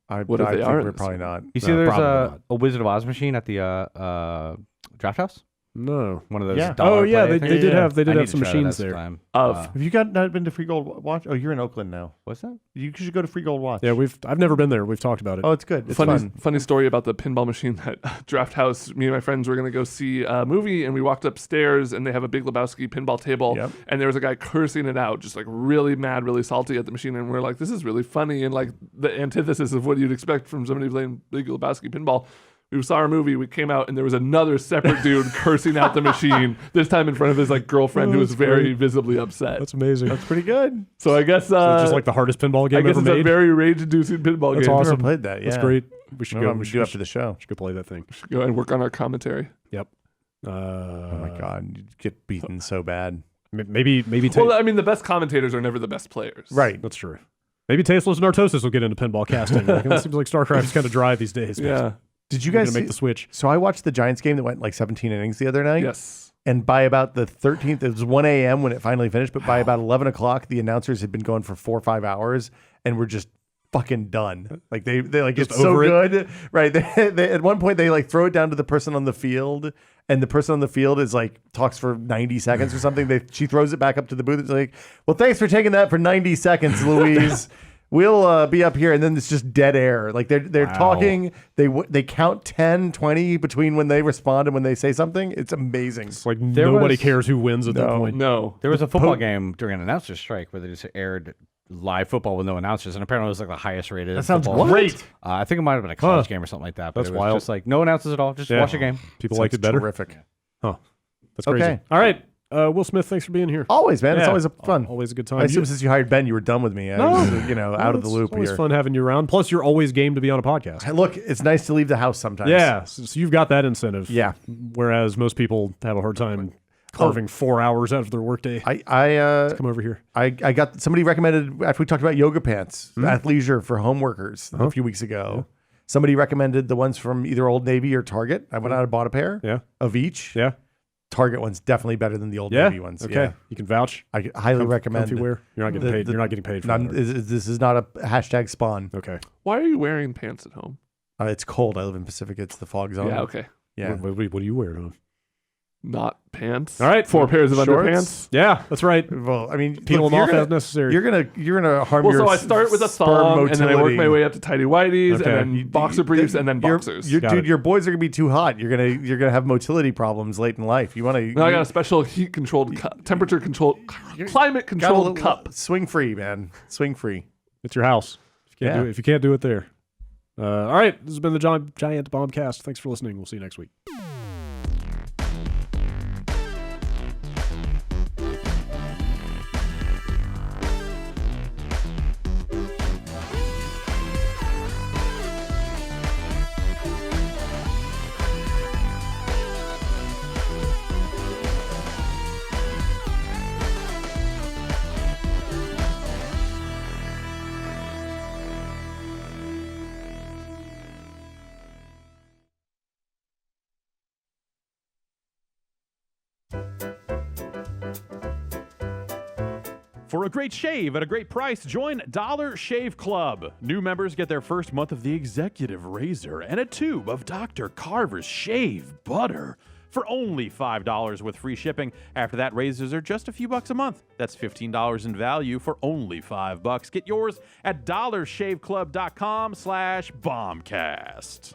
What if they are? We're probably not. You see, there's a Wizard of Oz machine at the Draft House. No. One of those. Yeah. dollar Oh yeah, play they things. did have I need some to try that machines this there. time. Of. Have you not been to Free Gold Watch? Oh, you're in Oakland now. What's that? You should go to Free Gold Watch. Yeah, I've never been there. We've talked about it. Oh, it's good. It's fun. Funny story about the pinball machine at Draft House. Me and my friends were going to go see a movie, and we walked upstairs, and they have a Big Lebowski pinball table, Yep. and there was a guy cursing it out, just like really mad, really salty at the machine, and we're like, this is really funny, and like the antithesis of what you'd expect from somebody playing Big Lebowski pinball. We saw our movie, we came out, and there was another separate dude cursing out the machine, this time in front of his like girlfriend who was very visibly upset. That's amazing. That's pretty good. So I guess So it's just like the hardest pinball game I guess ever it's made. a very rage-inducing pinball That's game. I've awesome. never played that. Yeah. That's great. We should go. We should do after the show. Go play that thing. Go and work on our commentary. Yep. Oh my God, you get beaten so bad. Maybe. Well, I mean, the best commentators are never the best players. Right. That's true. Maybe Tasteless and Artosis will get into pinball casting. Like, it seems like StarCraft is kind of dry these days. Yeah. Did you We're guys gonna make the switch? So I watched the Giants game that went like 17 innings the other night. Yes. And by about the 13th, it was 1 a.m. when it finally finished. But by about 11 o'clock, the announcers had been going for 4 or 5 hours and were just fucking done. Like they like Just it's so over it? good, right? They at one point they like throw it down to the person on the field, and the person on the field is like talks for 90 seconds or something. She throws it back up to the booth. It's like, well, thanks for taking that for 90 seconds, Louise. We'll be up here, and then it's just dead air. Like they're talking. They count 10, 20 between when they respond and when they say something. It's amazing. It's like nobody cares who wins at that point. No. There was a football game during an announcer strike where they just aired live football with no announcers, and apparently it was like the highest rated. That sounds football. great. I think it might have been a college game or something like that. But That's it was wild. just like no announcers at all. Just watch a game. People liked it better. Terrific. Huh. That's crazy. Okay. All right. Will Smith, thanks for being here. Always, man. It's Yeah. always a fun. Always a good time. I assume since you hired Ben, you were done with me. I was, out of the loop It's always here. fun having you around. Plus, you're always game to be on a podcast. Hey, look, it's nice to leave the house sometimes. Yeah. So you've got that incentive. Yeah. Whereas most people have a hard time carving 4 hours out of their workday. I Come over here. got somebody recommended after we talked about yoga pants, athleisure for home workers a few weeks ago. Somebody recommended the ones from either Old Navy or Target. I went out and bought a pair of each. Yeah. Target one's definitely better than the Old Yeah. Navy ones. Okay. Yeah. You can vouch. I highly recommend. Comfy wear. You're not getting paid. You're not getting paid for that. This is not a hashtag spawn. Okay. Why are you wearing pants at home? It's cold. I live in Pacific. It's the fog zone. Yeah, okay. Yeah. What do you wear, Tom? Not pants. All right. 4 pairs of Shorts. underpants. Yeah, that's right. Well, I mean, Peel look, them off you're as necessary. You're gonna harm Well, your so I start with a sperm thong, and then I work motility. my way up to tighty whities, Okay. and then boxer briefs, and then boxers. Dude, Got it. your boys are gonna be too hot. You're gonna have motility problems late in life. You want to? No, I got a special heat-controlled, temperature-controlled, climate-controlled cup. Swing free, man. Swing free. It's your house. Yeah. If you can't do it there. All right. This has been the Giant Bombcast. Thanks for listening. We'll see you next week. For a great shave at a great price, join Dollar Shave Club. New members get their first month of the Executive Razor and a tube of Dr. Carver's Shave Butter for only $5 with free shipping. After that, razors are just a few bucks a month. That's $15 in value for only $5. Get yours at dollarshaveclub.com/bombcast.